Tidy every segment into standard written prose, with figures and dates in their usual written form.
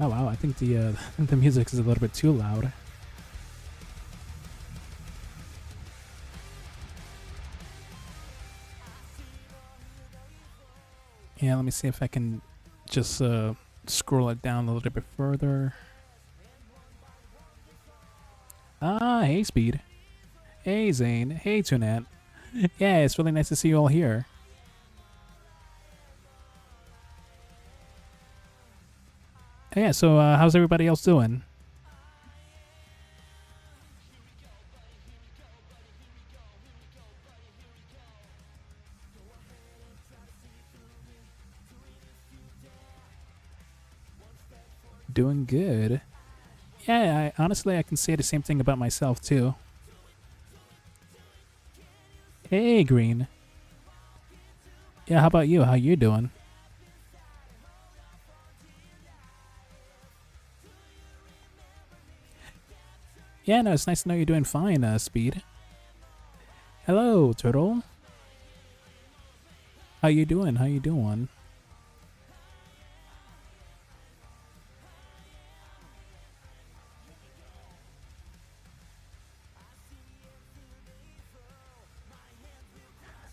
Oh wow, I think the the music is a little bit too loud. Yeah, let me see if I can just scroll it down a little bit further. Ah, hey Speed. Hey Zane. Hey Tunette. Yeah, it's really nice to see you all here. Yeah, so how's everybody else doing? Doing good. Yeah, honestly, I can say the same thing about myself too. Hey, Green. Yeah, how about you? How you doing? Yeah, no, it's nice to know you're doing fine, Speed. Hello, Turtle. How you doing? How you doing?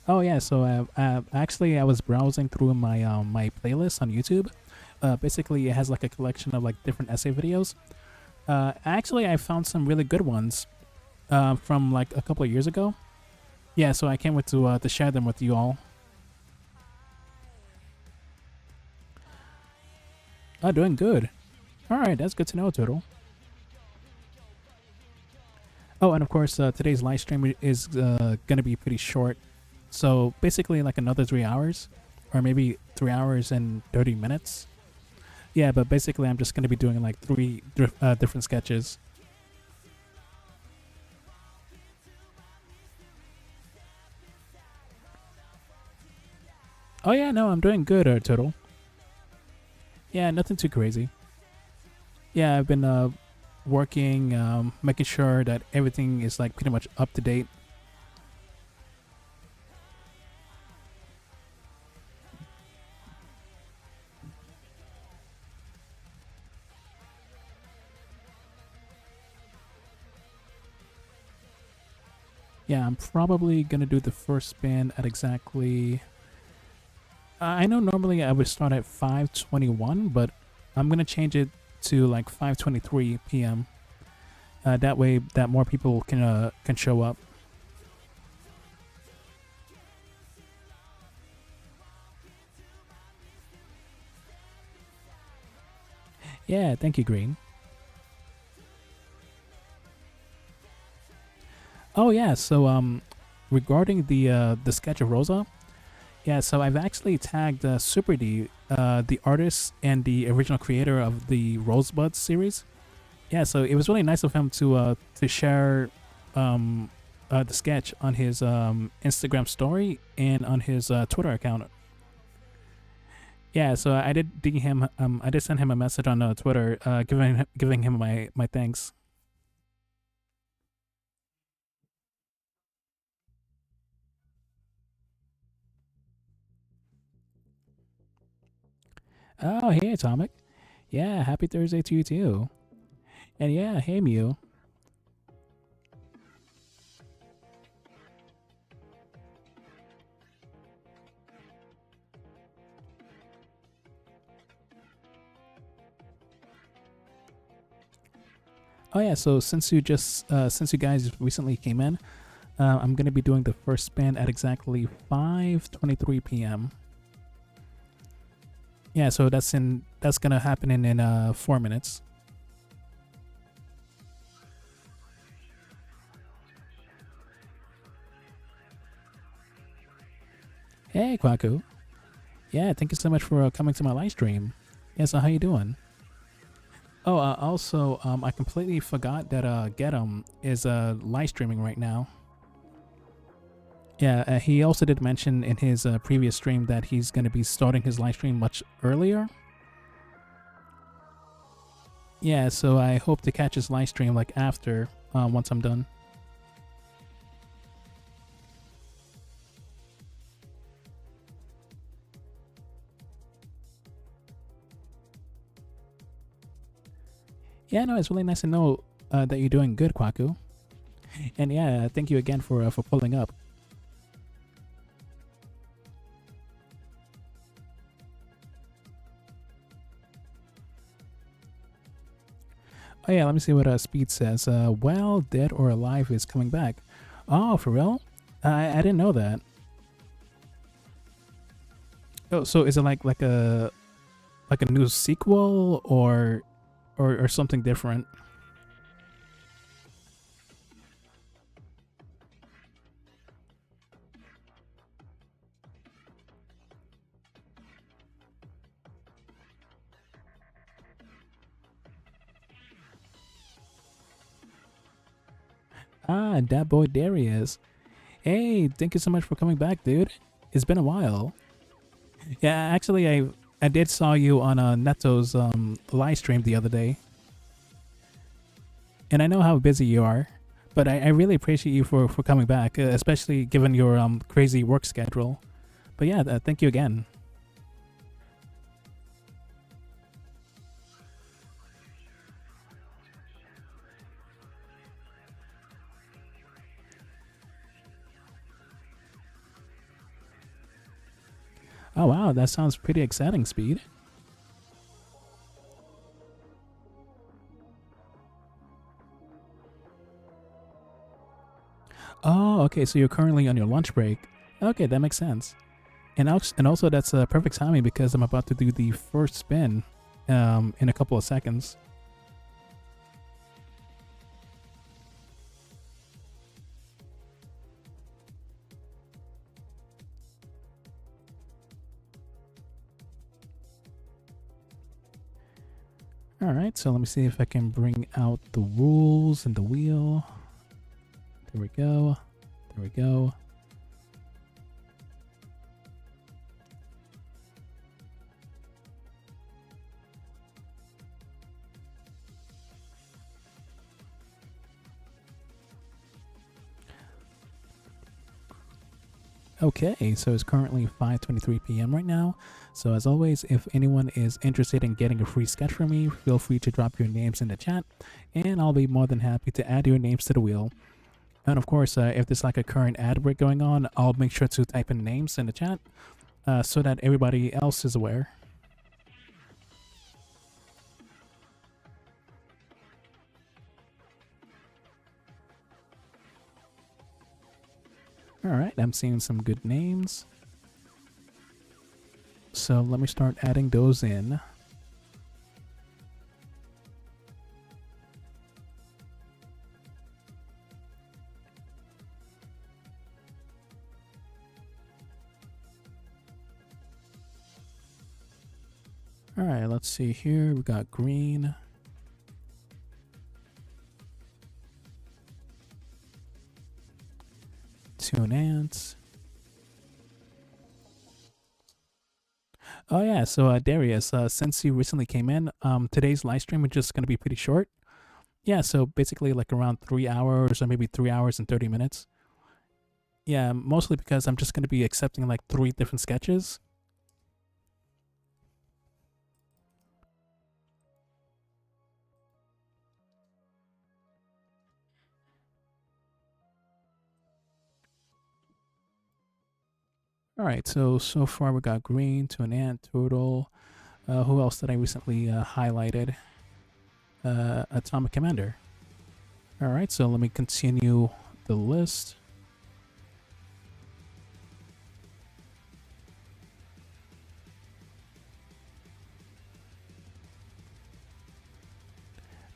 Oh yeah, so actually I was browsing through my playlist on YouTube. Basically, it has like a collection of like different essay videos. Actually, I found some really good ones from like a couple of years ago. Yeah, so I can't wait to share them with you all. Oh, doing good. All right, that's good to know, Turtle. Oh, and of course, today's live stream is gonna be pretty short. So basically, like another 3 hours, or maybe 3 hours and 30 minutes. Yeah, but basically, I'm just gonna be doing like three different sketches. Oh yeah, no, I'm doing good, Turtle. Yeah, nothing too crazy. Yeah, I've been working, making sure that everything is like pretty much up to date. Yeah, I'm probably gonna do the first spin at exactly. I know normally I would start at 5:21, but I'm gonna change it to like 5:23 p.m. That way, that more people can show up. Yeah, thank you, Green. Oh yeah, so regarding the sketch of Rosa, yeah, so I've actually tagged Super D, the artist and the original creator of the Rosebud series. Yeah, so it was really nice of him to share the sketch on his Instagram story and on his Twitter account. Yeah, so I did I did send him a message on Twitter, giving him my thanks. Oh, hey, Atomic. Yeah, happy Thursday to you too. And yeah, hey, Mew. Oh yeah, so since you guys recently came in, I'm gonna be doing the first spin at exactly 5:23 p.m. Yeah, so that's gonna happen in 4 minutes. Hey, Kwaku. Yeah, thank you so much for coming to my live stream. Yeah, so how you doing? Oh, also, I completely forgot that Getum is live streaming right now. Yeah, he also did mention in his previous stream that he's going to be starting his live stream much earlier. Yeah, so I hope to catch his live stream like after, once I'm done. Yeah, no, it's really nice to know that you're doing good, Kwaku. And yeah, thank you again for pulling up. Oh yeah, let me see what Speed says. Well, Dead or Alive is coming back. Oh, for real? I didn't know that. Oh, so is it like a new sequel or something different? Ah, that boy Darius. Hey, thank you so much for coming back, dude. It's been a while. Yeah, actually, I did saw you on Neto's live stream the other day, and I know how busy you are, but I really appreciate you for coming back, especially given your crazy work schedule. But yeah, thank you again. Oh wow, that sounds pretty exciting, Speed. Oh, okay, so you're currently on your lunch break. Okay, that makes sense. And also that's perfect timing because I'm about to do the first spin in a couple of seconds. Alright, so let me see if I can bring out the rules and the wheel. There we go. There we go. Okay, so it's currently 5:23 p.m. right now. So as always, if anyone is interested in getting a free sketch from me, feel free to drop your names in the chat, and I'll be more than happy to add your names to the wheel. And of course, if there's like a current ad break going on, I'll make sure to type in names in the chat so that everybody else is aware. Alright, I'm seeing some good names. So let me start adding those in. Alright, let's see here. We got green. Tune ants. Oh yeah, so Darius, since you recently came in, today's live stream is just gonna be pretty short. Yeah, so basically like around 3 hours or maybe 3 hours and 30 minutes. Yeah, mostly because I'm just gonna be accepting like 3 different sketches. Alright, so far we got green, to an ant, turtle. Who else did I recently highlighted? Atomic Commander. Alright, so let me continue the list.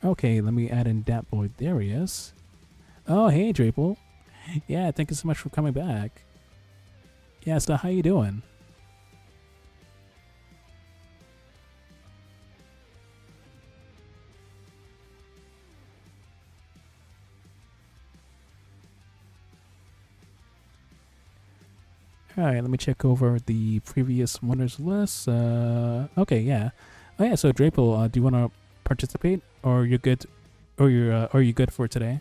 Okay, let me add in that boy Darius. Oh, hey, Draple. Yeah, thank you so much for coming back. Yeah, so how you doing? Alright, let me check over the previous winners list. Okay, yeah. Oh yeah, so Draple, do you want to participate, or you're good, or are you good for today?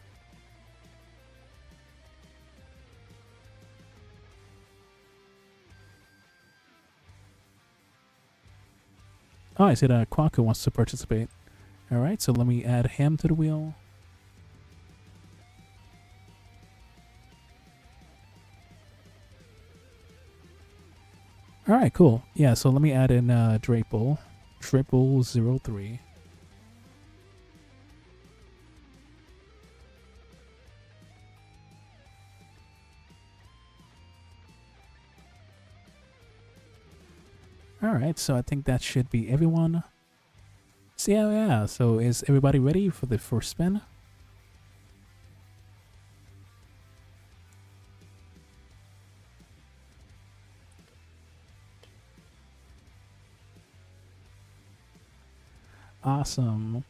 Oh, I said Kwaku wants to participate. All right, so let me add him to the wheel. All right, cool. Yeah, so let me add in Draple, 0003. All right, so I think that should be everyone. So yeah, so is everybody ready for the first spin? Awesome.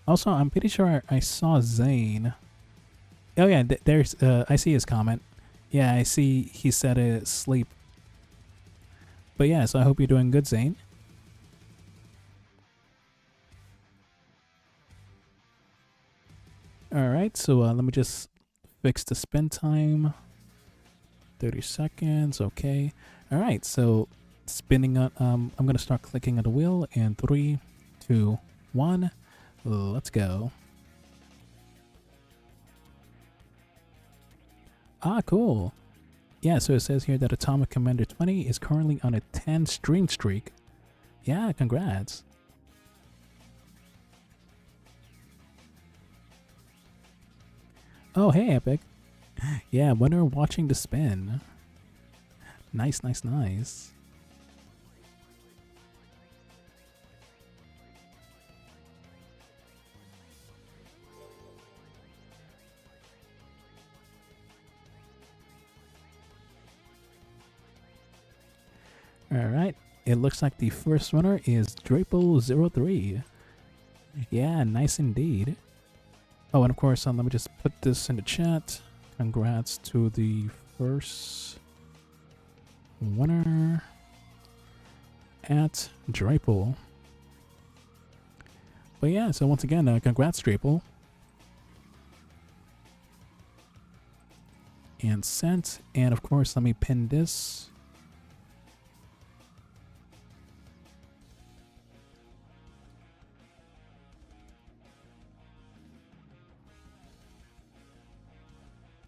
Also, I'm pretty sure I saw Zane. Oh yeah, there's I see his comment. Yeah, I see he said sleep. But yeah, so I hope you're doing good, Zane. All right, so let me just fix the spin time. 30 seconds, okay. All right, so spinning on, I'm gonna start clicking on the wheel in 3, 2, 1, let's go. Ah, cool. Yeah, so it says here that Atomic Commander 20 is currently on a 10 string streak. Yeah, congrats. Oh, hey, Epic. Yeah, winner watching the spin. Nice, nice, nice. All right, it looks like the first winner is Drapo03. Yeah, nice indeed. Oh, and of course, let me just put this in the chat. Congrats to the first winner at Draple. But yeah, so once again, congrats, Draple. And sent. And of course, let me pin this.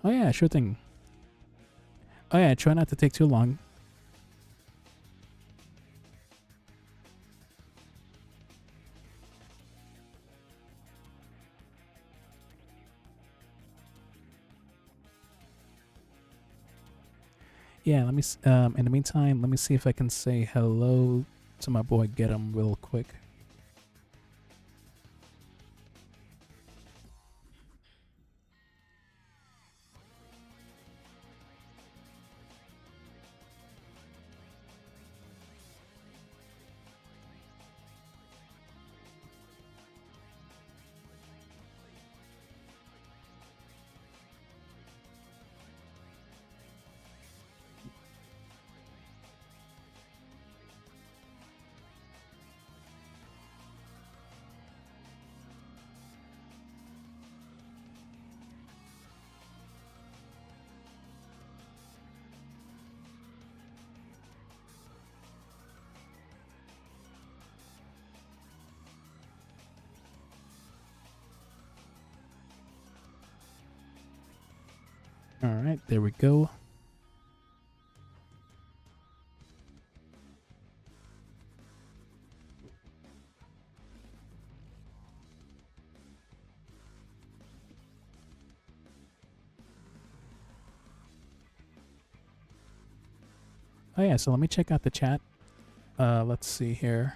Oh yeah, sure thing. Oh yeah, try not to take too long. Yeah, let me. In the meantime, let me see if I can say hello to my boy Get him real quick. All right, there we go. Oh yeah, so let me check out the chat. Let's see here.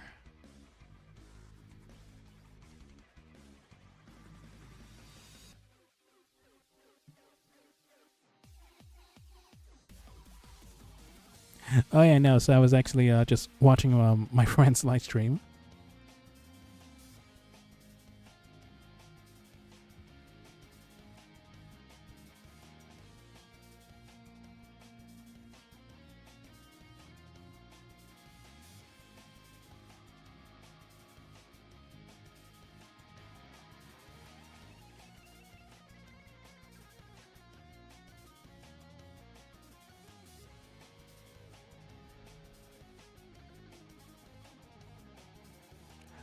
Oh yeah, no. So I was actually just watching my friend's live stream.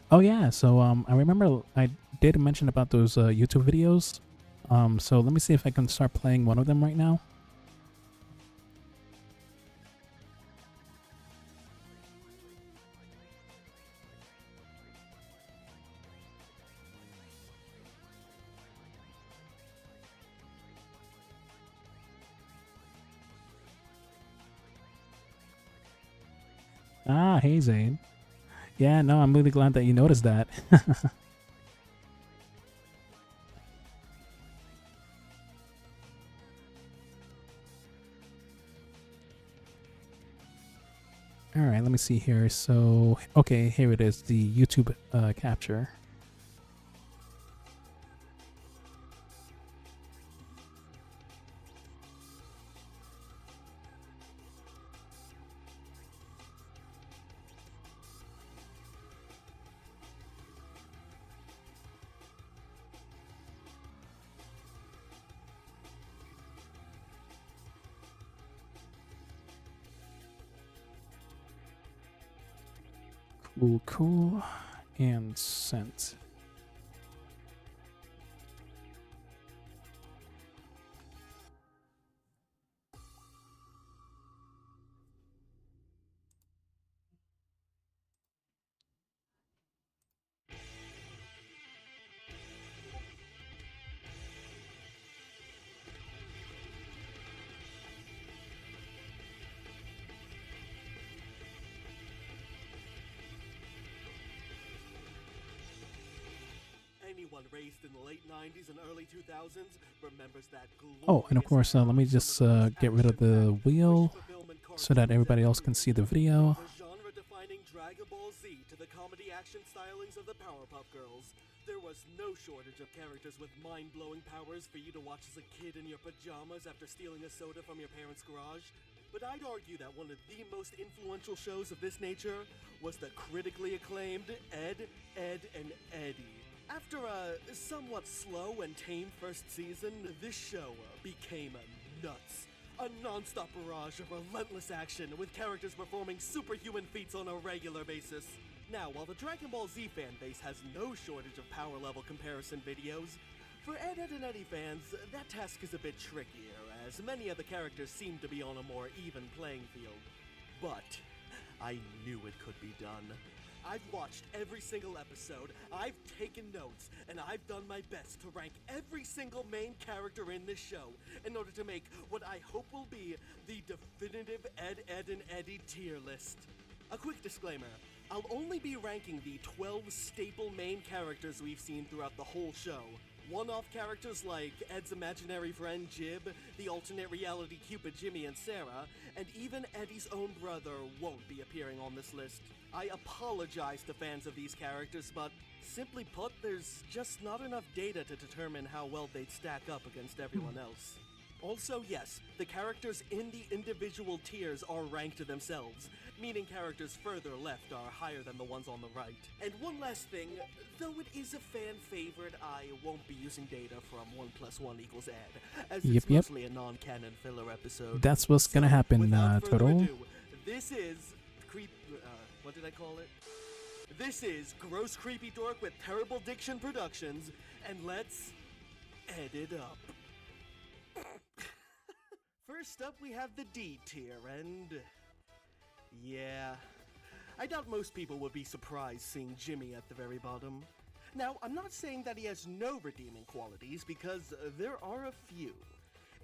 Oh yeah, so I remember I did mention about those YouTube videos. So let me see if I can start playing one of them right now. Ah, hey Zane. Yeah, no, I'm really glad that you noticed that. All right, let me see here. So, okay, here it is, the YouTube capture. Cool, cool, and sent. Anyone raised in the late 90s and early 2000s remembers that Oh, and of course, let me just get rid of the wheel so that everybody else can see the video. the genre-defining Dragon Ball Z to the comedy action stylings of the Powerpuff Girls. There was no shortage of characters with mind-blowing powers for you to watch as a kid in your pajamas after stealing a soda from your parents' garage. But I'd argue that one of the most influential shows of this nature was the critically acclaimed Ed, Edd, and Eddy. After a somewhat slow and tame first season, this show became nuts. A non-stop barrage of relentless action with characters performing superhuman feats on a regular basis. Now, while the Dragon Ball Z fan base has no shortage of power level comparison videos, for Ed, Edd, and Eddy fans, that task is a bit trickier, as many of the characters seem to be on a more even playing field. But I knew it could be done. I've watched every single episode, I've taken notes, and I've done my best to rank every single main character in this show in order to make what I hope will be the definitive Ed, Edd, and Eddy tier list. A quick disclaimer, I'll only be ranking the 12 staple main characters we've seen throughout the whole show. One-off characters like Ed's imaginary friend Jib, the alternate reality Cupid Jimmy and Sarah, and even Eddy's own brother won't be appearing on this list. I apologize to fans of these characters, but simply put, there's just not enough data to determine how well they'd stack up against everyone else. Also, yes, the characters in the individual tiers are ranked themselves, meaning characters further left are higher than the ones on the right. And one last thing, though it is a fan favorite, I won't be using data from 1 + 1 = Ed, as it's mostly a non-canon filler episode. That's what's gonna happen, without further Turtle. ado, this is what did I call it? This is Gross Creepy Dork with Terrible Diction Productions, and let's ed it up. First up, we have the D tier, and yeah, I doubt most people would be surprised seeing Jimmy at the very bottom. Now, I'm not saying that he has no redeeming qualities, because there are a few.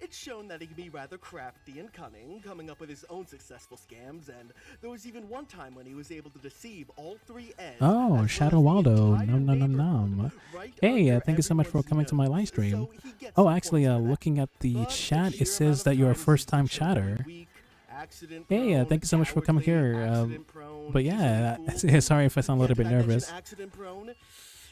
It's shown that he can be rather crafty and cunning, coming up with his own successful scams, and there was even one time when he was able to deceive all 3 Eds. Oh, Shadow Waldo. Nom nom nom nom. Hey, thank you so much for coming to my live stream. Oh, actually, looking at the chat, it says that you're a first-time chatter. Hey, thank you so much for coming here. But yeah, sorry if I sound a little bit nervous.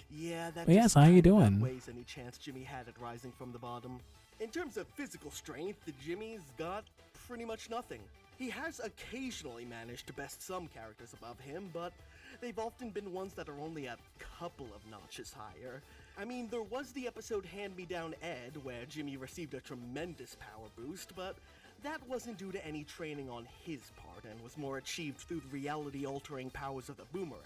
Yeah, but yes, how you doing? Weighs any chance Jimmy had at rising from the bottom. In terms of physical strength, Jimmy's got pretty much nothing. He has occasionally managed to best some characters above him, but they've often been ones that are only a couple of notches higher. I mean, there was the episode Hand Me Down Ed, where Jimmy received a tremendous power boost, but that wasn't due to any training on his part and was more achieved through the reality-altering powers of the boomerang.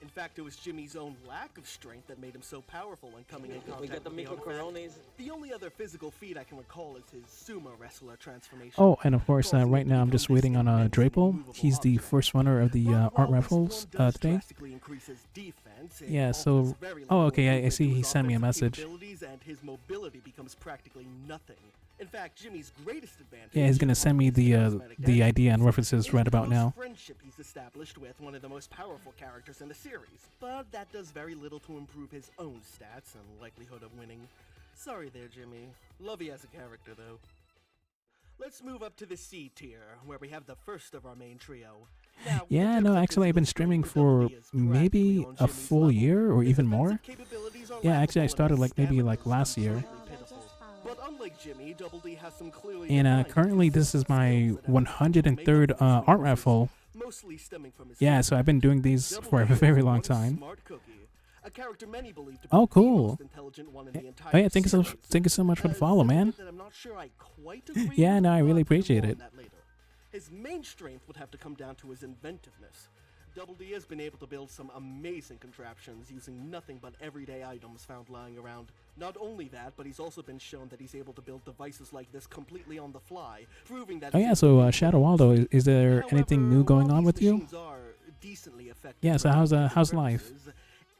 In fact, it was Jimmy's own lack of strength that made him so powerful when coming in contact We got the with Miko Corones. The only other physical feat I can recall is his sumo wrestler transformation. Oh, and of course, right now I'm just waiting on Drapo. He's the first runner of the art raffles today. Yeah, so... Oh, okay, I see he sent me a message. And his mobility becomes practically nothing. In fact, Jimmy's greatest advantage... Yeah, he's gonna send me the idea and references right about now. Friendship he's established with one of the most powerful characters in the series, but that does very little to improve his own stats and likelihood of winning. Sorry there, Jimmy. Love you as a character, though. Let's move up to the C tier, where we have the first of our main trio. Now, Yeah, no, actually I've been streaming for maybe a full year or even more. Yeah, actually I started like maybe like last year. But unlike Jimmy, Double D has some clearly And currently this is my 103rd art raffle. mostly stemming from his Yeah, so I've been doing these for a very long time. Smart Cookie, a character many believe to be Oh, the cool. most intelligent one in the entire Oh yeah, thank you so much for the follow, man. that I'm not sure I quite agree Yeah, with, no, I really but appreciate more it. on that later. His main strength would have to come down to his inventiveness. Double D has been able to build some amazing contraptions using nothing but everyday items found lying around. Not only that, but he's also been shown that he's able to build devices like this completely on the fly, proving that... Oh yeah, so Shadow Waldo, is there anything new going on with you? Yeah, so how's life?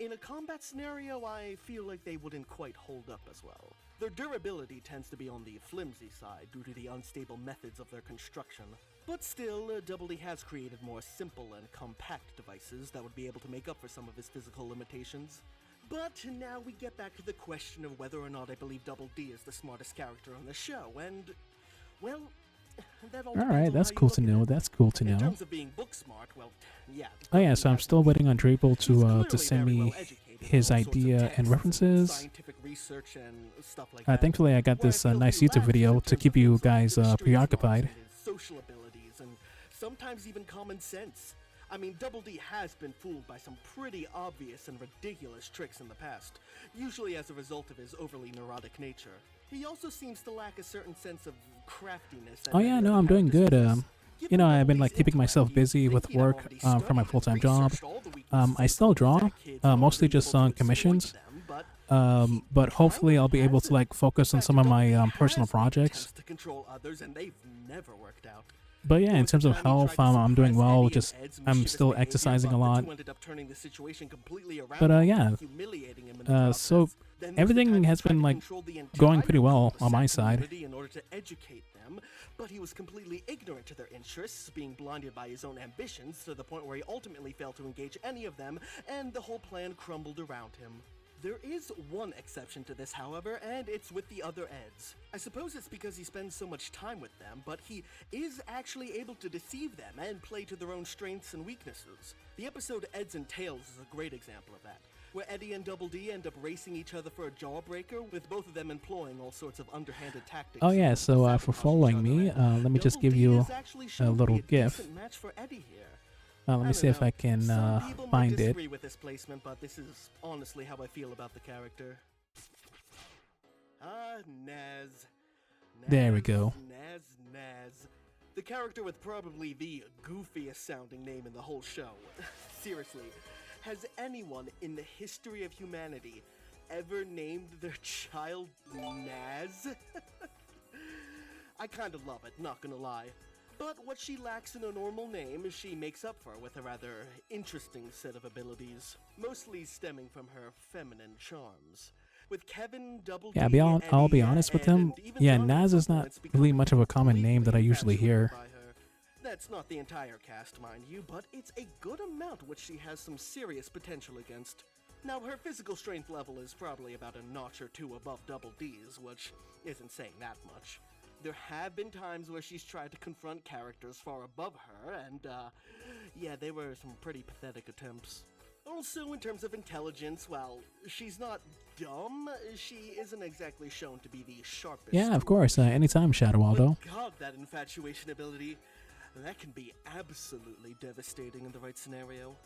In a combat scenario, I feel like they wouldn't quite hold up as well. Their durability tends to be on the flimsy side due to the unstable methods of their construction. But still, Double D has created more simple and compact devices that would be able to make up for some of his physical limitations. But now we get back to the question of whether or not I believe Double D is the smartest character on the show, and... well... that all Alright, depends on that's how you cool look to at know, it. that's cool to In know. terms of being book smart, well, yeah. Oh yeah, so I'm still waiting on Drapo He's to clearly send very me well-educated his in all sorts of idea texts and references. scientific research and stuff like that. Thankfully I got Where this I feel nice he YouTube lacks video in to terms keep of you things like guys street smarts preoccupied. and his social abilities and sometimes even common sense. I mean, Double D has been fooled by some pretty obvious and ridiculous tricks in the past, usually as a result of his overly neurotic nature. He also seems to lack a certain sense of craftiness. that Oh many yeah, other no, I'm doing characters good. possess. You Given know, I've Double been like D's keeping myself intellect, busy you'd with think he'd have work already from my studied and full-time job. researched all the weaknesses I of still draw, that kid in order mostly to be just able to on exploit commissions. them, but But hopefully I'll be able to like focus on some of my personal projects. to control others, and they've never worked out. But yeah, in terms of health, I'm doing well. Just I'm still exercising a lot. But yeah, so everything has been like going pretty well on my side. In order to educate them, but he was completely ignorant to their interests, being blinded by his own ambitions to the point where he ultimately failed to engage any of them, and the whole plan crumbled around him. There is one exception to this, however, and it's with the other Eds. I suppose it's because he spends so much time with them, but he is actually able to deceive them and play to their own strengths and weaknesses. The episode Eds and Tails is a great example of that, where Eddie and Double D end up racing each other for a jawbreaker, with both of them employing all sorts of underhanded tactics. Oh yeah, so for following me, let me just give you a little gift. Match for Eddie here. Let me see if I can Some people might find it. disagree with this placement, but this is honestly how I feel about the character. Naz. There we go. Naz. The character with probably the goofiest sounding name in the whole show. Seriously, has anyone in the history of humanity ever named their child Naz? I kind of love it, not gonna lie. But what she lacks in a normal name, she makes up for with a rather interesting set of abilities, mostly stemming from her feminine charms. With Kevin, Double D, Yeah, I'll be Eddie, honest with Ed, him. and even Yeah, John Naz is not Components becoming really much of a common name that I completely usually hear. infatuated by her. That's not the entire cast, mind you, but it's a good amount which she has some serious potential against. Now, her physical strength level is probably about a notch or two above Double D's, which isn't saying that much. There have been times where she's tried to confront characters far above her, and, yeah, they were some pretty pathetic attempts. Also, in terms of intelligence, well, she's not dumb, she isn't exactly shown to be the sharpest. Yeah, of course. Anytime, Shadow Waldo. But God, that infatuation ability, that can be absolutely devastating in the right scenario.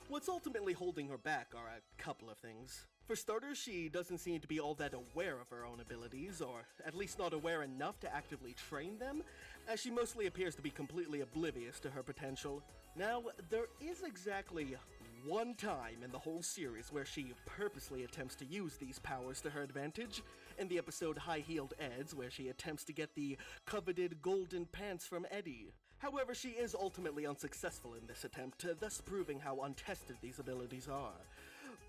What's ultimately holding her back are a couple of things. For starters, she doesn't seem to be all that aware of her own abilities, or at least not aware enough to actively train them, as she mostly appears to be completely oblivious to her potential. Now, there is exactly one time in the whole series where she purposely attempts to use these powers to her advantage, in the episode High-Heeled Eds, where she attempts to get the coveted golden pants from Eddie. However, she is ultimately unsuccessful in this attempt, thus proving how untested these abilities are.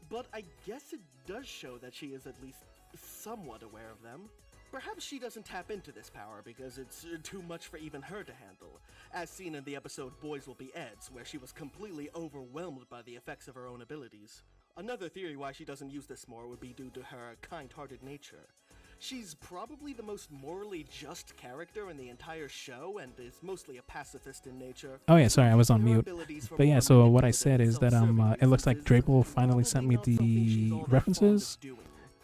But I guess it does show that she is at least somewhat aware of them. Perhaps she doesn't tap into this power because it's too much for even her to handle, as seen in the episode Boys Will Be Eds, where she was completely overwhelmed by the effects of her own abilities. Another theory why she doesn't use this more would be due to her kind-hearted nature. She's probably the most morally just character in the entire show and is mostly a pacifist in nature. Oh yeah, sorry, I was on mute. But yeah, so what I said is that it looks like Draple finally sent me the references.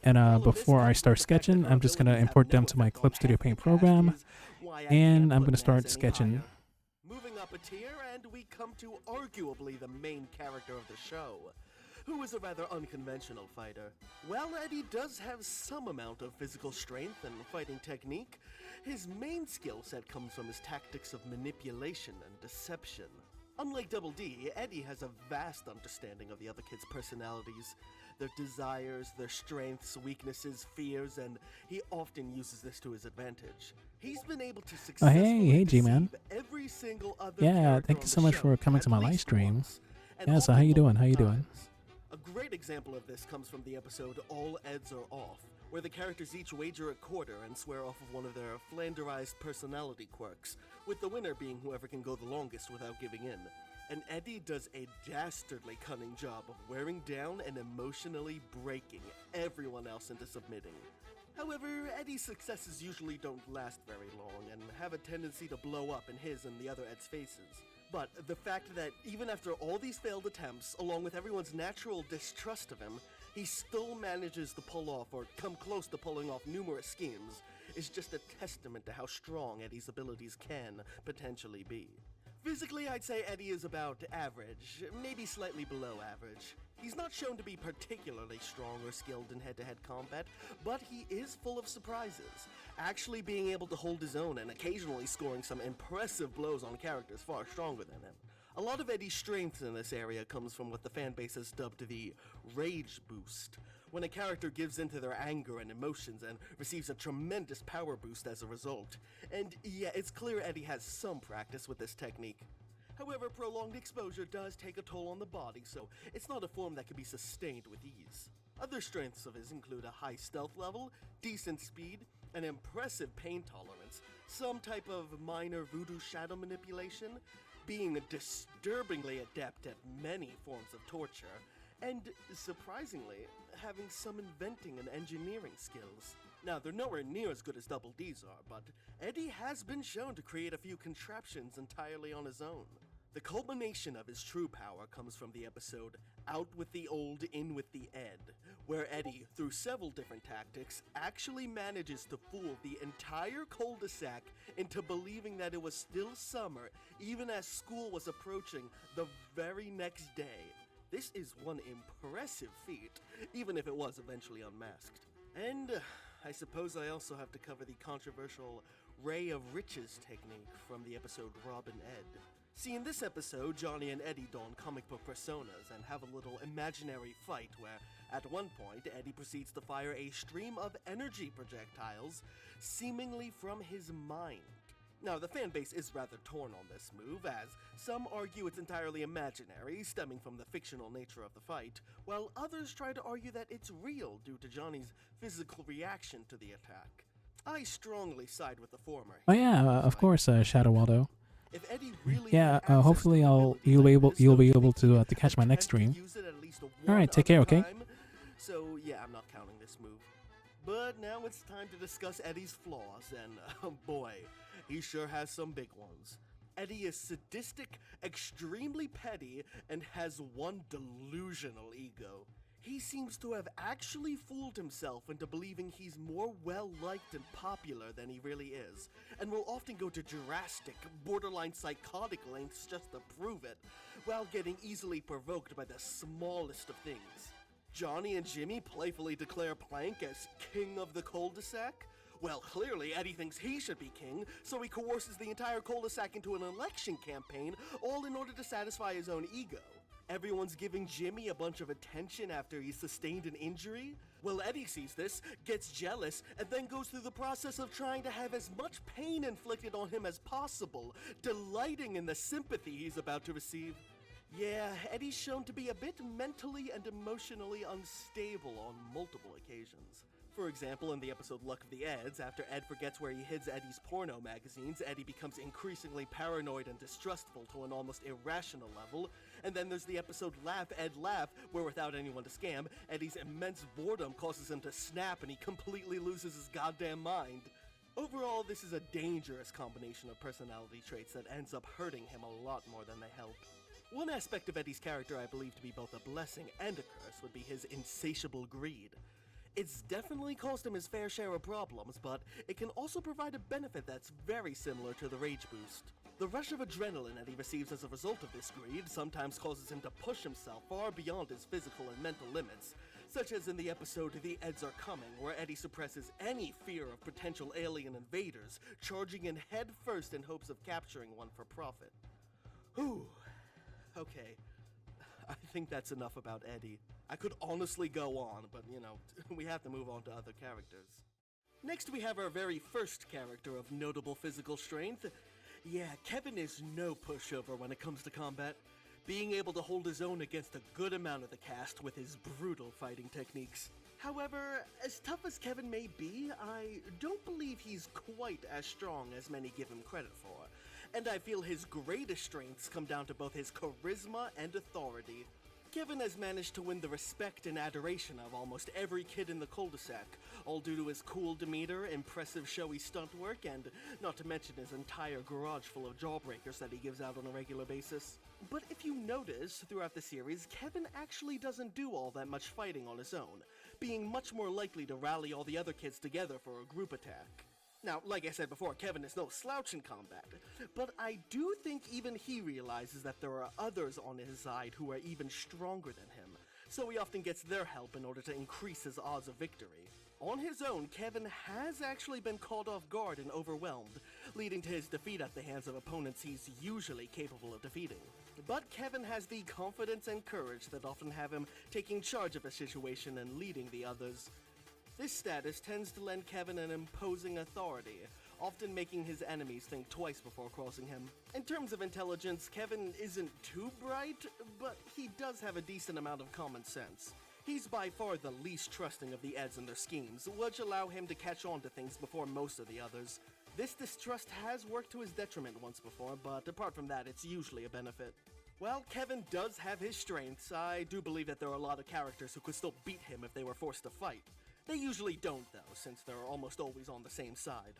And before I start sketching, I'm just gonna import them to my Clip Studio Paint program, and I'm gonna start sketching. Moving up a tier, and we come to arguably the main character of the show, who is a rather unconventional fighter. While Eddie does have some amount of physical strength and fighting technique, his main skill set comes from his tactics of manipulation and deception. Unlike Double D, Eddie has a vast understanding of the other kids' personalities, their desires, their strengths, weaknesses, fears, and he often uses this to his advantage. He's been able to successfully hey G-Man. every single other Yeah, thank you so much for coming to my live stream. Yeah, so how you doing? How you doing? A great example of this comes from the episode All Eds Are Off, where the characters each wager a quarter and swear off of one of their flanderized personality quirks, with the winner being whoever can go the longest without giving in. And Eddie does a dastardly cunning job of wearing down and emotionally breaking everyone else into submitting. However, Eddie's successes usually don't last very long and have a tendency to blow up in his and the other Eds' faces. But the fact that even after all these failed attempts, along with everyone's natural distrust of him, he still manages to pull off or come close to pulling off numerous schemes is just a testament to how strong Eddie's abilities can potentially be. Physically, I'd say Eddie is about average, maybe slightly below average. He's not shown to be particularly strong or skilled in head-to-head combat, but he is full of surprises, actually being able to hold his own and occasionally scoring some impressive blows on characters far stronger than him. A lot of Eddie's strength in this area comes from what the fanbase has dubbed the Rage Boost, when a character gives into their anger and emotions and receives a tremendous power boost as a result. And yeah, it's clear Eddie has some practice with this technique. However, prolonged exposure does take a toll on the body, so it's not a form that can be sustained with ease. Other strengths of his include a high stealth level, decent speed, an impressive pain tolerance, some type of minor voodoo shadow manipulation, being disturbingly adept at many forms of torture, and, surprisingly, having some inventing and engineering skills. Now, they're nowhere near as good as Double D's are, but Eddie has been shown to create a few contraptions entirely on his own. The culmination of his true power comes from the episode Out with the Old, In with the Ed, where Eddie, through several different tactics, actually manages to fool the entire cul-de-sac into believing that it was still summer, even as school was approaching the very next day. This is one impressive feat, even if it was eventually unmasked. And I suppose I also have to cover the controversial Ray of Riches technique from the episode Rob and Ed. See, in this episode, Johnny and Eddie don comic book personas and have a little imaginary fight where, at one point, Eddie proceeds to fire a stream of energy projectiles, seemingly from his mind. Now, the fanbase is rather torn on this move, as some argue it's entirely imaginary, stemming from the fictional nature of the fight, while others try to argue that it's real due to Johnny's physical reaction to the attack. I strongly side with the former. Oh yeah, of course, Shadow Waldo. If Eddie really Yeah, hopefully you'll be able to catch my next stream. All right, take care, okay? So yeah, I'm not counting this move. But now it's time to discuss Eddie's flaws, and oh boy, he sure has some big ones. Eddie is sadistic, extremely petty, and has one delusional ego. He seems to have actually fooled himself into believing he's more well-liked and popular than he really is, and will often go to drastic, borderline psychotic lengths just to prove it, while getting easily provoked by the smallest of things. Johnny and Jimmy playfully declare Plank as king of the cul-de-sac. Well, clearly Eddie thinks he should be king, so he coerces the entire cul-de-sac into an election campaign, all in order to satisfy his own ego. Everyone's giving Jimmy a bunch of attention after he's sustained an injury? Well, Eddie sees this, gets jealous, and then goes through the process of trying to have as much pain inflicted on him as possible, delighting in the sympathy he's about to receive. Yeah, Eddie's shown to be a bit mentally and emotionally unstable on multiple occasions. For example, in the episode Luck of the Eds, after Ed forgets where he hides Eddie's porno magazines, Eddie becomes increasingly paranoid and distrustful to an almost irrational level. And then there's the episode Laugh, Ed Laugh, where without anyone to scam, Eddie's immense boredom causes him to snap and he completely loses his goddamn mind. Overall, this is a dangerous combination of personality traits that ends up hurting him a lot more than they help. One aspect of Eddie's character I believe to be both a blessing and a curse would be his insatiable greed. It's definitely caused him his fair share of problems, but it can also provide a benefit that's very similar to the rage boost. The rush of adrenaline that he receives as a result of this greed sometimes causes him to push himself far beyond his physical and mental limits, such as in the episode The Eds Are Coming, where Eddie suppresses any fear of potential alien invaders, charging in head first in hopes of capturing one for profit. Whew. Okay, I think that's enough about Eddie. I could honestly go on, but we have to move on to other characters. Next we have our very first character of notable physical strength. Yeah, Kevin is no pushover when it comes to combat, being able to hold his own against a good amount of the cast with his brutal fighting techniques. However, as tough as Kevin may be, I don't believe he's quite as strong as many give him credit for, and I feel his greatest strengths come down to both his charisma and authority. Kevin has managed to win the respect and adoration of almost every kid in the cul-de-sac, all due to his cool demeanor, impressive showy stunt work, and not to mention his entire garage full of jawbreakers that he gives out on a regular basis. But if you notice, throughout the series, Kevin actually doesn't do all that much fighting on his own, being much more likely to rally all the other kids together for a group attack. Now, like I said before, Kevin is no slouch in combat, but I do think even he realizes that there are others on his side who are even stronger than him, so he often gets their help in order to increase his odds of victory. On his own, Kevin has actually been caught off guard and overwhelmed, leading to his defeat at the hands of opponents he's usually capable of defeating. But Kevin has the confidence and courage that often have him taking charge of a situation and leading the others. This status tends to lend Kevin an imposing authority, often making his enemies think twice before crossing him. In terms of intelligence, Kevin isn't too bright, but he does have a decent amount of common sense. He's by far the least trusting of the Eds and their schemes, which allow him to catch on to things before most of the others. This distrust has worked to his detriment once before, but apart from that, it's usually a benefit. While Kevin does have his strengths, I do believe that there are a lot of characters who could still beat him if they were forced to fight. They usually don't, though, since they're almost always on the same side.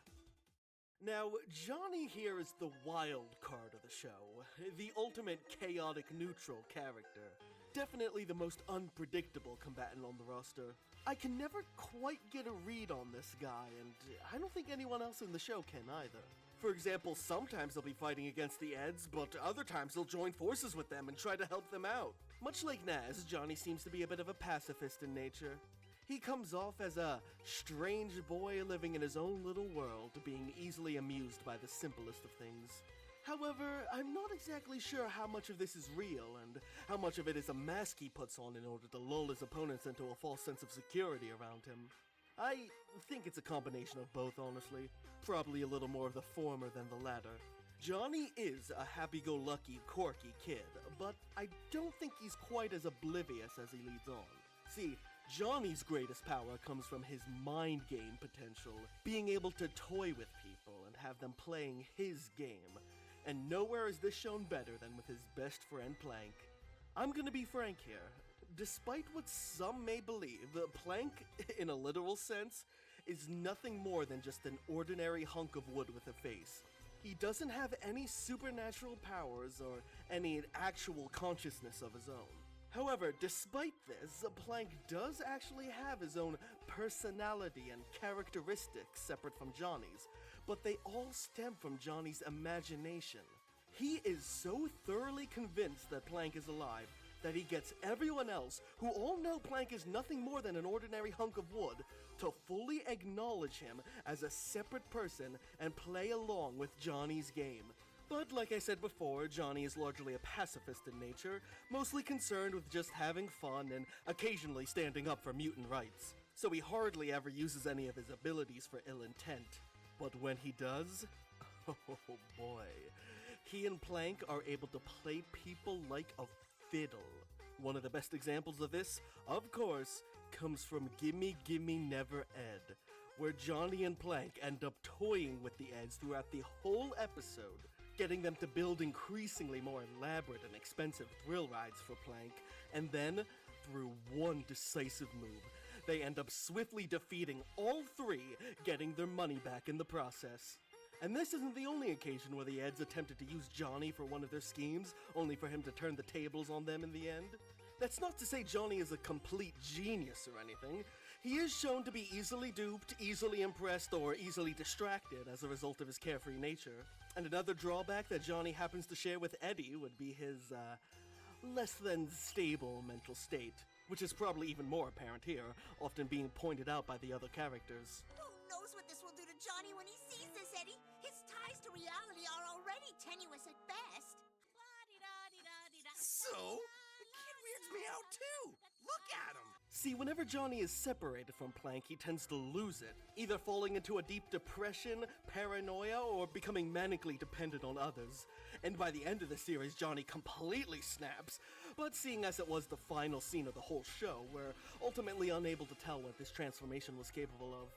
Now, Johnny here is the wild card of the show, the ultimate chaotic neutral character. Definitely the most unpredictable combatant on the roster. I can never quite get a read on this guy, and I don't think anyone else in the show can either. For example, sometimes he'll be fighting against the Eds, but other times he'll join forces with them and try to help them out. Much like Naz, Johnny seems to be a bit of a pacifist in nature. He comes off as a strange boy living in his own little world, being easily amused by the simplest of things. However, I'm not exactly sure how much of this is real, and how much of it is a mask he puts on in order to lull his opponents into a false sense of security around him. I think it's a combination of both, honestly. Probably a little more of the former than the latter. Johnny is a happy-go-lucky, quirky kid, but I don't think he's quite as oblivious as he leads on. See, Johnny's greatest power comes from his mind game potential, being able to toy with people and have them playing his game. And nowhere is this shown better than with his best friend Plank. I'm gonna be frank here. Despite what some may believe, Plank, in a literal sense, is nothing more than just an ordinary hunk of wood with a face. He doesn't have any supernatural powers or any actual consciousness of his own. However, despite this, Plank does actually have his own personality and characteristics separate from Johnny's, but they all stem from Johnny's imagination. He is so thoroughly convinced that Plank is alive that he gets everyone else, who all know Plank is nothing more than an ordinary hunk of wood, to fully acknowledge him as a separate person and play along with Johnny's game. But like I said before, Johnny is largely a pacifist in nature, mostly concerned with just having fun and occasionally standing up for mutant rights. So he hardly ever uses any of his abilities for ill intent. But when he does, oh boy, he and Plank are able to play people like a fiddle. One of the best examples of this, of course, comes from Gimme Gimme Never Ed, where Johnny and Plank end up toying with the Eds throughout the whole episode, getting them to build increasingly more elaborate and expensive thrill rides for Plank, and then, through one decisive move, they end up swiftly defeating all three, getting their money back in the process. And this isn't the only occasion where the Eds attempted to use Johnny for one of their schemes, only for him to turn the tables on them in the end. That's not to say Johnny is a complete genius or anything. He is shown to be easily duped, easily impressed, or easily distracted as a result of his carefree nature. And another drawback that Johnny happens to share with Eddie would be his, less than stable mental state, which is probably even more apparent here, often being pointed out by the other characters. Who knows what this will do to Johnny when he sees this, Eddie? His ties to reality are already tenuous at best. So, the kid weirds me out too. Look at him. See, whenever Johnny is separated from Plank, he tends to lose it, either falling into a deep depression, paranoia, or becoming manically dependent on others. And by the end of the series, Johnny completely snaps, but seeing as it was the final scene of the whole show, we're ultimately unable to tell what this transformation was capable of.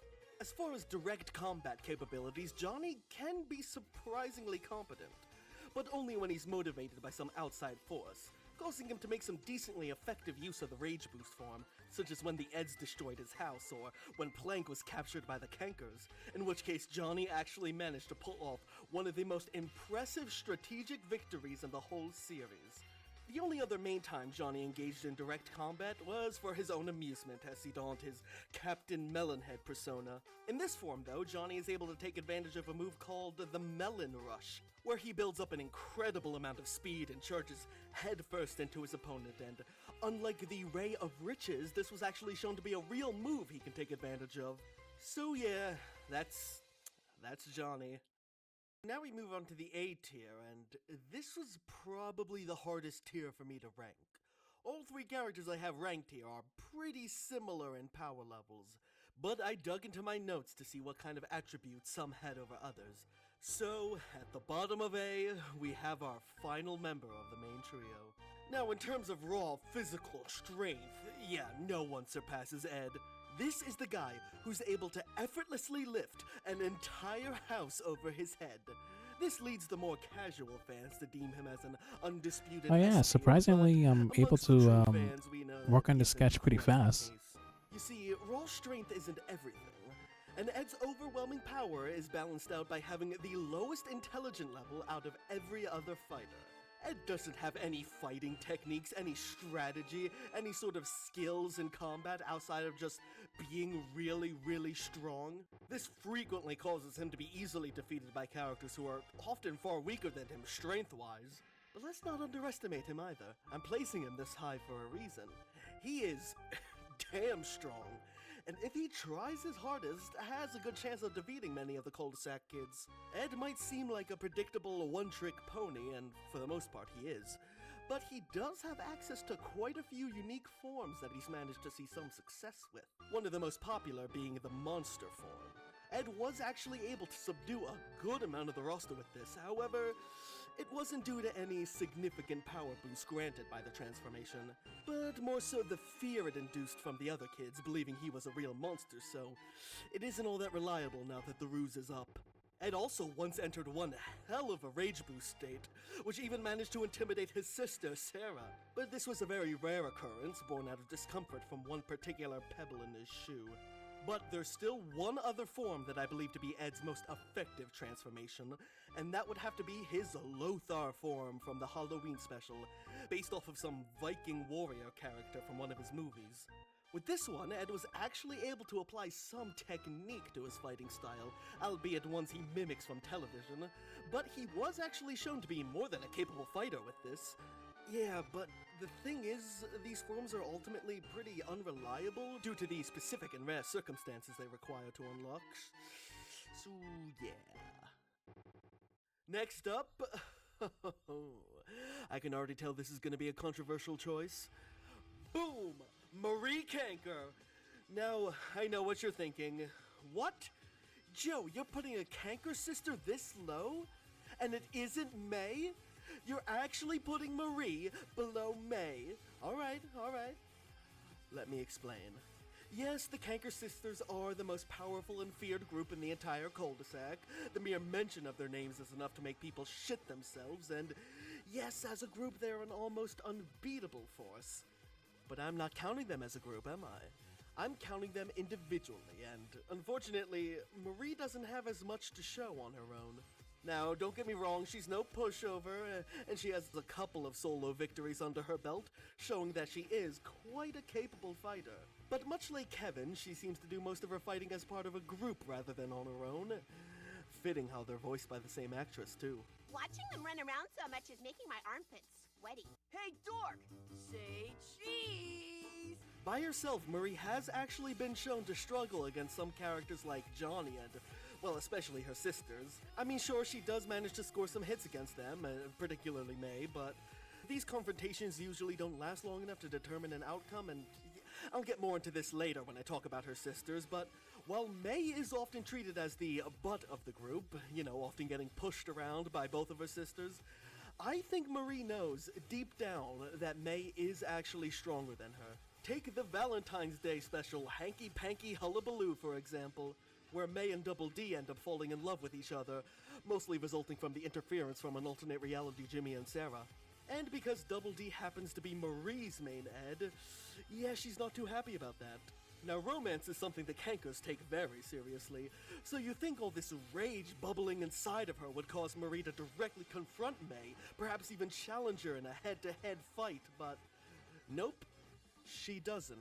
As far as direct combat capabilities, Johnny can be surprisingly competent, but only when he's motivated by some outside force, causing him to make some decently effective use of the Rage Boost form, such as when the Eds destroyed his house, or when Plank was captured by the Cankers, in which case Johnny actually managed to pull off one of the most impressive strategic victories in the whole series. The only other main time Johnny engaged in direct combat was for his own amusement as he donned his Captain Melonhead persona. In this form, though, Johnny is able to take advantage of a move called the Melon Rush, where he builds up an incredible amount of speed and charges headfirst into his opponent, and unlike the Ray of Riches, this was actually shown to be a real move he can take advantage of. So yeah, that's Johnny. Now we move on to the A tier, and this was probably the hardest tier for me to rank. All three characters I have ranked here are pretty similar in power levels, but I dug into my notes to see what kind of attributes some had over others. So, at the bottom of A, we have our final member of the main trio. Now, in terms of raw physical strength, yeah, no one surpasses Ed. This is the guy who's able to effortlessly lift an entire house over his head. This leads the more casual fans to deem him as an undisputed. Oh yeah, surprisingly, I'm able to work on the sketch pretty fast. You see, raw strength isn't everything, and Ed's overwhelming power is balanced out by having the lowest intelligence level out of every other fighter. Ed doesn't have any fighting techniques, any strategy, any sort of skills in combat outside of just being really, really strong. This frequently causes him to be easily defeated by characters who are often far weaker than him strength-wise. But let's not underestimate him either. I'm placing him this high for a reason. He is damn strong, and if he tries his hardest, has a good chance of defeating many of the cul-de-sac kids. Ed might seem like a predictable one-trick pony, and for the most part he is, but he does have access to quite a few unique forms that he's managed to see some success with. One of the most popular being the monster form. Ed was actually able to subdue a good amount of the roster with this, however, it wasn't due to any significant power boost granted by the transformation, but more so the fear it induced from the other kids believing he was a real monster, so it isn't all that reliable now that the ruse is up. Ed also once entered one hell of a rage boost state, which even managed to intimidate his sister, Sarah. But this was a very rare occurrence, born out of discomfort from one particular pebble in his shoe. But there's still one other form that I believe to be Ed's most effective transformation, and that would have to be his Lothar form from the Halloween special, based off of some Viking warrior character from one of his movies. With this one, Ed was actually able to apply some technique to his fighting style, albeit ones he mimics from television, but he was actually shown to be more than a capable fighter with this. Yeah, but the thing is, these forms are ultimately pretty unreliable due to the specific and rare circumstances they require to unlock. So, yeah. Next up, I can already tell this is going to be a controversial choice. Boom! Marie Canker! Now, I know what you're thinking. What? Joe, you're putting a Canker sister this low? And it isn't May? You're actually putting Marie below May. Alright. Let me explain. Yes, the Canker sisters are the most powerful and feared group in the entire cul-de-sac. The mere mention of their names is enough to make people shit themselves, and yes, as a group they're an almost unbeatable force. But I'm not counting them as a group, am I? I'm counting them individually, and unfortunately, Marie doesn't have as much to show on her own. Now, don't get me wrong, she's no pushover, and she has a couple of solo victories under her belt, showing that she is quite a capable fighter. But much like Kevin, she seems to do most of her fighting as part of a group rather than on her own. Fitting how they're voiced by the same actress, too. Watching them run around so much is making my armpits sweaty. Hey, dork! Say cheese! By herself, Marie has actually been shown to struggle against some characters like Johnny and, well, especially her sisters. I mean, sure, she does manage to score some hits against them, particularly May, but these confrontations usually don't last long enough to determine an outcome, and I'll get more into this later when I talk about her sisters, but while May is often treated as the butt of the group, often getting pushed around by both of her sisters, I think Marie knows, deep down, that May is actually stronger than her. Take the Valentine's Day special Hanky Panky Hullabaloo, for example, where May and Double D end up falling in love with each other, mostly resulting from the interference from an alternate reality Jimmy and Sarah. And because Double D happens to be Marie's main ed, yeah, she's not too happy about that. Now, romance is something the Cankers take very seriously, so you think all this rage bubbling inside of her would cause Marie to directly confront May, perhaps even challenge her in a head-to-head fight, but nope, she doesn't.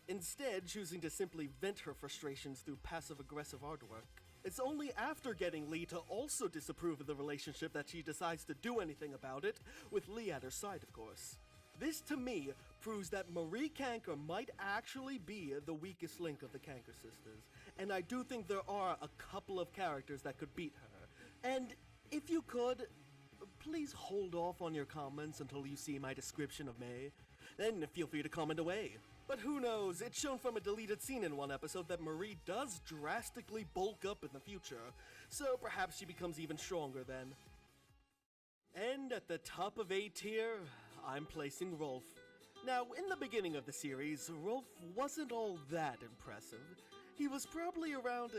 Instead, choosing to simply vent her frustrations through passive-aggressive artwork. It's only after getting Lee to also disapprove of the relationship that she decides to do anything about it, with Lee at her side, of course. This, to me, proves that Marie Canker might actually be the weakest link of the Canker sisters, and I do think there are a couple of characters that could beat her. And if you could, please hold off on your comments until you see my description of May. Then feel free to comment away. But who knows, it's shown from a deleted scene in one episode that Marie does drastically bulk up in the future, so perhaps she becomes even stronger then. And at the top of A tier, I'm placing Rolf. Now, in the beginning of the series, Rolf wasn't all that impressive. He was probably around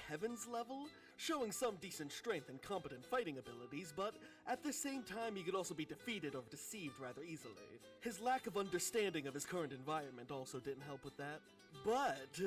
Kevin's level, showing some decent strength and competent fighting abilities, but at the same time he could also be defeated or deceived rather easily. His lack of understanding of his current environment also didn't help with that. But,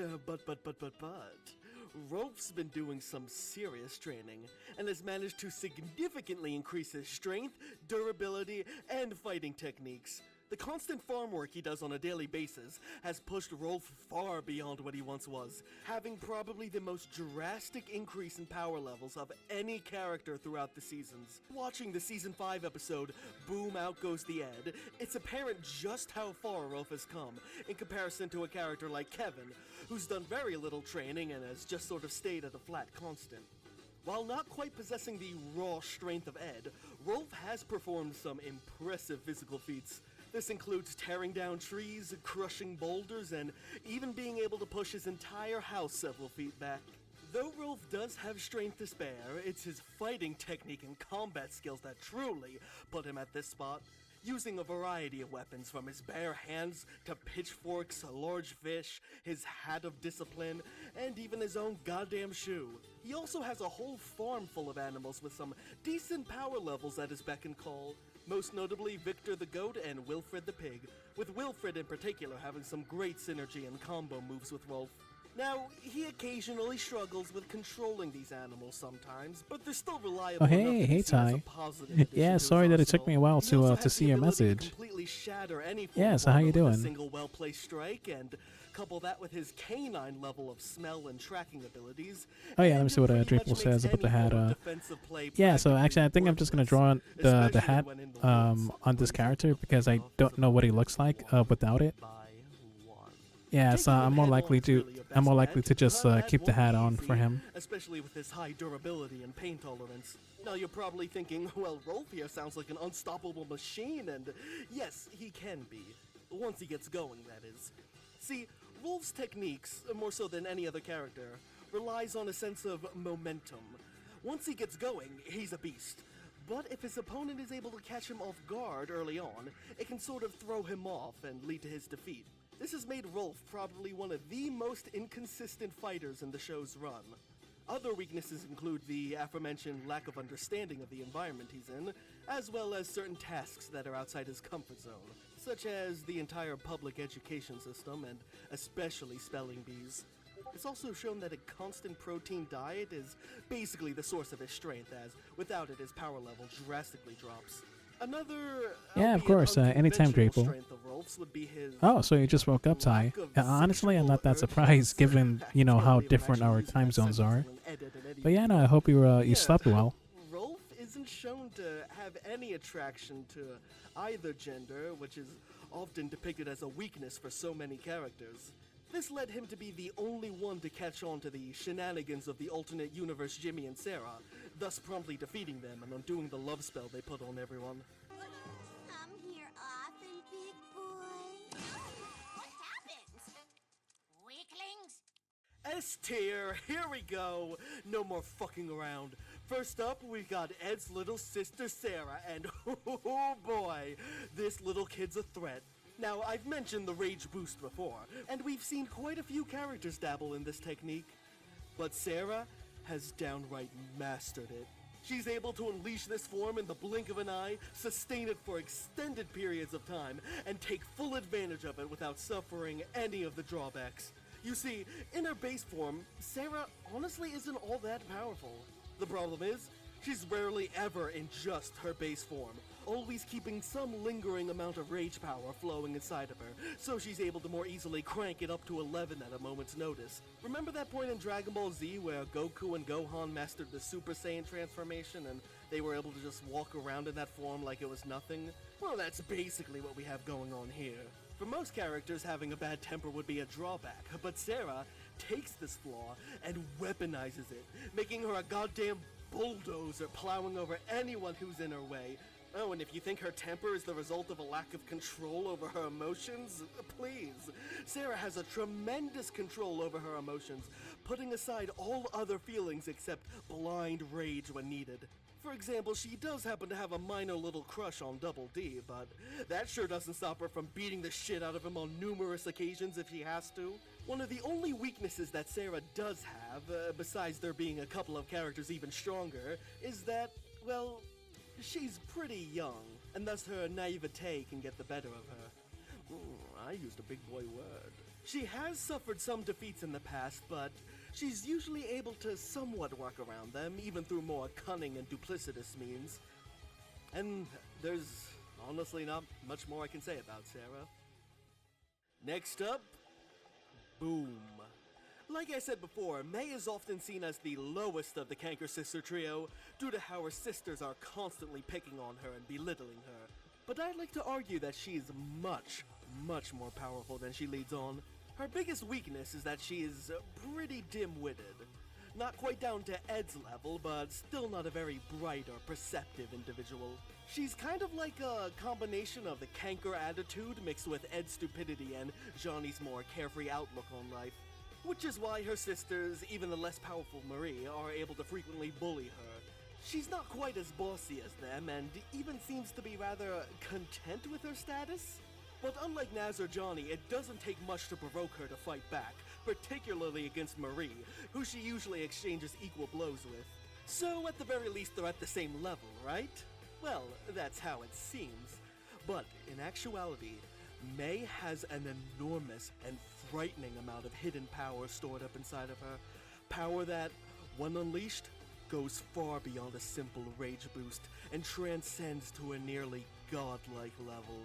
Rolf's been doing some serious training, and has managed to significantly increase his strength, durability, and fighting techniques. The constant farm work he does on a daily basis has pushed Rolf far beyond what he once was, having probably the most drastic increase in power levels of any character throughout the seasons. Watching the Season 5 episode, Boom Out Goes the Ed, it's apparent just how far Rolf has come, in comparison to a character like Kevin, who's done very little training and has just sort of stayed at a flat constant. While not quite possessing the raw strength of Ed, Rolf has performed some impressive physical feats. This includes tearing down trees, crushing boulders, and even being able to push his entire house several feet back. Though Rolf does have strength to spare, it's his fighting technique and combat skills that truly put him at this spot. Using a variety of weapons from his bare hands to pitchforks, a large fish, his hat of discipline, and even his own goddamn shoe. He also has a whole farm full of animals with some decent power levels at his beck and call. Most notably Victor the Goat and Wilfred the Pig, with Wilfred in particular having some great synergy and combo moves with Rolf. Now, he occasionally struggles with controlling these animals sometimes, but they're still reliable enough to be seen as a positive addition Yeah, to sorry his that it arsenal. took me a while He also to has see the your ability to message. completely shatter any Yeah, form so how of you armor with doing? a single well-placed strike, and couple that with his canine level of smell and tracking abilities. Oh yeah, let me and see what pretty much Drapel makes says about the any hat. form of defensive play Yeah, so practically actually I think I'm just gonna worthless, draw on the especially hat when in the woods, on this when character because I Rolf don't is know what he looks like one without it. by one. Yeah, so Taking I'm him more head-on likely is to really your I'm more best likely bet, to just but that keep the won't hat be on for easy, him. especially with his high durability and pain tolerance. Now you're probably thinking, well, Rolf here sounds like an unstoppable machine, and yes, he can be. Once he gets going, that is. See, Rolf's techniques, more so than any other character, relies on a sense of momentum. Once he gets going, he's a beast. But if his opponent is able to catch him off guard early on, it can sort of throw him off and lead to his defeat. This has made Rolf probably one of the most inconsistent fighters in the show's run. Other weaknesses include the aforementioned lack of understanding of the environment he's in, as well as certain tasks that are outside his comfort zone, such as the entire public education system and especially spelling bees. It's also shown that a constant protein diet is basically the source of his strength, as without it his power level drastically drops. Another Yeah, of albeit course, anytime, unconventional Drapo. strength of Rolf's would be his Oh, so you just woke up, Ty. lack of Honestly, I'm not that sexual surprised urges. given, I you know, can't how believe I'm different actually our using time that zones are. sentence in an edit and But yeah, no, I hope you Yeah. you slept well. Rolf isn't shown to have any attraction to either gender, which is often depicted as a weakness for so many characters. This led him to be the only one to catch on to the shenanigans of the alternate universe Jimmy and Sarah, thus promptly defeating them and undoing the love spell they put on everyone. Come here often, big boy. What happened? Weaklings? S tier, here we go. No more fucking around. First up, we got Ed's little sister Sarah, and oh boy, this little kid's a threat. Now, I've mentioned the rage boost before, and we've seen quite a few characters dabble in this technique, but Sarah has downright mastered it. She's able to unleash this form in the blink of an eye, sustain it for extended periods of time, and take full advantage of it without suffering any of the drawbacks. You see, in her base form, Sarah honestly isn't all that powerful. The problem is, she's rarely ever in just her base form, always keeping some lingering amount of rage power flowing inside of her, so she's able to more easily crank it up to 11 at a moment's notice. Remember that point in Dragon Ball Z where Goku and Gohan mastered the Super Saiyan transformation and they were able to just walk around in that form like it was nothing? Well, that's basically what we have going on here. For most characters, having a bad temper would be a drawback, but Sarah takes this flaw and weaponizes it, making her a goddamn bulldozer plowing over anyone who's in her way. Oh, and if you think her temper is the result of a lack of control over her emotions, please. Sarah has a tremendous control over her emotions, putting aside all other feelings except blind rage when needed. For example, she does happen to have a minor little crush on Double D, but that sure doesn't stop her from beating the shit out of him on numerous occasions if she has to. One of the only weaknesses that Sarah does have, besides there being a couple of characters even stronger, is that, well, she's pretty young, and thus her naivete can get the better of her. I used a big boy word. She has suffered some defeats in the past, but she's usually able to somewhat work around them, even through more cunning and duplicitous means. And there's honestly not much more I can say about Sarah. Next up, Boom. Like I said before, May is often seen as the lowest of the Canker Sister trio due to how her sisters are constantly picking on her and belittling her. But I'd like to argue that she is much, much more powerful than she leads on. Her biggest weakness is that she is pretty dim-witted. Not quite down to Ed's level, but still not a very bright or perceptive individual. She's kind of like a combination of the Canker attitude mixed with Ed's stupidity and Johnny's more carefree outlook on life. Which is why her sisters, even the less powerful Marie, are able to frequently bully her. She's not quite as bossy as them, and even seems to be rather content with her status. But unlike Naz or Johnny, it doesn't take much to provoke her to fight back, particularly against Marie, who she usually exchanges equal blows with. So at the very least they're at the same level, right? Well, that's how it seems. But in actuality, May has an enormous and frightening amount of hidden power stored up inside of her. Power that, when unleashed, goes far beyond a simple rage boost and transcends to a nearly godlike level.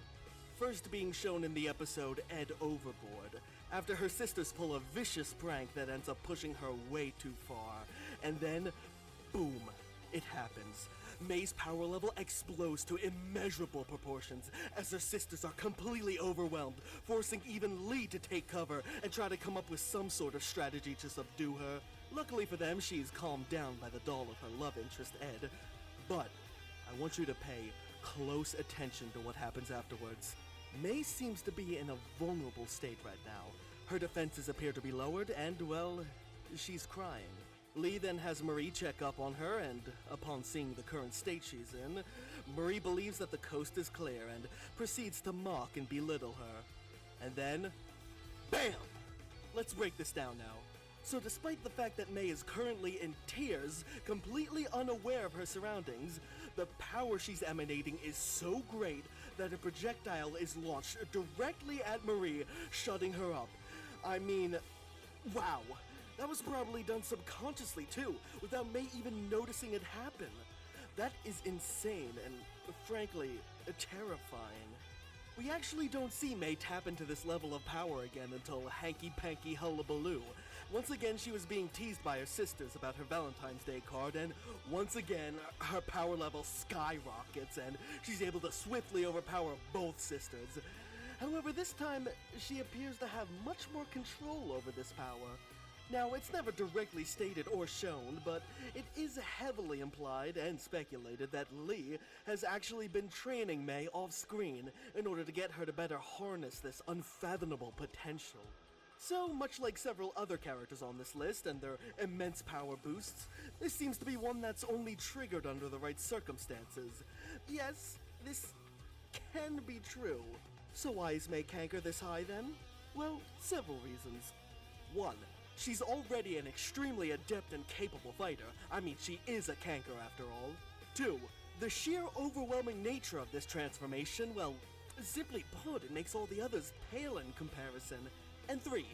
First being shown in the episode Ed Overboard, after her sisters pull a vicious prank that ends up pushing her way too far. And then, boom, it happens. May's power level explodes to immeasurable proportions as her sisters are completely overwhelmed, forcing even Lee to take cover and try to come up with some sort of strategy to subdue her. Luckily for them, she is calmed down by the doll of her love interest, Ed. But I want you to pay close attention to what happens afterwards. May seems to be in a vulnerable state right now. Her defenses appear to be lowered and, well, she's crying. Lee then has Marie check up on her, and upon seeing the current state she's in, Marie believes that the coast is clear and proceeds to mock and belittle her. And then, BAM! Let's break this down now. So despite the fact that May is currently in tears, completely unaware of her surroundings, the power she's emanating is so great that a projectile is launched directly at Marie, shutting her up. I mean, wow. That was probably done subconsciously too, without May even noticing it happen. That is insane and, frankly, terrifying. We actually don't see May tap into this level of power again until hanky-panky hullabaloo. Once again, she was being teased by her sisters about her Valentine's Day card, and once again, her power level skyrockets, and she's able to swiftly overpower both sisters. However, this time, she appears to have much more control over this power. Now, it's never directly stated or shown, but it is heavily implied and speculated that Lee has actually been training May off-screen in order to get her to better harness this unfathomable potential. So, much like several other characters on this list and their immense power boosts, this seems to be one that's only triggered under the right circumstances. Yes, this can be true. So why is May Canker this high then? Well, several reasons. 1. She's already an extremely adept and capable fighter. I mean, she is a canker after all. 2. The sheer overwhelming nature of this transformation, well, simply put, it makes all the others pale in comparison. And 3.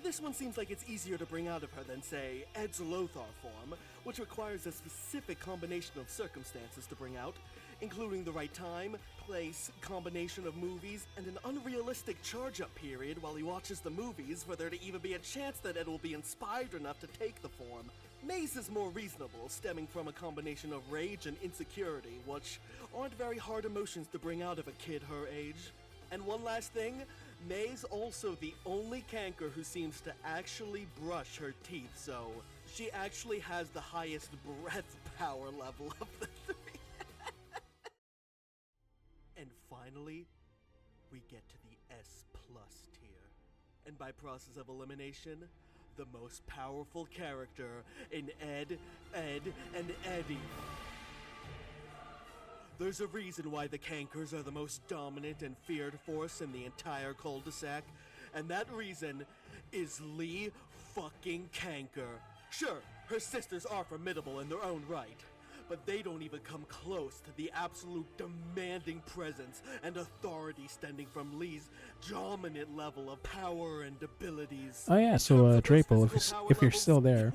This one seems like it's easier to bring out of her than, say, Ed's Lothar form, which requires a specific combination of circumstances to bring out, including the right time, place, combination of movies, and an unrealistic charge-up period while he watches the movies for there to even be a chance that Ed will be inspired enough to take the form. May's is more reasonable, stemming from a combination of rage and insecurity, which aren't very hard emotions to bring out of a kid her age. And one last thing, May's also the only canker who seems to actually brush her teeth, so she actually has the highest breath power level of the three. And finally, we get to the S+ tier. And by process of elimination, the most powerful character in Ed, and Eddie. There's a reason why the Cankers are the most dominant and feared force in the entire cul-de-sac, and that reason is Lee fucking Canker. Sure, her sisters are formidable in their own right, but they don't even come close to the absolute demanding presence and authority stemming from Lee's dominant level of power and abilities. Oh yeah, so Drapo, if you're still there,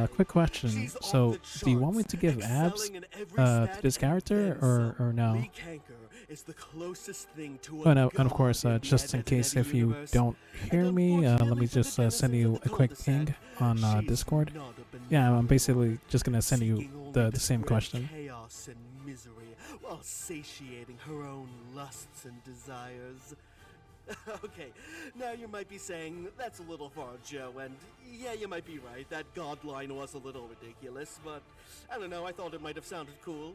quick question. So, do you want me to give abs to this character, or no? Lee Canker is the closest thing to Oh, no, and of course, just in case if you don't hear me, let me just send you a quick ping on Discord. Yeah, I'm basically just gonna send you the same question. Chaos and misery while satiating her own lusts and desires. Okay, now you might be saying, that's a little far, Joe, and yeah, you might be right, that god line was a little ridiculous, but I don't know, I thought it might have sounded cool.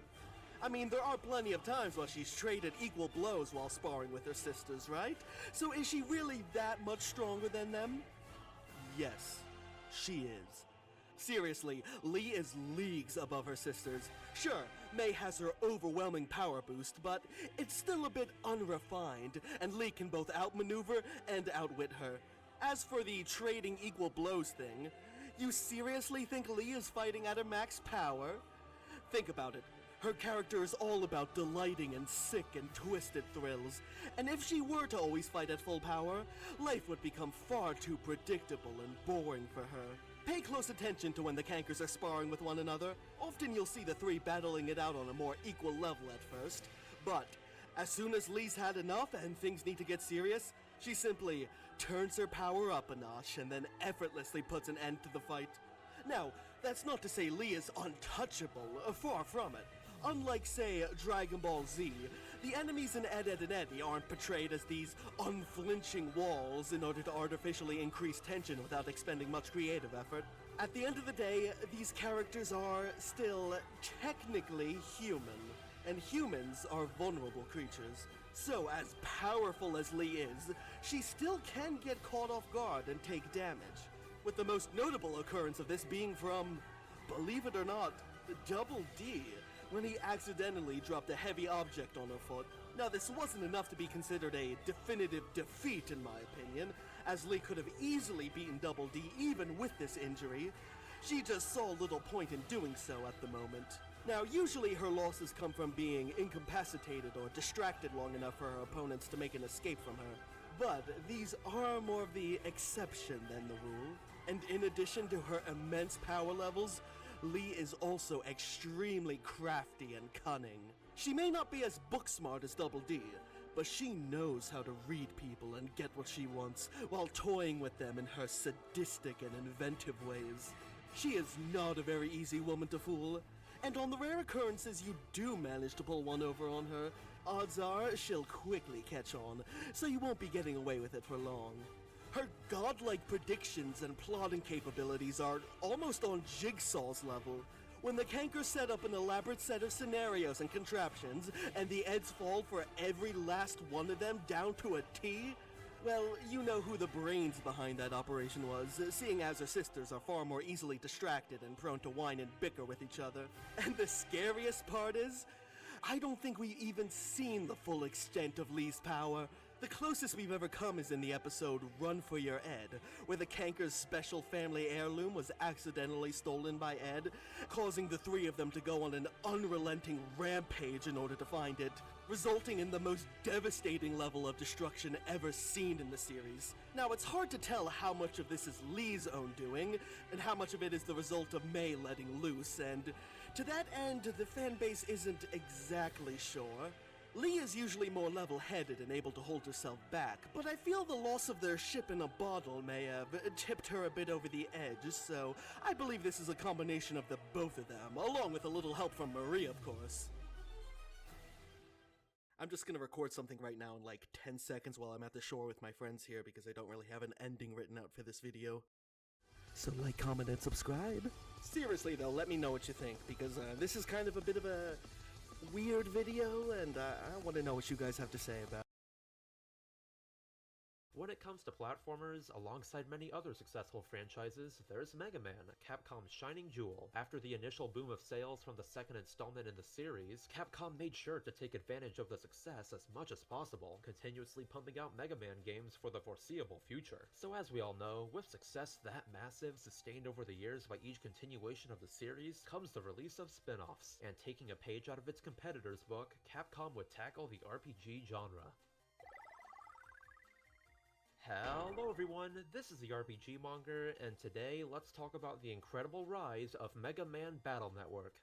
I mean, there are plenty of times where she's traded equal blows while sparring with her sisters, right? So is she really that much stronger than them? Yes, she is. Seriously, Lee is leagues above her sisters. Sure, May has her overwhelming power boost, but it's still a bit unrefined, and Lee can both outmaneuver and outwit her. As for the trading equal blows thing, you seriously think Lee is fighting at her max power? Think about it. Her character is all about delighting in sick and twisted thrills, and if she were to always fight at full power, life would become far too predictable and boring for her. Pay close attention to when the Cankers are sparring with one another. Often you'll see the three battling it out on a more equal level at first, but as soon as Lee's had enough and things need to get serious, she simply turns her power up a notch and then effortlessly puts an end to the fight. Now, that's not to say Lee is untouchable, far from it. Unlike, say, Dragon Ball Z, the enemies in Ed, Edd, and Eddy aren't portrayed as these unflinching walls in order to artificially increase tension without expending much creative effort. At the end of the day, these characters are still technically human, and humans are vulnerable creatures. So, as powerful as Lee is, she still can get caught off guard and take damage, with the most notable occurrence of this being from, believe it or not, Double D, when he accidentally dropped a heavy object on her foot. Now, this wasn't enough to be considered a definitive defeat, in my opinion, as Lee could have easily beaten Double D even with this injury. She just saw little point in doing so at the moment. Now, usually her losses come from being incapacitated or distracted long enough for her opponents to make an escape from her. But these are more of the exception than the rule. And in addition to her immense power levels, Lee is also extremely crafty and cunning. She may not be as book smart as Double D, but she knows how to read people and get what she wants while toying with them in her sadistic and inventive ways. She is not a very easy woman to fool, and on the rare occurrences you do manage to pull one over on her, odds are she'll quickly catch on, so you won't be getting away with it for long. Her godlike predictions and plotting capabilities are almost on Jigsaw's level. When the Cankers set up an elaborate set of scenarios and contraptions, and the Eds fall for every last one of them down to a T, well, you know who the brains behind that operation was, seeing as her sisters are far more easily distracted and prone to whine and bicker with each other. And the scariest part is, I don't think we've even seen the full extent of Lee's power. The closest we've ever come is in the episode Run for Your Ed, where the Kanker's special family heirloom was accidentally stolen by Ed, causing the three of them to go on an unrelenting rampage in order to find it, resulting in the most devastating level of destruction ever seen in the series. Now, it's hard to tell how much of this is Lee's own doing, and how much of it is the result of May letting loose, and to that end, the fanbase isn't exactly sure. Lee is usually more level-headed and able to hold herself back, but I feel the loss of their ship in a bottle may have tipped her a bit over the edge, so I believe this is a combination of the both of them, along with a little help from Marie, of course. I'm just gonna record something right now in like 10 seconds while I'm at the shore with my friends here because I don't really have an ending written out for this video. So like, comment, and subscribe. Seriously though, let me know what you think, because this is kind of a bit of a weird video, and I want to know what you guys have to say about it. When it comes to platformers, alongside many other successful franchises, there's Mega Man, Capcom's shining jewel. After the initial boom of sales from the second installment in the series, Capcom made sure to take advantage of the success as much as possible, continuously pumping out Mega Man games for the foreseeable future. So as we all know, with success that massive, sustained over the years by each continuation of the series, comes the release of spin-offs, and taking a page out of its competitor's book, Capcom would tackle the RPG genre. Hello everyone, this is the RPG Monger, and today let's talk about the incredible rise of Mega Man Battle Network.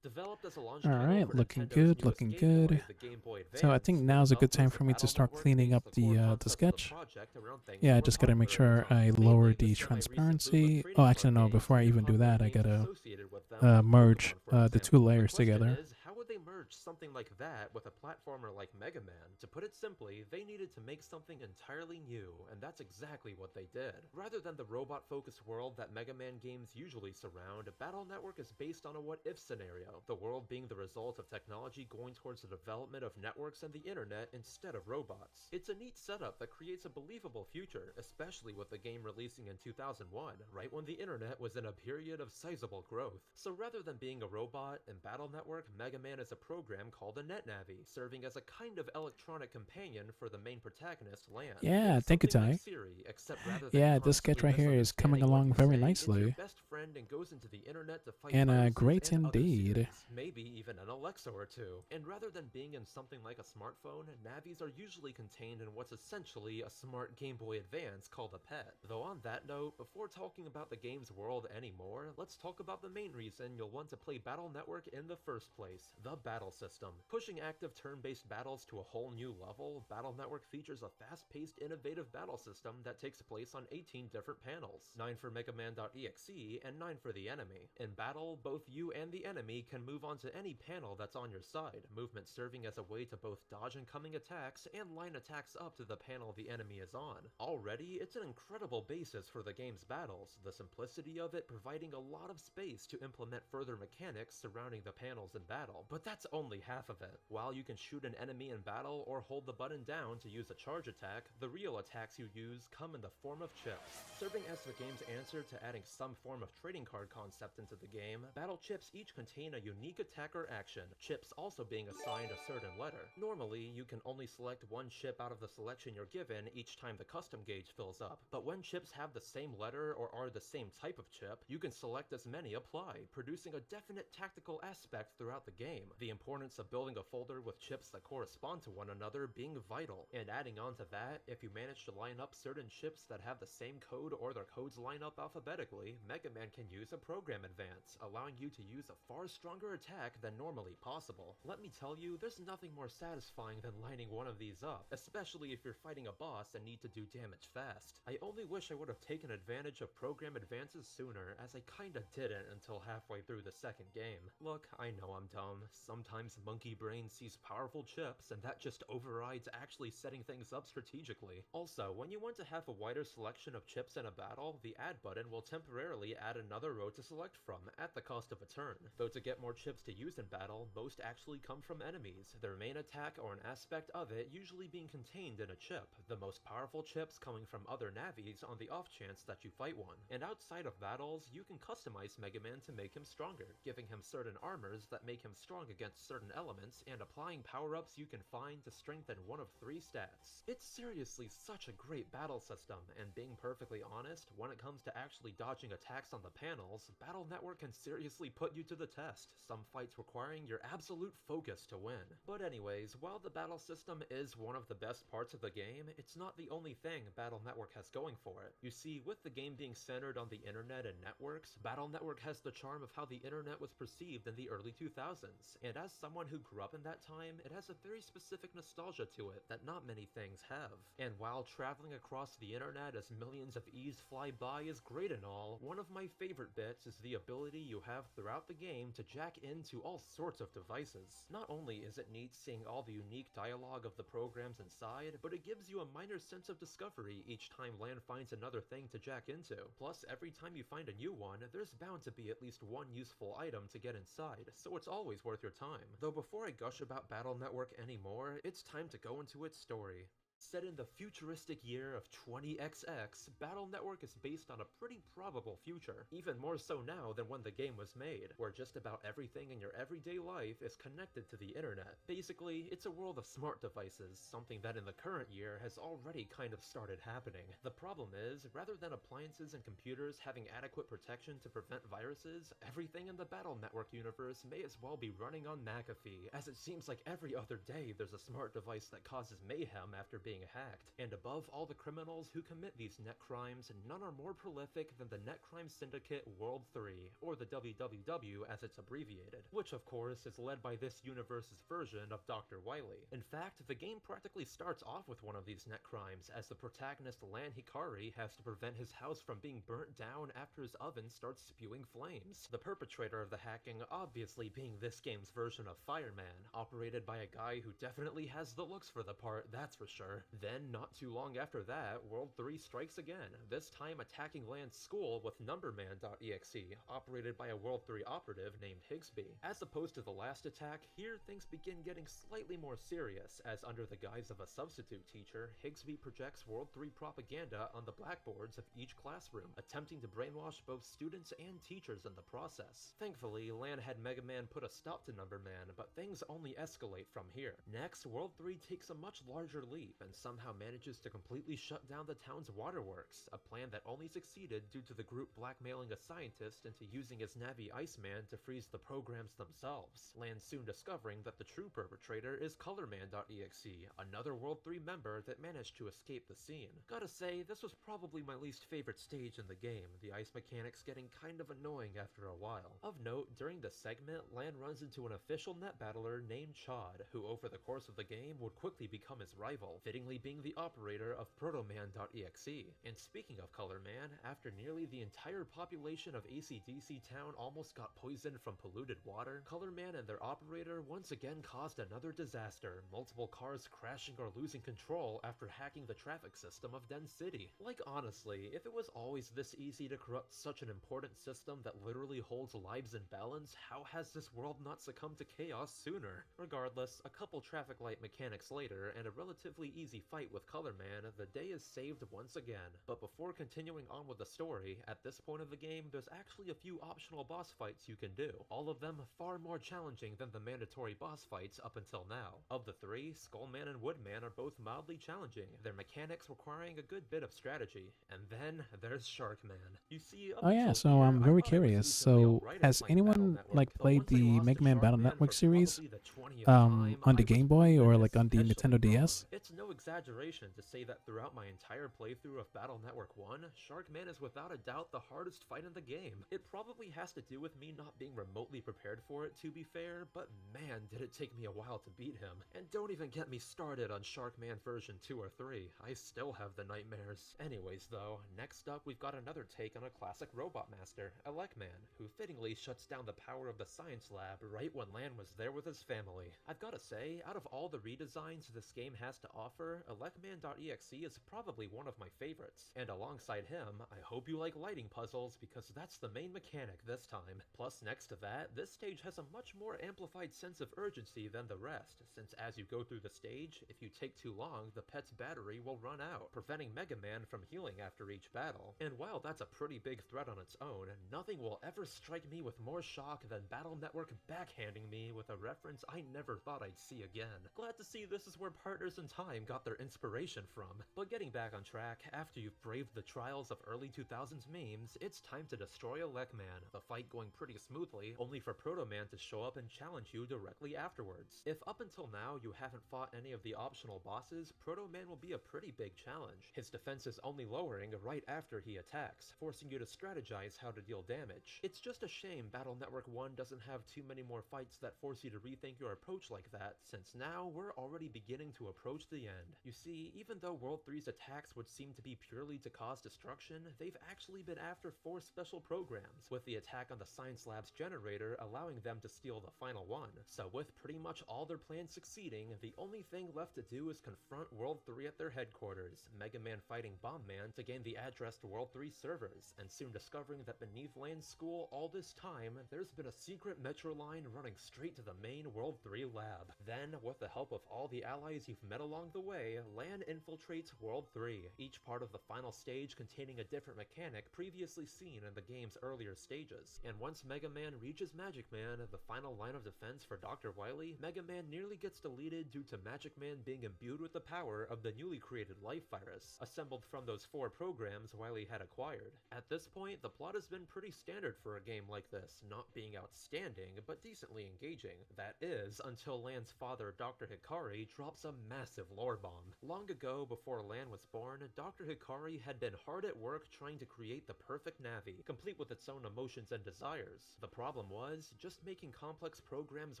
Developed as a launch title Alright, for looking Nintendo's good, newest looking Game good. Boy, the Game Boy So I think Advance, now's a good time Thus, for me the to start Battle cleaning Network up based core the concepts of sketch. project around things Yeah, I that just were gotta make popular at sure the I time, lower mainly the the semi-recent boom of transparency. trading Oh, card actually no, games before I and even do popular that, I games gotta associated with them, like merge Pokemon, for the two example. layers The question together. is, how would they merge something like that with a platformer like Mega Man? To put it simply, they needed to make something entirely new, and that's exactly what they did. Rather than the robot-focused world that Mega Man games usually surround, Battle Network is based on a what-if scenario, the world being the result of technology going towards the development of networks and the internet instead of robots. It's a neat setup that creates a believable future, especially with the game releasing in 2001, right when the internet was in a period of sizable growth. So rather than being a robot in Battle Network, Mega Man is a program called a NetNavi, serving as a kind of electronic companion for the main protagonist, Lan. Yeah, It's thank you, something like Ty. Siri, except rather than Yeah, this sketch constantly right here is coming misunderstanding what along you very say, it's your nicely. best friend and goes into the internet to fight And viruses great and other indeed. series, maybe even an Alexa or two. And rather than being in something like a smartphone, Navis are usually contained in what's essentially a smart Game Boy Advance called a pet. Though on that note, before talking about the game's world anymore, let's talk about the main reason you'll want to play Battle Network in the first place, the battle battle system. Pushing active turn-based battles to a whole new level, Battle Network features a fast-paced, innovative battle system that takes place on 18 different panels, 9 for megaman.exe and 9 for the enemy. In battle, both you and the enemy can move onto any panel that's on your side, movement serving as a way to both dodge incoming attacks and line attacks up to the panel the enemy is on. Already, it's an incredible basis for the game's battles, the simplicity of it providing a lot of space to implement further mechanics surrounding the panels in battle, but that's only half of it. While you can shoot an enemy in battle or hold the button down to use a charge attack, the real attacks you use come in the form of chips. Serving as the game's answer to adding some form of trading card concept into the game, battle chips each contain a unique attack or action, chips also being assigned a certain letter. Normally, you can only select one chip out of the selection you're given each time the custom gauge fills up, but when chips have the same letter or are the same type of chip, you can select as many apply, producing a definite tactical aspect throughout the game, the importance of building a folder with chips that correspond to one another being vital. And adding on to that, if you manage to line up certain chips that have the same code or their codes line up alphabetically, Mega Man can use a program advance, allowing you to use a far stronger attack than normally possible. Let me tell you, there's nothing more satisfying than lining one of these up, especially if you're fighting a boss and need to do damage fast. I only wish I would have taken advantage of program advances sooner, as I kinda didn't until halfway through the second game. Look, I know I'm dumb. Sometimes Monkey Brain sees powerful chips, and that just overrides actually setting things up strategically. Also, when you want to have a wider selection of chips in a battle, the add button will temporarily add another row to select from, at the cost of a turn. Though to get more chips to use in battle, most actually come from enemies, their main attack or an aspect of it usually being contained in a chip, the most powerful chips coming from other navies on the off chance that you fight one. And outside of battles, you can customize Mega Man to make him stronger, giving him certain armors that make him strong against certain elements, and applying power-ups you can find to strengthen one of 3 stats. It's seriously such a great battle system, and being perfectly honest, when it comes to actually dodging attacks on the panels, Battle Network can seriously put you to the test, some fights requiring your absolute focus to win. But anyways, while the battle system is one of the best parts of the game, it's not the only thing Battle Network has going for it. You see, with the game being centered on the internet and networks, Battle Network has the charm of how the internet was perceived in the early 2000s, and as someone who grew up in that time, it has a very specific nostalgia to it that not many things have. And while traveling across the internet as millions of E's fly by is great and all, one of my favorite bits is the ability you have throughout the game to jack into all sorts of devices. Not only is it neat seeing all the unique dialogue of the programs inside, but it gives you a minor sense of discovery each time Lan finds another thing to jack into. Plus, every time you find a new one, there's bound to be at least one useful item to get inside, so it's always worth your time. Though before I gush about Battle Network anymore, it's time to go into its story. Set in the futuristic year of 20XX, Battle Network is based on a pretty probable future, even more so now than when the game was made, where just about everything in your everyday life is connected to the internet. Basically, it's a world of smart devices, something that in the current year has already kind of started happening. The problem is, rather than appliances and computers having adequate protection to prevent viruses, everything in the Battle Network universe may as well be running on McAfee, as it seems like every other day there's a smart device that causes mayhem after being hacked. And above all the criminals who commit these net crimes, none are more prolific than the Net Crime Syndicate World 3, or the WWW as it's abbreviated, which of course is led by this universe's version of Dr. Wily. In fact, the game practically starts off with one of these net crimes, as the protagonist Lan Hikari has to prevent his house from being burnt down after his oven starts spewing flames. The perpetrator of the hacking obviously being this game's version of Fireman, operated by a guy who definitely has the looks for the part, that's for sure. Then, not too long after that, World 3 strikes again, this time attacking Lan's school with Numberman.exe, operated by a World 3 operative named Higsby. As opposed to the last attack, here things begin getting slightly more serious, as under the guise of a substitute teacher, Higsby projects World 3 propaganda on the blackboards of each classroom, attempting to brainwash both students and teachers in the process. Thankfully, Lan had Mega Man put a stop to Numberman, but things only escalate from here. Next, World 3 takes a much larger leap, and somehow manages to completely shut down the town's waterworks, a plan that only succeeded due to the group blackmailing a scientist into using his Navi Iceman to freeze the programs themselves. Lan soon discovering that the true perpetrator is Colorman.exe, another World 3 member that managed to escape the scene. Gotta say, this was probably my least favorite stage in the game, the ice mechanics getting kind of annoying after a while. Of note, during the segment, Lan runs into an official net battler named Chod, who over the course of the game would quickly become his rival, fittingly being the operator of Protoman.exe. And speaking of Colorman, after nearly the entire population of AC/DC Town almost got poisoned from polluted water, Colorman and their operator once again caused another disaster, multiple cars crashing or losing control after hacking the traffic system of Den City. Like honestly, if it was always this easy to corrupt such an important system that literally holds lives in balance, how has this world not succumbed to chaos sooner? Regardless, a couple traffic light mechanics later, and a relatively easy fight with Colorman, the day is saved once again. But before continuing on with the story, at this point of the game, there's actually a few optional boss fights you can do, all of them far more challenging than the mandatory boss fights up until now. Of the three, Skullman and Woodman are both mildly challenging, their mechanics requiring a good bit of strategy. And then there's Sharkman. You see, up Oh yeah, until so here, I'm I very thought I was curious. decently So alright at has playing Battle anyone Network, like but played once I the lost Mega to Man Battle Sharkman Network for series probably the 20th time, on I the was Game Boy or like on the especially Nintendo wrong. DS? It's no exaggeration to say that throughout my entire playthrough of Battle Network 1, Sharkman is without a doubt the hardest fight in the game. It probably has to do with me not being remotely prepared for it, to be fair, but man did it take me a while to beat him. And don't even get me started on Sharkman version 2 or 3, I still have the nightmares. Anyways though, next up we've got another take on a classic robot master, Elecman, who fittingly shuts down the power of the science lab right when Lan was there with his family. I've gotta say, out of all the redesigns this game has to offer, Elecman.exe is probably one of my favorites. And alongside him, I hope you like lighting puzzles because that's the main mechanic this time. Plus next to that, this stage has a much more amplified sense of urgency than the rest, since as you go through the stage, if you take too long, the pet's battery will run out, preventing Mega Man from healing after each battle. And while that's a pretty big threat on its own, nothing will ever strike me with more shock than Battle Network backhanding me with a reference I never thought I'd see again. Glad to see this is where Partners in Time got their inspiration from. But getting back on track, after you've braved the trials of early 2000s memes, it's time to destroy Elecman, the fight going pretty smoothly, only for Protoman to show up and challenge you directly afterwards. If up until now you haven't fought any of the optional bosses, Protoman will be a pretty big challenge. His defense is only lowering right after he attacks, forcing you to strategize how to deal damage. It's just a shame Battle Network 1 doesn't have too many more fights that force you to rethink your approach like that, since now we're already beginning to approach the end. You see, even though World 3's attacks would seem to be purely to cause destruction, they've actually been after 4 special programs, with the attack on the Science Lab's generator allowing them to steal the final one. So with pretty much all their plans succeeding, the only thing left to do is confront World 3 at their headquarters, Mega Man fighting Bomb Man to gain the address to World 3 servers, and soon discovering that beneath Lan's school all this time, there's been a secret metro line running straight to the main World 3 lab. Then, with the help of all the allies you've met along the way, Lan infiltrates World 3, each part of the final stage containing a different mechanic previously seen in the game's earlier stages. And once Mega Man reaches Magic Man, the final line of defense for Dr. Wily, Mega Man nearly gets deleted due to Magic Man being imbued with the power of the newly created life virus, assembled from those 4 programs Wily had acquired. At this point, the plot has been pretty standard for a game like this, not being outstanding, but decently engaging. That is, until Lan's father, Dr. Hikari, drops a massive lore bomb. Long ago, before Lan was born, Dr. Hikari had been hard at work trying to create the perfect Navi, complete with its own emotions and desires. The problem was, just making complex programs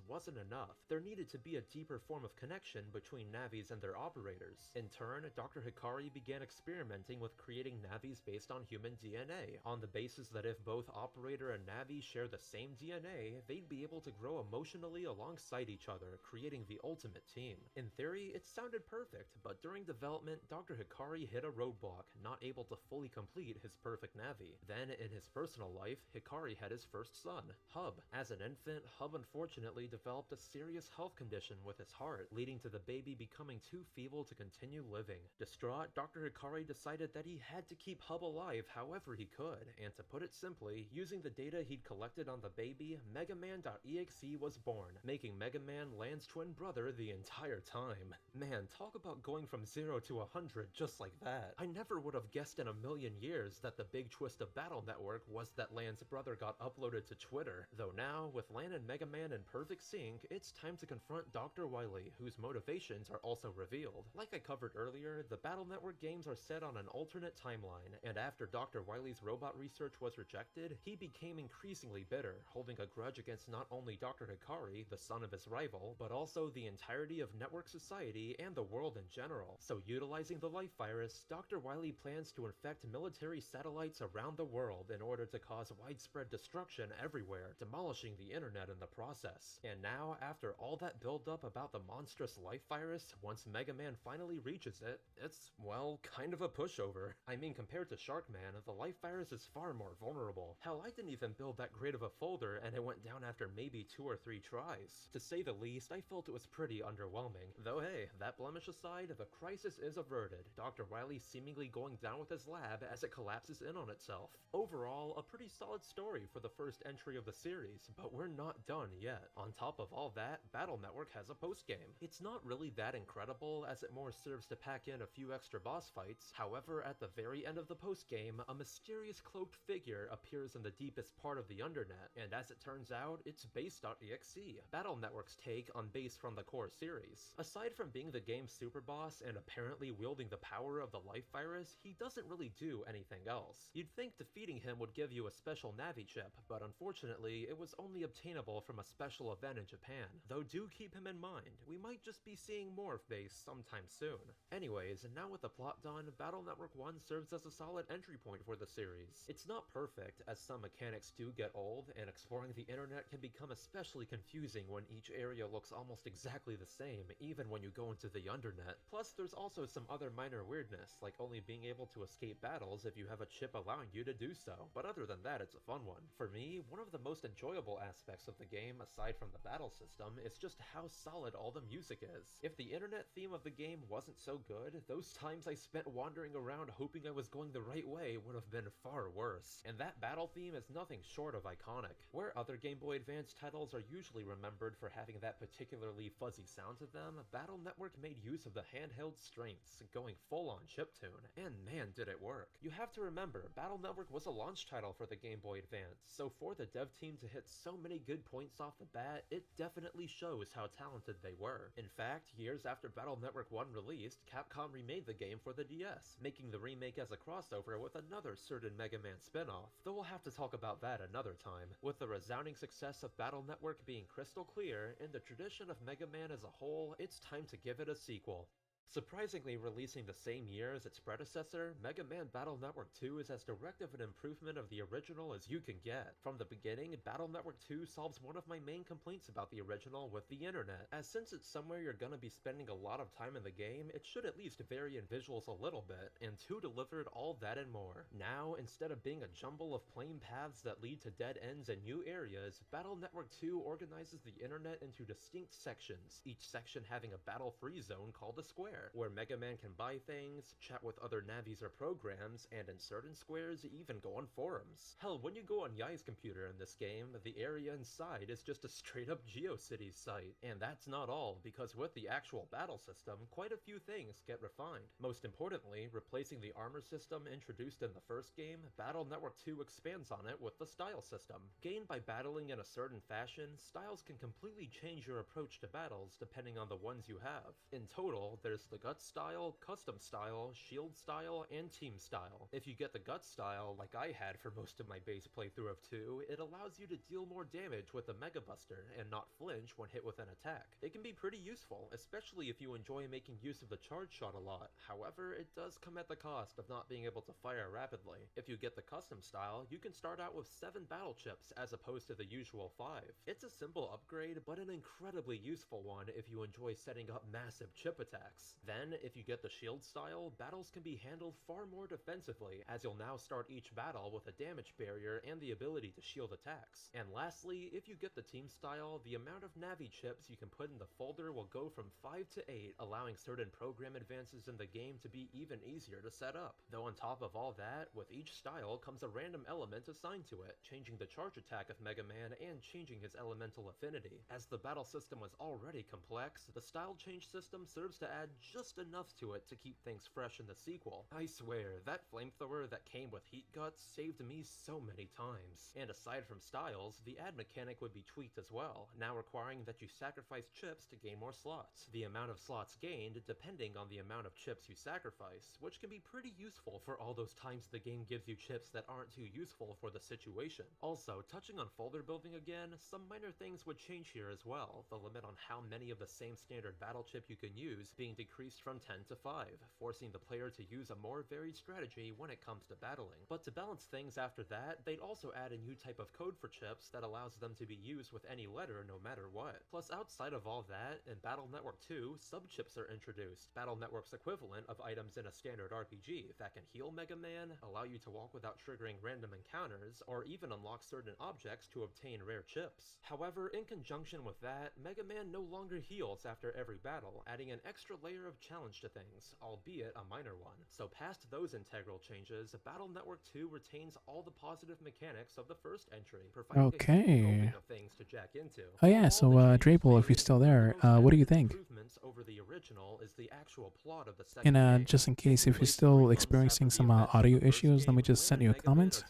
wasn't enough. There needed to be a deeper form of connection between Navis and their operators. In turn, Dr. Hikari began experimenting with creating Navis based on human DNA, on the basis that if both operator and Navi share the same DNA, they'd be able to grow emotionally alongside each other, creating the ultimate team. In theory, it sounded perfect, but during development, Dr. Hikari hit a roadblock, not able to fully complete his perfect Navi. Then, in his personal life, Hikari had his first son, Hub. As an infant, Hub unfortunately developed a serious health condition with his heart, leading to the baby becoming too feeble to continue living. Distraught, Dr. Hikari decided that he had to keep Hub alive however he could, and to put it simply, using the data he'd collected on the baby, Mega Man.exe was born, making Mega Man Lan's twin brother the entire time. Man, talk talk about going from 0 to 100 just like that. I never would have guessed in a million years that the big twist of Battle Network was that Lan's brother got uploaded to Twitter. Though now, with Lan and Mega Man in perfect sync, it's time to confront Dr. Wily, whose motivations are also revealed. Like I covered earlier, the Battle Network games are set on an alternate timeline, and after Dr. Wily's robot research was rejected, he became increasingly bitter, holding a grudge against not only Dr. Hikari, the son of his rival, but also the entirety of network society and the world in general. So utilizing the life virus, Dr. Wily plans to infect military satellites around the world in order to cause widespread destruction everywhere, demolishing the internet in the process. And now, after all that build-up about the monstrous life virus, once Mega Man finally reaches it, it's, well, kind of a pushover. I mean, compared to Sharkman, the life virus is far more vulnerable. Hell, I didn't even build that great of a folder, and it went down after maybe 2 or 3 tries. To say the least, I felt it was pretty underwhelming. Though hey, that blemish aside, the crisis is averted, Dr. Wily seemingly going down with his lab as it collapses in on itself. Overall, a pretty solid story for the first entry of the series, but we're not done yet. On top of all that, Battle Network has a post-game. It's not really that incredible, as it more serves to pack in a few extra boss fights. However, at the very end of the post-game, a mysterious cloaked figure appears in the deepest part of the Undernet, and as it turns out, it's base.exe, Battle Network's take on base from the core series. Aside from being the game's super boss and apparently wielding the power of the life virus, he doesn't really do anything else. You'd think defeating him would give you a special Navi chip, but unfortunately, it was only obtainable from a special event in Japan. Though do keep him in mind, we might just be seeing more of base sometime soon. Anyways, now with the plot done, Battle Network 1 serves as a solid entry point for the series. It's not perfect, as some mechanics do get old, and exploring the internet can become especially confusing when each area looks almost exactly the same, even when you go into the Undernet. Plus, there's also some other minor weirdness, like only being able to escape battles if you have a chip allowing you to do so. But other than that, it's a fun one. For me, one of the most enjoyable aspects of the game, aside from the battle system, is just how solid all the music is. If the internet theme of the game wasn't so good, those times I spent wandering around hoping I was going the right way would have been far worse. And that battle theme is nothing short of iconic. Where other Game Boy Advance titles are usually remembered for having that particularly fuzzy sound to them, Battle Network made use of the handheld strengths, going full-on chiptune, and man did it work. You have to remember, Battle Network was a launch title for the Game Boy Advance, so for the dev team to hit so many good points off the bat, it definitely shows how talented they were. In fact, years after Battle Network 1 released, Capcom remade the game for the DS, making the remake as a crossover with another certain Mega Man spin-off, though we'll have to talk about that another time. With the resounding success of Battle Network being crystal clear, in the tradition of Mega Man as a whole, it's time to give it a sequel. Surprisingly releasing the same year as its predecessor, Mega Man Battle Network 2 is as direct of an improvement of the original as you can get. From the beginning, Battle Network 2 solves one of my main complaints about the original with the internet, as since it's somewhere you're gonna be spending a lot of time in the game, it should at least vary in visuals a little bit, and 2 delivered all that and more. Now, instead of being a jumble of plain paths that lead to dead ends and new areas, Battle Network 2 organizes the internet into distinct sections, each section having a battle-free zone called a square, where Mega Man can buy things, chat with other Navis or programs, and in certain squares, even go on forums. Hell, when you go on Yai's computer in this game, the area inside is just a straight-up GeoCities site. And that's not all, because with the actual battle system, quite a few things get refined. Most importantly, replacing the armor system introduced in the first game, Battle Network 2 expands on it with the style system. Gained by battling in a certain fashion, styles can completely change your approach to battles depending on the ones you have. In total, there's the Guts style, Custom style, Shield style, and Team style. If you get the Guts style, like I had for most of my base playthrough of 2, it allows you to deal more damage with the Mega Buster and not flinch when hit with an attack. It can be pretty useful, especially if you enjoy making use of the charge shot a lot. However, it does come at the cost of not being able to fire rapidly. If you get the Custom style, you can start out with 7 battle chips as opposed to the usual 5. It's a simple upgrade, but an incredibly useful one if you enjoy setting up massive chip attacks. Then, if you get the Shield style, battles can be handled far more defensively, as you'll now start each battle with a damage barrier and the ability to shield attacks. And lastly, if you get the Team style, the amount of Navi chips you can put in the folder will go from 5 to 8, allowing certain program advances in the game to be even easier to set up. Though on top of all that, with each style comes a random element assigned to it, changing the charge attack of Mega Man and changing his elemental affinity. As the battle system was already complex, the style change system serves to add just enough to it to keep things fresh in the sequel. I swear, that flamethrower that came with heat guts saved me so many times. And aside from styles, the add mechanic would be tweaked as well, now requiring that you sacrifice chips to gain more slots. The amount of slots gained depending on the amount of chips you sacrifice, which can be pretty useful for all those times the game gives you chips that aren't too useful for the situation. Also, touching on folder building again, some minor things would change here as well, the limit on how many of the same standard battle chip you can use being decreased from 10 to 5, forcing the player to use a more varied strategy when it comes to battling. But to balance things after that, they'd also add a new type of code for chips that allows them to be used with any letter no matter what. Plus, outside of all that, in Battle Network 2, sub-chips are introduced, Battle Network's equivalent of items in a standard RPG that can heal Mega Man, allow you to walk without triggering random encounters, or even unlock certain objects to obtain rare chips. However, in conjunction with that, Mega Man no longer heals after every battle, adding an extra layer of challenge to things, albeit a minor one. So past those integral changes, Battle Network 2 retains all the positive mechanics of the first entry, providing a Okay. of things to jack into. Oh yeah, so Drapel, if you're still there, what do you think? Improvements over the original is the actual plot of the second And game. just in case if you're still experiencing some audio issues, let me just send you a comment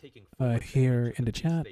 here in the chat.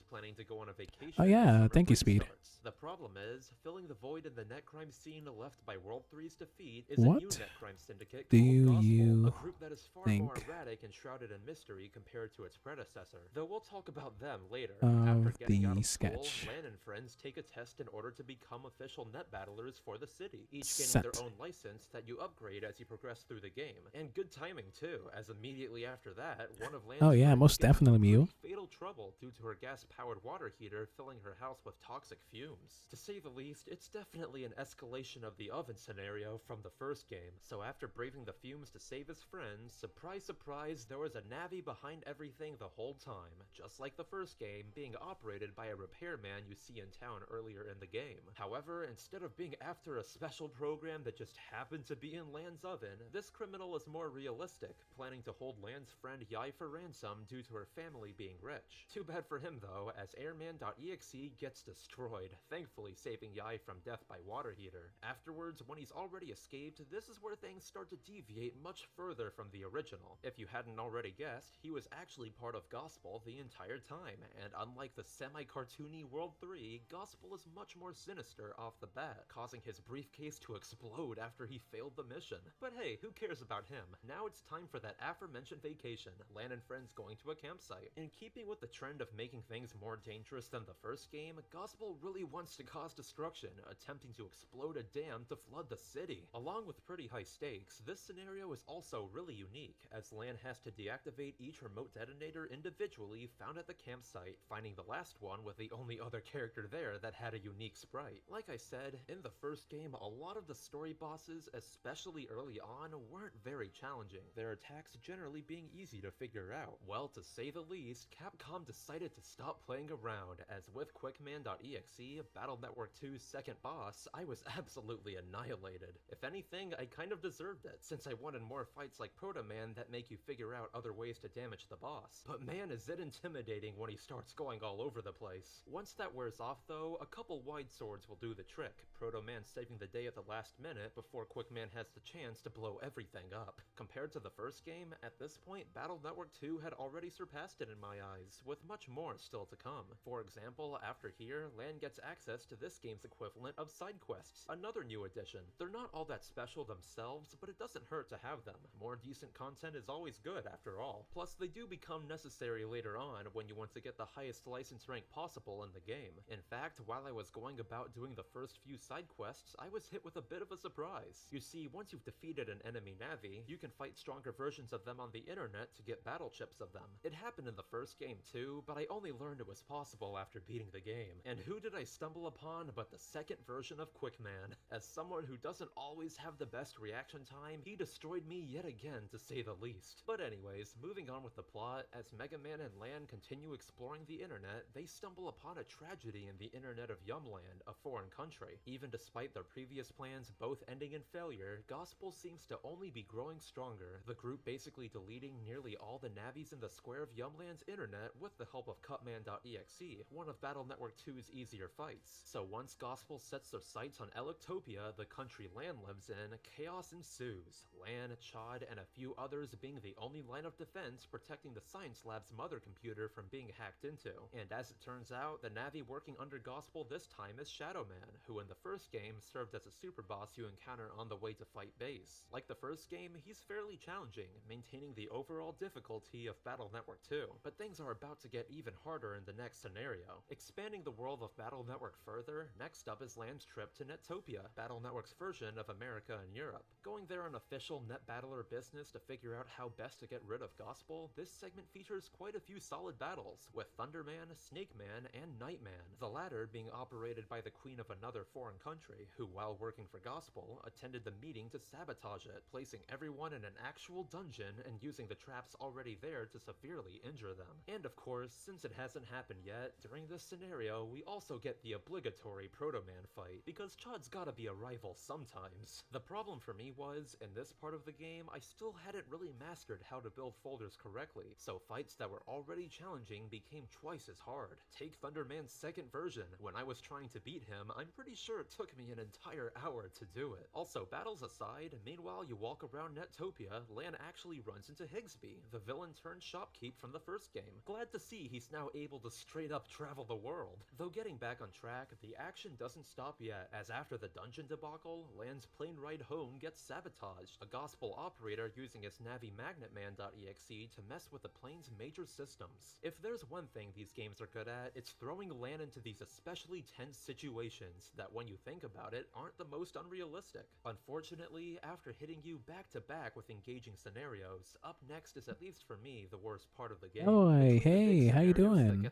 Planning to go on a vacation. Oh yeah, thank you, Speed. The problem is, filling the void in the net crime scene left by World 3's defeat is What a new net crime syndicate do called you Gospel, a group that is far more think erratic and shrouded in mystery compared to its predecessor. Though we'll talk about them later. of After getting out the of sketch? school, Lan and friends take a test in order to become official net battlers for the city, each Set. getting their own license that you upgrade as you progress through the game. And good timing too, as immediately after that, one of Lan's Oh yeah, friends most gets into definitely, Mew. pretty fatal trouble due to her gas-powered water heater filling her house with toxic fumes. To say the least, it's definitely an escalation of the oven scenario from the first game. So after braving the fumes to save his friends, surprise surprise, there was a Navi behind everything the whole time, just like the first game, being operated by a repairman you see in town earlier in the game. However, instead of being after a special program that just happened to be in Lan's oven, this criminal is more realistic, planning to hold Lan's friend Yai for ransom due to her family being rich. Too bad for him though, as Airman.exe gets destroyed, thankfully saving Yai from death by water heater. Afterwards, when he's already escaped, this is where things start to deviate much further from the original. If you hadn't already guessed, he was actually part of Gospel the entire time, and unlike the semi-cartoony World 3, Gospel is much more sinister off the bat, causing his briefcase to explode after he failed the mission. But hey, who cares about him? Now it's time for that aforementioned vacation, Lan and friends going to a campsite. In keeping with the trend of making things more dangerous than the first game, Gospel really wants to cause destruction, attempting to explode a dam to flood the city. Along with pretty high stakes, this scenario is also really unique, as Lan has to deactivate each remote detonator individually found at the campsite, finding the last one with the only other character there that had a unique sprite. Like I said, in the first game, a lot of the story bosses, especially early on, weren't very challenging, their attacks generally being easy to figure out. Well, to say the least, Capcom decided to stop playing around, as with Quickman.exe, Battle Network 2's second boss, I was absolutely annihilated. If anything, I kind of deserved it, since I wanted more fights like Proto Man that make you figure out other ways to damage the boss. But man, is it intimidating when he starts going all over the place. Once that wears off though, a couple wide swords will do the trick, Proto Man saving the day at the last minute before Quickman has the chance to blow everything up. Compared to the first game, at this point, Battle Network 2 had already surpassed it in my eyes, with much more still to come. For example, after here, Lan gets access to this game's equivalent of side quests, another new addition. They're not all that special themselves, but it doesn't hurt to have them. More decent content is always good after all. Plus, they do become necessary later on when you want to get the highest license rank possible in the game. In fact, while I was going about doing the first few side quests, I was hit with a bit of a surprise. You see, once you've defeated an enemy Navi, you can fight stronger versions of them on the internet to get battle chips of them. It happened in the first game too, but I only learned it was possible after beating the game. And who did I stumble upon but the second version of Quickman? As someone who doesn't always have the best reaction time, he destroyed me yet again, to say the least. But anyways, moving on with the plot, as Mega Man and Lan continue exploring the internet, they stumble upon a tragedy in the internet of Yumland, a foreign country. Even despite their previous plans both ending in failure, Gospel seems to only be growing stronger, the group basically deleting nearly all the Navis in the square of Yumland's internet with the help of of Cutman.exe, one of Battle Network 2's easier fights. So once Gospel sets their sights on Electopia, the country Lan lives in, chaos ensues. Lan, Chod, and a few others being the only line of defense protecting the science lab's mother computer from being hacked into. And as it turns out, the Navi working under Gospel this time is Shadow Man, who in the first game served as a super boss you encounter on the way to fight base. Like the first game, he's fairly challenging, maintaining the overall difficulty of Battle Network 2. But things are about to get even harder in the next scenario. Expanding the world of Battle Network further, next up is Lan's trip to Netopia, Battle Network's version of America and Europe. Going there on official Net Battler business to figure out how best to get rid of Gospel, this segment features quite a few solid battles, with Thunderman, Snake Man, and Nightman, the latter being operated by the queen of another foreign country, who while working for Gospel, attended the meeting to sabotage it, placing everyone in an actual dungeon and using the traps already there to severely injure them. And of course, since it hasn't happened yet, during this scenario, we also get the obligatory Proto-Man fight, because Chod's gotta be a rival sometimes. The problem for me was, in this part of the game, I still hadn't really mastered how to build folders correctly, so fights that were already challenging became twice as hard. Take Thunderman's second version. When I was trying to beat him, I'm pretty sure it took me an entire hour to do it. Also, battles aside, meanwhile you walk around Netopia, Lan actually runs into Higsby, the villain turned shopkeep from the first game. Glad to see he's now able to straight up travel the world. Though getting back on track, the action doesn't stop yet, as after the dungeon debacle, Lan's plane ride home gets sabotaged, a Gospel operator using his Navi MagnetMan.exe to mess with the plane's major systems. If there's one thing these games are good at, it's throwing Lan into these especially tense situations that, when you think about it, aren't the most unrealistic. Unfortunately, after hitting you back to back with engaging scenarios, up next is, at least for me, the worst part of the game. Oh, hey, how you doing?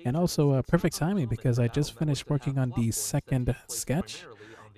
And also, perfect timing because I just finished working on the second sketch,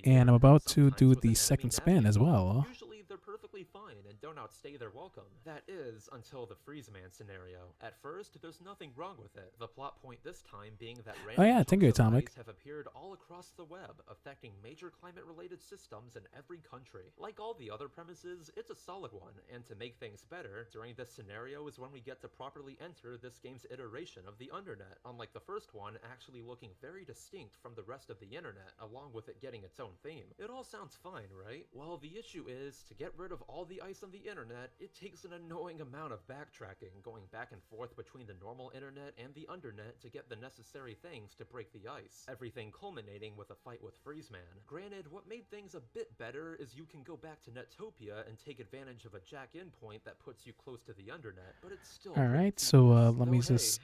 and I'm about to do the second spin as well. Usually they're perfectly fine and don't outstay their welcome. That is, until the Freeze Man scenario. At first, there's nothing wrong with it. The plot point this time being that random chunks of ice have appeared all across the web, affecting major climate-related systems in every country. Like all the other premises, it's a solid one, and to make things better, during this scenario is when we get to properly enter this game's iteration of the Undernet, unlike the first one actually looking very distinct from the rest of the internet, along with it getting its own theme. It all sounds fine, right? Well, the issue is, to get rid of all the ice on the internet, it takes an annoying amount of backtracking, going back and forth between the normal internet and the Undernet to get the necessary things to break the ice, everything culminating with a fight with Freeze Man. Granted, what made things a bit better is you can go back to Netopia and take advantage of a jack-in point that puts you close to the Undernet, but it's still Alright, so let me just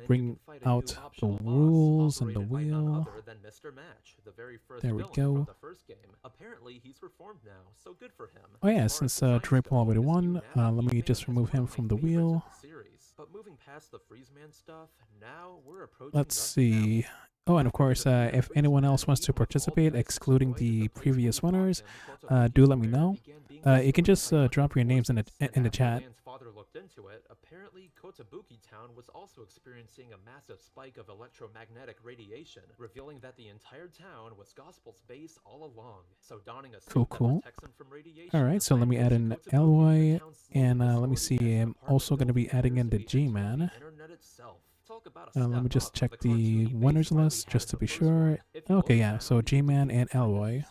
bring out the rules and the wheel. There we go. Apparently he's reformed now, so good for him. Oh yeah, since Drip already won, let me just remove him from the wheel. But moving past the Freeze Man stuff, now we're approaching. Let's see. Oh, and of course, if anyone else wants to participate, excluding the previous winners, do let me know. You can just drop your names in the chat. Father looked into it. Apparently, Kotobuki Town was also experiencing a massive spike of electromagnetic radiation, revealing that the entire town was Gospel's base all along. So donning a suit that protects them from radiation. All right, so let me add in Alloy, and let me see. I'm also going to be adding in the G-Man. Let me just check the winners list just to be sure. Okay, yeah, so G-Man and Alloy.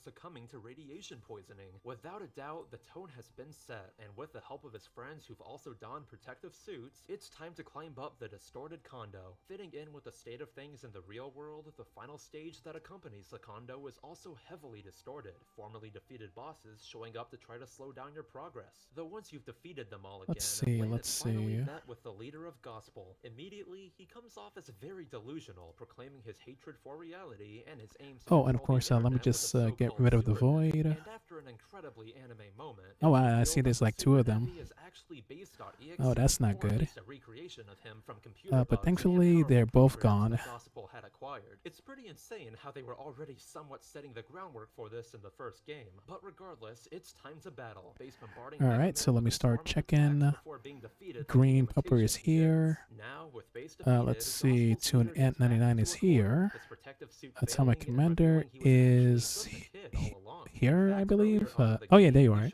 Succumbing to radiation poisoning. Without a doubt, the tone has been set, and with the help of his friends who've also donned protective suits, it's time to climb up the distorted condo. Fitting in with the state of things in the real world, the final stage that accompanies the condo is also heavily distorted, formerly defeated bosses showing up to try to slow down your progress. Though once you've defeated them all again, let's see. Met with the leader of Gospel. Immediately, he comes off as very delusional, proclaiming his hatred for reality and his aims to and of course, let me just get rid of the void. And after an incredibly anime moment, oh, I see there's like two of them. Oh, that's not good. But thankfully, they're both gone. It's pretty insane how they were already somewhat setting the groundwork for this in the first game. But regardless, it's time to battle. Alright, so let me start checking. Green Pupper is here. Let's see, Tune Ant 99 is here. Atomic Commander is here, I believe. Oh yeah, there you are.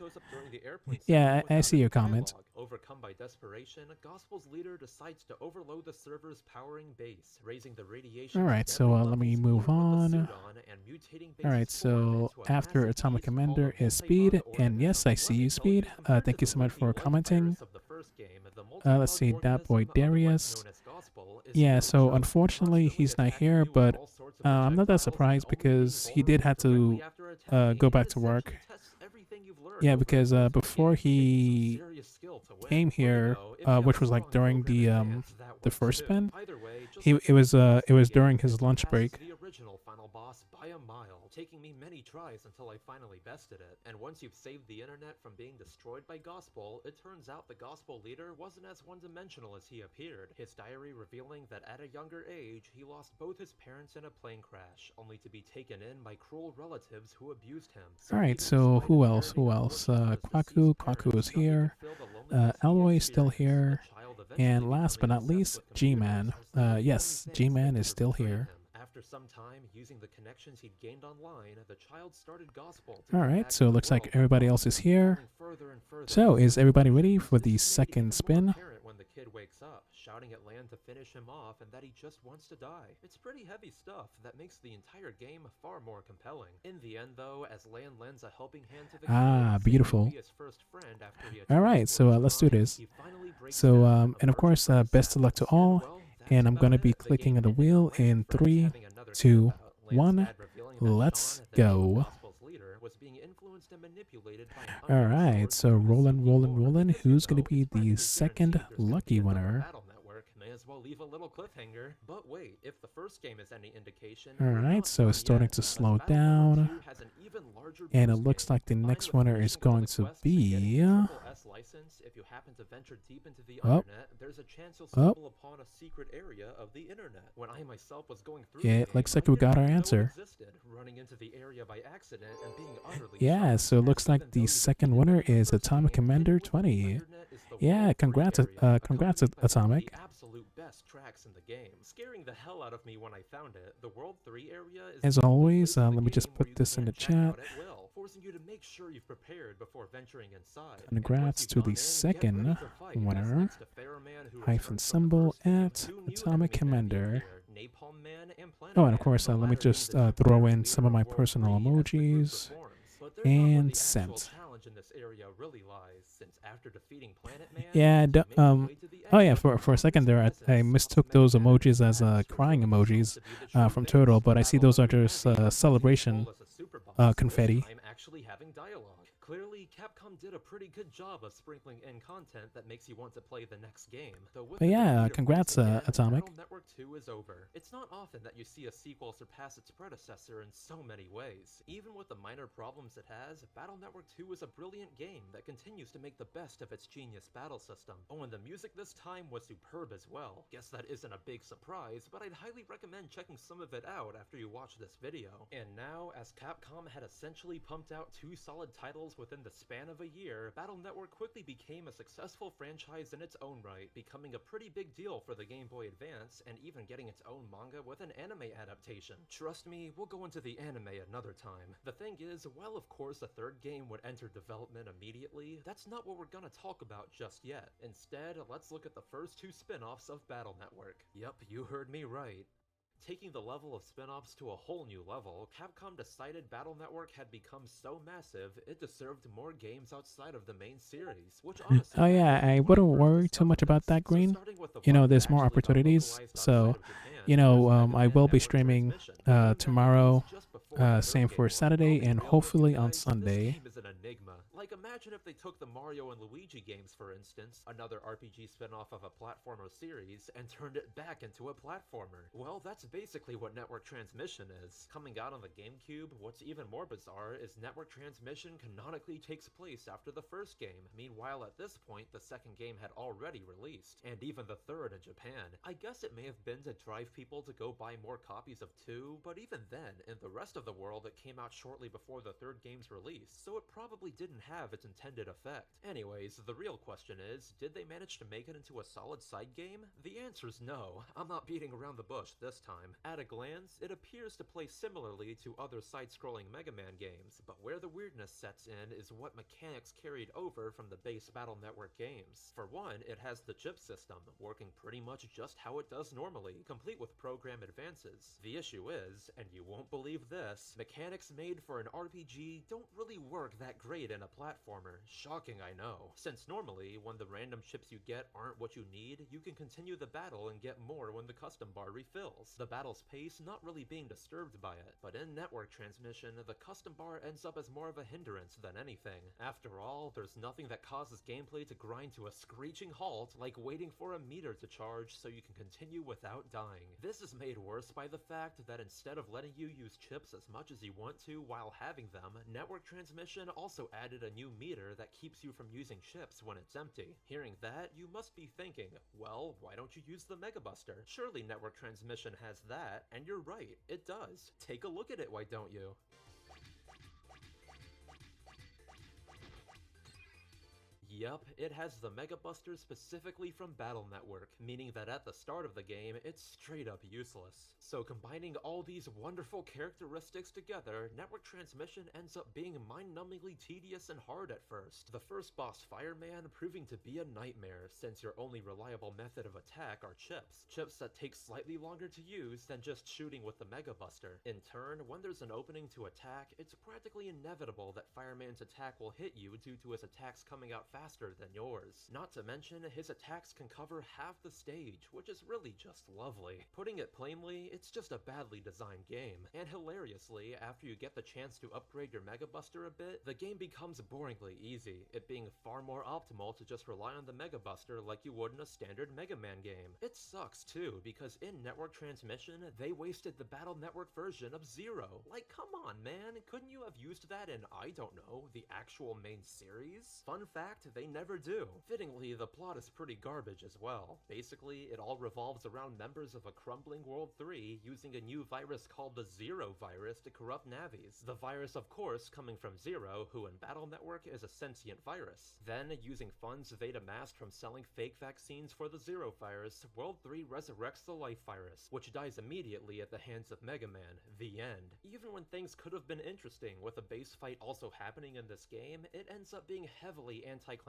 the airplane Yeah, system I without see any your comment. dialogue. Overcome by desperation, Gospel's leader decides to overload the server's powering base, raising the radiation to Alright, so deadly let me levels move even with the on. suit on, and mutating Alright, base's form so into a after massive Atomic beast called Commander a is multi-bug Speed, and organism. yes, I Let see me you, tell you, Speed. compared Thank to you the so much loopy for life commenting. virus of the first game, the Let's multi-bug see, that boy organism, otherwise Darius. known as Gospel, is Yeah, no so joke, unfortunately constantly he's not attacking here, you with but all sorts of I'm not that projectiles, and surprised only being because he did vulnerable have directly to after attacking. go back It to work. essentially tests everything you've learned Yeah, over the because course of the before game, taking some he serious skill to win. came But you here, know, if you have which a was like strong during program in advance, that the works first too. spin. Either way, just He like it was in the during game, his it lunch surpasses break. the original final boss by a mile, taking me many tries until I finally bested it. And once you've saved the internet from being destroyed by Gospel, it turns out the Gospel leader wasn't as one-dimensional as he appeared. His diary revealing that at a younger age, he lost both his parents in a plane crash, only to be taken in by cruel relatives who abused him. All right, even so despite who else? inheriting Who a else? fortune from his Kwaku. deceased Kwaku is parents, nothing here. could fill the loneliness he Alloy is still experienced. here. The child eventually And last but becoming not least, obsessed with G-Man. computers was the only Yes, thing that G-Man could is still restrain here. him. After some time, using the connections he'd gained online, the child started Gospel to All come right, back so to it the looks like world that everybody loved else is him, here. falling further and further So, into is the everybody ready illusions. for This the is made even second more spin? apparent when the kid wakes up, shouting at Lan to finish him off and that he just wants to die. It's pretty heavy stuff that makes the entire game far more compelling. In the end, though, as Lan lends a helping hand to the kid, saying Beautiful. he'll be his first friend after he All right, atones for so his let's do crime, this. he finally breaks So, down, and of course, emerging from the best of luck to sadness. all. And, well, And that's I'm gonna about be it. The clicking game on the ended wheel with Lan in and friends 3, having another 2, camp out. Lan's 1. dad revealing that Let's Sean, the name of go. Gospel's leader, was being influenced and manipulated by an All unknown right, source so known as rolling, Suki rolling, Lore, rolling. because, you Who's gonna know, be it's the practically second guaranteed there's gonna lucky be another winner? Battle Network. May as well leave a little cliffhanger. But wait, if the first game is any indication, All we're right, not so done it's starting yet, to because slow Battle Network down. 2 has an even larger And it bonus looks game, like the combined next with winner is finishing all going the to quests and getting be... the Triple S license. If you happen to venture deep into the Oh. internet, there's a chance you'll Oh. stumble upon a secret area of the internet. When I myself was going through Yeah, the it game, looks like I we didn't got our even know it answer. existed, running into the area by accident and being utterly Yeah, shocked, so it as looks like even the though you second defeated winner it in the is first Atomic game, Commander hidden within the 20. internet is the Yeah, World 3 congrats, area, congrats, accompanied by some of Atomic. the absolute best tracks in the game, scaring the hell out of me when I found it. The World 3 area is As the only always, place in the let me just game where put you this in the can't check chat. out at will, forcing you to make sure you've prepared before venturing inside. Congrats to the second winner. Hyphen symbol at Atomic Commander. Oh, and of course, let me just throw in some of my personal emojis. And sent. Yeah, oh yeah, for a second there, I mistook those emojis as crying emojis from Turtle, but I see those are just celebration confetti. Clearly, Capcom did a pretty good job of sprinkling in content that makes you want to play the next game. Though with But the yeah, defeat of congrats, once again, Atomic. Battle Network 2 is over. It's not often that you see a sequel surpass its predecessor in so many ways. Even with the minor problems it has, Battle Network 2 is a brilliant game that continues to make the best of its genius battle system. Oh, and the music this time was superb as well. Guess that isn't a big surprise, but I'd highly recommend checking some of it out after you watch this video. And now, as Capcom had essentially pumped out 2 solid titles within the span of a year, Battle Network quickly became a successful franchise in its own right, becoming a pretty big deal for the Game Boy Advance, and even getting its own manga with an anime adaptation. Trust me, we'll go into the anime another time. The thing is, while of course a third game would enter development immediately, that's not what we're gonna talk about just yet. Instead, let's look at the first 2 spin-offs of Battle Network. Yup, you heard me right. Taking the level of spin-offs to a whole new level, Capcom decided Battle Network had become so massive, it deserved more games outside of the main series, which honestly... Oh yeah, I wouldn't worry too much about that, Green. You know, there's more opportunities, so, you know, I will be streaming tomorrow, same for Saturday, and hopefully on Sunday. Like, imagine if they took the Mario and Luigi games, for instance, another RPG spin-off of a platformer series, and turned it back into a platformer. Well, that's basically what network transmission is. Coming out on the GameCube, what's even more bizarre is network transmission canonically takes place after the first game. Meanwhile, at this point, the second game had already released, and even the third in Japan. I guess it may have been to drive people to go buy more copies of 2, but even then, in the rest of the world, it came out shortly before the third game's release, so it probably didn't have have its intended effect. Anyways, the real question is, did they manage to make it into a solid side game? The answer's no. I'm not beating around the bush this time. At a glance, it appears to play similarly to other side-scrolling Mega Man games, but where the weirdness sets in is what mechanics carried over from the base Battle Network games. For one, it has the chip system, working pretty much just how it does normally, complete with program advances. The issue is, and you won't believe this, mechanics made for an RPG don't really work that great in a platformer. Shocking, I know. Since normally, when the random chips you get aren't what you need, you can continue the battle and get more when the custom bar refills, the battle's pace not really being disturbed by it. But in network transmission, the custom bar ends up as more of a hindrance than anything. After all, there's nothing that causes gameplay to grind to a screeching halt like waiting for a meter to charge so you can continue without dying. This is made worse by the fact that instead of letting you use chips as much as you want to while having them, network transmission also added a new meter that keeps you from using chips when it's empty. Hearing that, you must be thinking, well, why don't you use the Mega Buster? Surely network transmission has that, and you're right, it does. Take a look at it, why don't you? Yep, it has the Mega Buster specifically from Battle Network, meaning that at the start of the game, it's straight up useless. So combining all these wonderful characteristics together, network transmission ends up being mind-numbingly tedious and hard at first. The first boss, Fireman, proving to be a nightmare, since your only reliable method of attack are chips. Chips that take slightly longer to use than just shooting with the Mega Buster. In turn, when there's an opening to attack, it's practically inevitable that Fireman's attack will hit you due to his attacks coming out faster than yours. Not to mention, his attacks can cover half the stage, which is really just lovely. Putting it plainly, it's just a badly designed game. And hilariously, after you get the chance to upgrade your Mega Buster a bit, the game becomes boringly easy, it being far more optimal to just rely on the Mega Buster like you would in a standard Mega Man game. It sucks too, because in network transmission, they wasted the Battle Network version of Zero. Like, come on man, couldn't you have used that in, I don't know, the actual main series? Fun fact, they never do. Fittingly, the plot is pretty garbage as well. Basically, it all revolves around members of a crumbling World 3 using a new virus called the Zero virus to corrupt Navis. The virus, of course, coming from Zero, who in Battle Network is a sentient virus. Then, using funds they'd amassed from selling fake vaccines for the Zero virus, World 3 resurrects the Life virus, which dies immediately at the hands of Mega Man. The end. Even when things could have been interesting, with a base fight also happening in this game, it ends up being heavily anticlimactic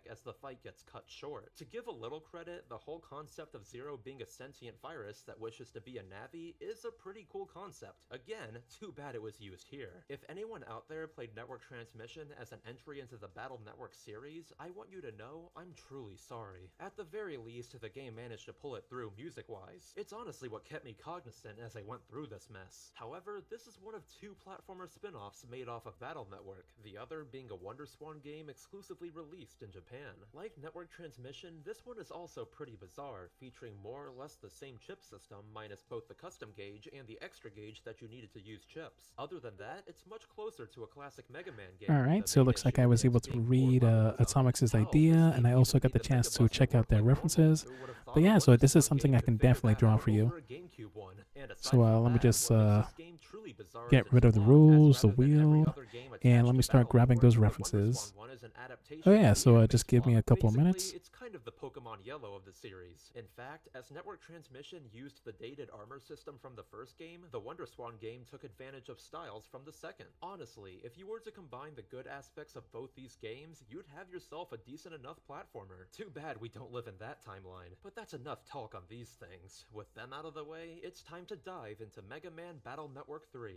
as the fight gets cut short. To give a little credit, the whole concept of Zero being a sentient virus that wishes to be a Navi is a pretty cool concept. Again, too bad it was used here. If anyone out there played network transmission as an entry into the Battle Network series, I want you to know I'm truly sorry. At the very least, the game managed to pull it through music-wise. It's honestly what kept me cognizant as I went through this mess. However, this is one of two platformer spin-offs made off of Battle Network, the other being a WonderSwan game exclusively released in Japan. Like network transmission, this one is also pretty bizarre, featuring more or less the same chip system minus both the custom gauge and the extra gauge that you needed to use chips. Other than that, it's much closer to a classic Mega Man game. Alright, so it looks like I was able to read Atomix's idea, and I also got the chance to check out their references. But yeah, so this is something I can definitely draw for you. So let me just get rid of the rules, the wheel, and let me start grabbing those references. Oh yeah, so just give me a couple of minutes. It's kind of the Pokemon Yellow of the series. In fact, as network transmission used the dated armor system from the first game, the WonderSwan game took advantage of styles from the second. Honestly, if you were to combine the good aspects of both these games, you'd have yourself a decent enough platformer. Too bad we don't live in that timeline. But that's enough talk on these things. With them out of the way, it's time to dive into Mega Man Battle Network 3.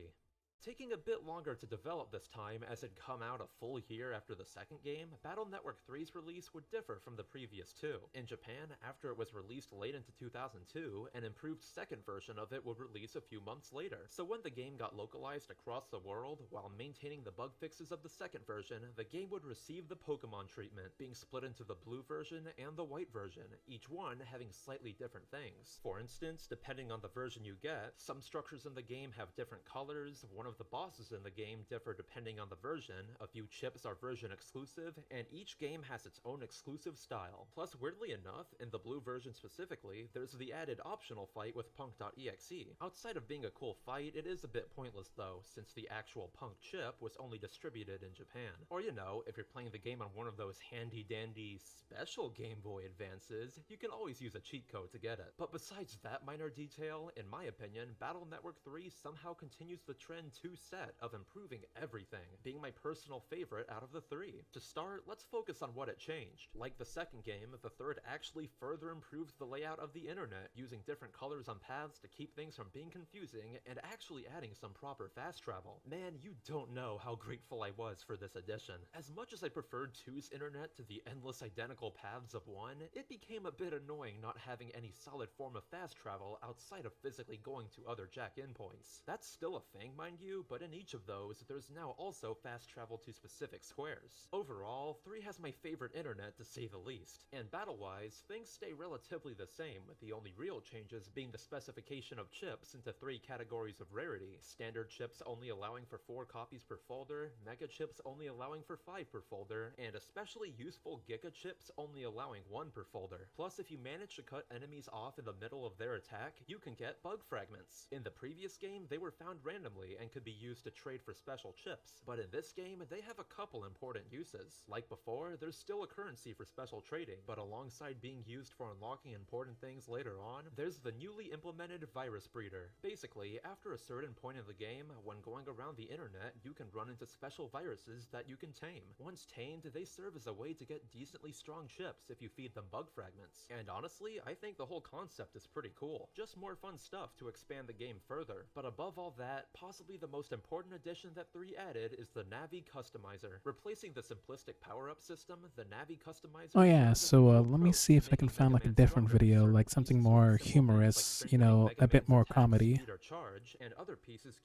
Taking a bit longer to develop this time as it'd come out a full year after the second game, Battle Network 3's release would differ from the previous two. In Japan, after it was released late into 2002, an improved second version of it would release a few months later. So when the game got localized across the world, while maintaining the bug fixes of the second version, the game would receive the Pokemon treatment, being split into the blue version and the white version, each one having slightly different things. For instance, depending on the version you get, some structures in the game have different colors, one of of the bosses in the game differ depending on the version, a few chips are version exclusive, and each game has its own exclusive style. Plus, weirdly enough, in the blue version specifically, there's the added optional fight with Punk.exe. Outside of being a cool fight, it is a bit pointless though, since the actual Punk chip was only distributed in Japan. Or you know, if you're playing the game on one of those handy-dandy special Game Boy Advances, you can always use a cheat code to get it. But besides that minor detail, in my opinion, Battle Network 3 somehow continues the trend to set of improving everything, being my personal favorite out of the three. To start, let's focus on what it changed. Like the second game, the third actually further improved the layout of the internet, using different colors on paths to keep things from being confusing, and actually adding some proper fast travel. Man, you don't know how grateful I was for this addition. As much as I preferred 2's internet to the endless identical paths of 1, it became a bit annoying not having any solid form of fast travel outside of physically going to other jack-in points. That's still a thing, mind you, but in each of those, there's now also fast travel to specific squares. Overall, 3 has my favorite internet to say the least. And battle-wise, things stay relatively the same, with the only real changes being the specification of chips into 3 categories of rarity. Standard chips only allowing for 4 copies per folder, mega chips only allowing for 5 per folder, and especially useful giga chips only allowing 1 per folder. Plus, if you manage to cut enemies off in the middle of their attack, you can get bug fragments. In the previous game, they were found randomly and could be used to trade for special chips, but in this game, they have a couple important uses. Like before, there's still a currency for special trading, but alongside being used for unlocking important things later on, there's the newly implemented virus breeder. Basically, after a certain point in the game, when going around the internet, you can run into special viruses that you can tame. Once tamed, they serve as a way to get decently strong chips if you feed them bug fragments. And honestly, I think the whole concept is pretty cool. Just more fun stuff to expand the game further. But above all that, possibly the most important addition that 3 added is the Navi Customizer. Replacing the simplistic power-up system, the Navi Customizer... Oh yeah, so let me see if I can find like a different video, like something more humorous, you know, a bit more comedy.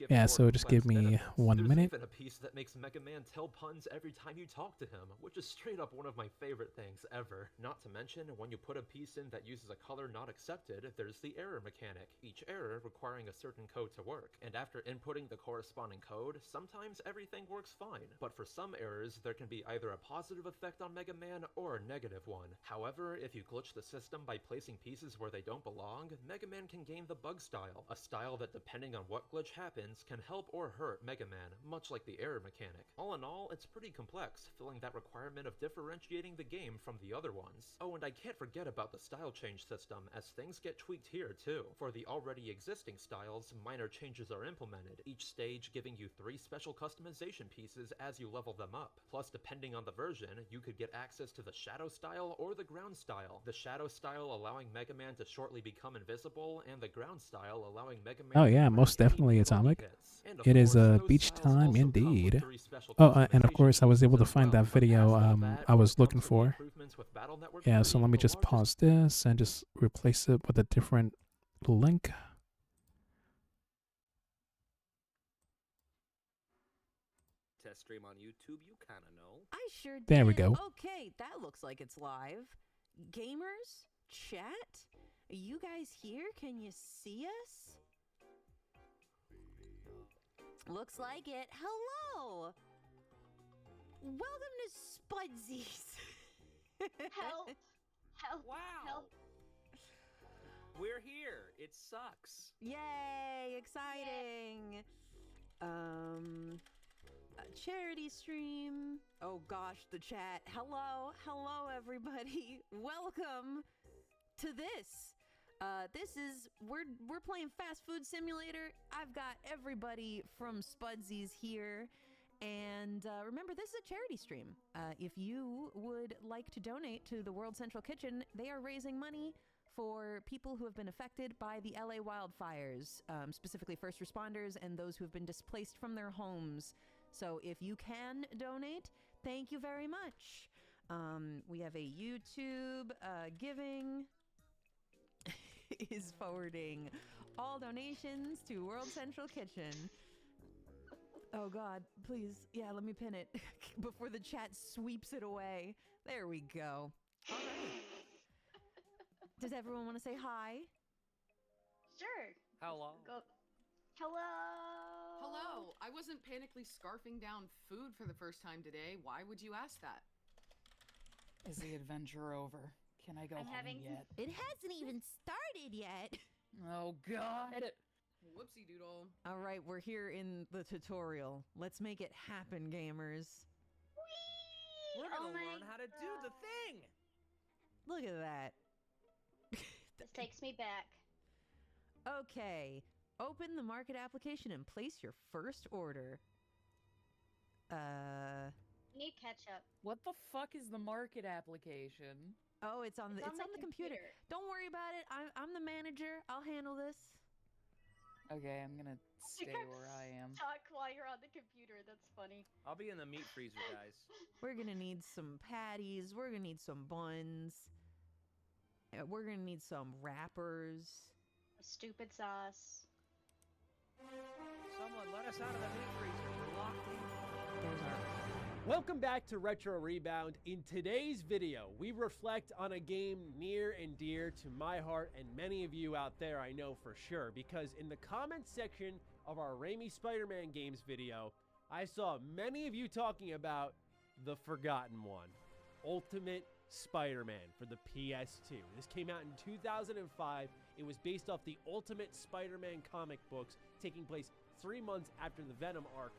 Yeah, so just give me 1 minute. There's even a piece that makes Mega Man tell puns every time you talk to him, which is straight up one of my favorite things ever. Not to mention, when you put a piece in that uses a color not accepted, there's the error mechanic, each error requiring a certain code to work. And after inputting the corresponding code, sometimes everything works fine. But for some errors, there can be either a positive effect on Mega Man or a negative one. However, if you glitch the system by placing pieces where they don't belong, Mega Man can gain the bug style, a style that depending on what glitch happens can help or hurt Mega Man, much like the error mechanic. All in all, it's pretty complex, filling that requirement of differentiating the game from the other ones. Oh, and I can't forget about the style change system, as things get tweaked here too. For the already existing styles, minor changes are implemented, each stage giving you 3 special customization pieces as you level them up. Plus, depending on the version, you could get access to the shadow style or the ground style. The shadow style allowing Mega Man to shortly become invisible, and the ground style allowing Mega Man Oh to yeah, grant most any definitely, more body Atomic. hits. And of It is course, those beach styles time also come with indeed. 3 special Oh, and of customization course I was able to pieces as find well. that But video past all that, I when was it looking comes to the for. improvements with Battle Network Yeah, so 3, let me the just largest pause this and just replace it with a different link. Test stream on YouTube, you kind of know. I sure did. There we go. Okay, that looks like it's live. Gamers, chat, are you guys here? Can you see us? Looks like it. Hello. Welcome to Spudsies. Help! Help! Wow. Help! We're here. It sucks. Yay, exciting. Charity stream. Oh gosh, the chat. Hello everybody. Welcome to this. We're playing Fast Food Simulator. I've got everybody from Spudsies here. And remember, this is a charity stream. If you would like to donate to the World Central Kitchen, they are raising money for people who have been affected by the LA wildfires, specifically first responders and those who have been displaced from their homes. So if you can donate, thank you very much. We have a YouTube giving is forwarding all donations to World Central Kitchen. Oh God, please. Yeah, let me pin it before the chat sweeps it away. There we go. All right. Does everyone want to say hi? Sure. Hello. Go. Hello. Hello, I wasn't panically scarfing down food for the first time today. Why would you ask that? Is the adventure over? Can I go home yet? It hasn't even started yet. Oh god! Whoopsie doodle. All right, we're here in the tutorial. Let's make it happen, gamers. We're gonna learn how to do the thing! Look at that. This takes me back. Okay, open the market application and place your first order. Need ketchup. What the fuck is the market application? Oh, it's on the computer. Don't worry about it. I'm the manager. I'll handle this. Okay, I'm gonna stay where I am. Talk while you're on the computer. That's funny. I'll be in the meat freezer, guys. We're gonna need some patties. We're gonna need some buns. We're gonna need some wrappers. A stupid sauce. Someone let us out of the meat freezer. We're locked in. There's our... Welcome back to Retro Rebound. In today's video, we reflect on a game near and dear to my heart and many of you out there, I know for sure, because in the comments section of our Raimi Spider-Man games video, I saw many of you talking about the forgotten one, Ultimate Spider-Man for the PS2. This came out in 2005. It was based off the Ultimate Spider-Man comic books, taking place 3 months after the Venom arc.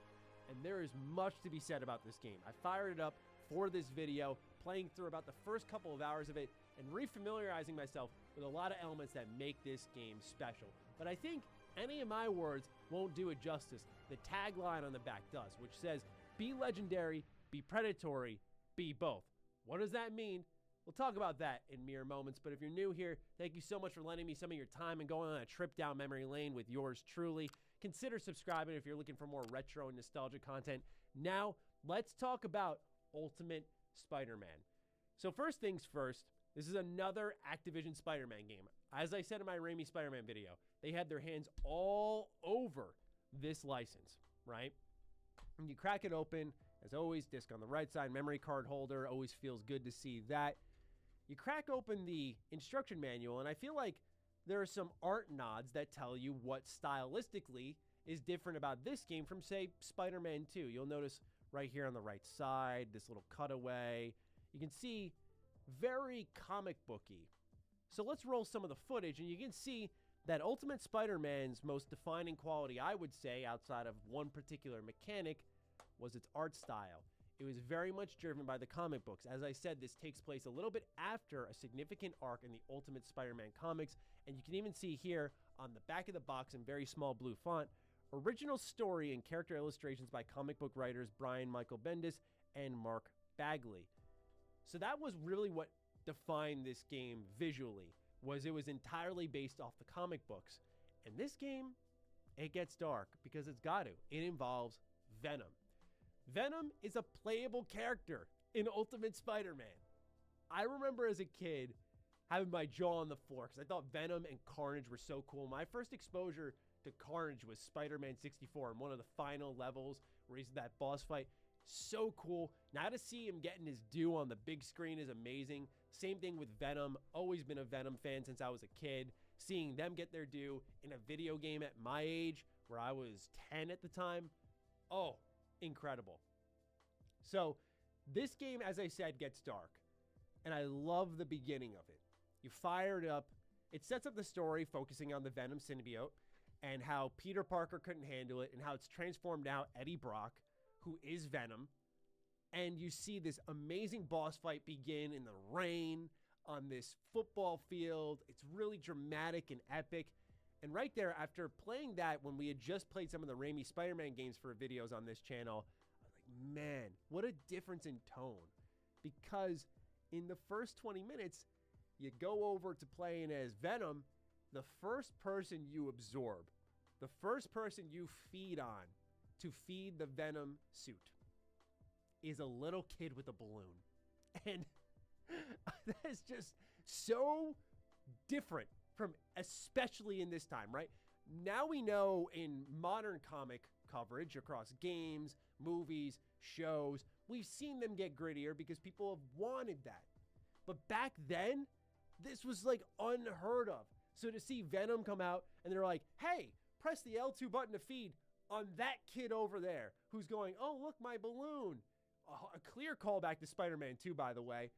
And there is much to be said about this game. I fired it up for this video, playing through about the first couple of hours of it and refamiliarizing myself with a lot of elements that make this game special. But I think any of my words won't do it justice. The tagline on the back does, which says, be legendary, be predatory, be both. What does that mean? We'll talk about that in mere moments, but if you're new here, thank you so much for lending me some of your time and going on a trip down memory lane with yours truly. Consider subscribing if you're looking for more retro and nostalgia content. Now, let's talk about Ultimate Spider-Man. So first things first, this is another Activision Spider-Man game. As I said in my Raimi Spider-Man video, they had their hands all over this license, right? And you crack it open, as always, disc on the right side, memory card holder, always feels good to see that. You crack open the instruction manual, and I feel like there are some art nods that tell you what stylistically is different about this game from, say, Spider-Man 2. You'll notice right here on the right side, this little cutaway. You can see very comic booky. So let's roll some of the footage, and you can see that Ultimate Spider-Man's most defining quality, I would say, outside of one particular mechanic, was its art style. It was very much driven by the comic books. As I said, this takes place a little bit after a significant arc in the Ultimate Spider-Man comics, and you can even see here on the back of the box in very small blue font, original story and character illustrations by comic book writers Brian Michael Bendis and Mark Bagley. So that was really what defined this game visually, was it was entirely based off the comic books. And this game, it gets dark because it's got to. It involves Venom. Venom is a playable character in Ultimate Spider-Man. I remember as a kid having my jaw on the floor because I thought Venom and Carnage were so cool. My first exposure to Carnage was Spider-Man 64 and one of the final levels where he's that boss fight. So cool. Now to see him getting his due on the big screen is amazing. Same thing with Venom. Always been a Venom fan since I was a kid. Seeing them get their due in a video game at my age, where I was 10 at the time. Oh, incredible. So this game, as I said, gets dark, and I love the beginning of it. You fire it up. It sets up the story focusing on the Venom symbiote and how Peter Parker couldn't handle it and how it's transformed now Eddie Brock, who is Venom. And you see this amazing boss fight begin in the rain on this football field. It's really dramatic and epic. And right there, after playing that, when we had just played some of the Raimi Spider-Man games for videos on this channel, I was like, man, what a difference in tone. Because in the first 20 minutes, you go over to playing as Venom, the first person you absorb, the first person you feed on to feed the Venom suit is a little kid with a balloon. And that is just so different from, especially in this time, right? Now we know in modern comic coverage across games, movies, shows, we've seen them get grittier because people have wanted that. But back then, this was like unheard of. So to see Venom come out and they're like, hey, press the L2 button to feed. on that kid over there who's going, oh, look, my balloon. A clear callback to Spider-Man 2, by the way.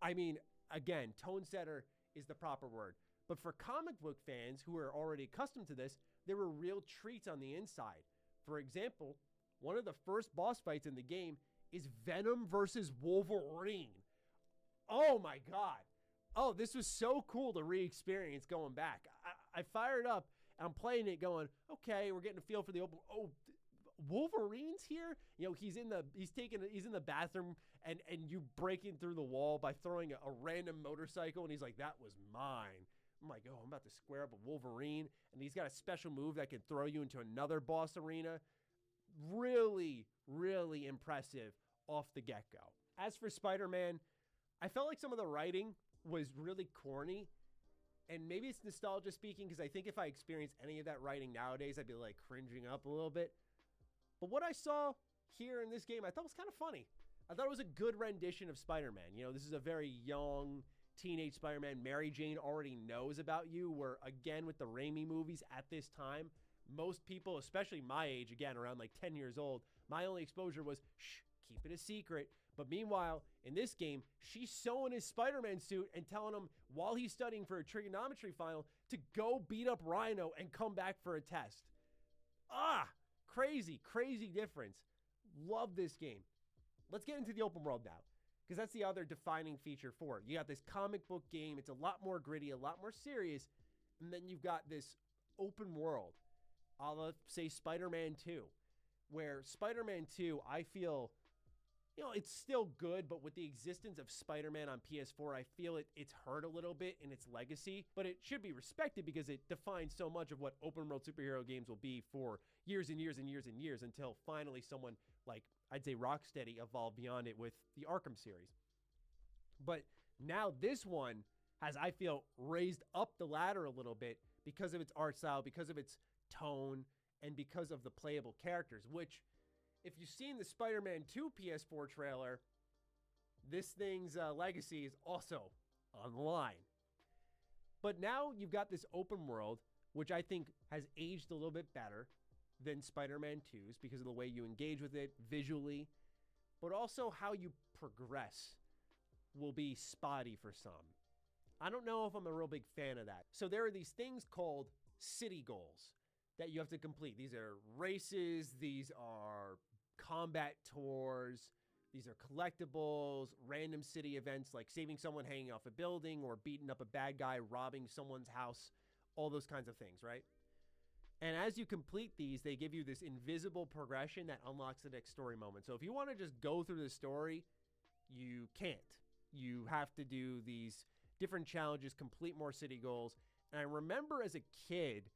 I mean, again, tone setter is the proper word. But for comic book fans who are already accustomed to this, there were real treats on the inside. For example, one of the first boss fights in the game is Venom versus Wolverine. Oh my God. Oh, this was so cool to re-experience going back. I fired up and I'm playing it going, okay, we're getting a feel for the open. Oh, Wolverine's here? You know, he's in the bathroom and you breaking through the wall by throwing a random motorcycle and he's like, that was mine. I'm like, oh, I'm about to square up with Wolverine. And he's got a special move that can throw you into another boss arena. Really, really impressive off the get-go. As for Spider-Man, I felt like some of the writing was really corny. And maybe it's nostalgia speaking, because I think if I experienced any of that writing nowadays, I'd be like cringing up a little bit. But what I saw here in this game, I thought was kind of funny. I thought it was a good rendition of Spider-Man. You know, this is a very young teenage Spider-Man. Mary Jane already knows about you, where again, with the Raimi movies at this time, most people, especially my age, again, around like 10 years old, my only exposure was, shh, keep it a secret. But meanwhile, in this game, she's sewing his Spider-Man suit and telling him while he's studying for a trigonometry final to go beat up Rhino and come back for a test. Crazy, crazy difference. Love this game. Let's get into the open world now, because that's the other defining feature for it. You got this comic book game. It's a lot more gritty, a lot more serious. And then you've got this open world, a la, say, Spider-Man 2, where Spider-Man 2, I feel, you know, it's still good, but with the existence of Spider-Man on PS4, I feel it's hurt a little bit in its legacy, but it should be respected because it defines so much of what open world superhero games will be for years and years and years and years, until finally someone like, I'd say, Rocksteady evolved beyond it with the Arkham series. But now this one has, I feel, raised up the ladder a little bit because of its art style, because of its tone, and because of the playable characters, which, if you've seen the Spider-Man 2 PS4 trailer, this thing's legacy is also on the line. But now you've got this open world, which I think has aged a little bit better than Spider-Man 2's because of the way you engage with it visually, but also how you progress will be spotty for some. I don't know if I'm a real big fan of that. So there are these things called city goals that you have to complete. These are races, these are combat tours, these are collectibles, random city events like saving someone hanging off a building or beating up a bad guy, robbing someone's house, all those kinds of things, right? And as you complete these, they give you this invisible progression that unlocks the next story moment. So if you want to just go through the story, you can't. You have to do these different challenges, complete more city goals. And I remember as a kid,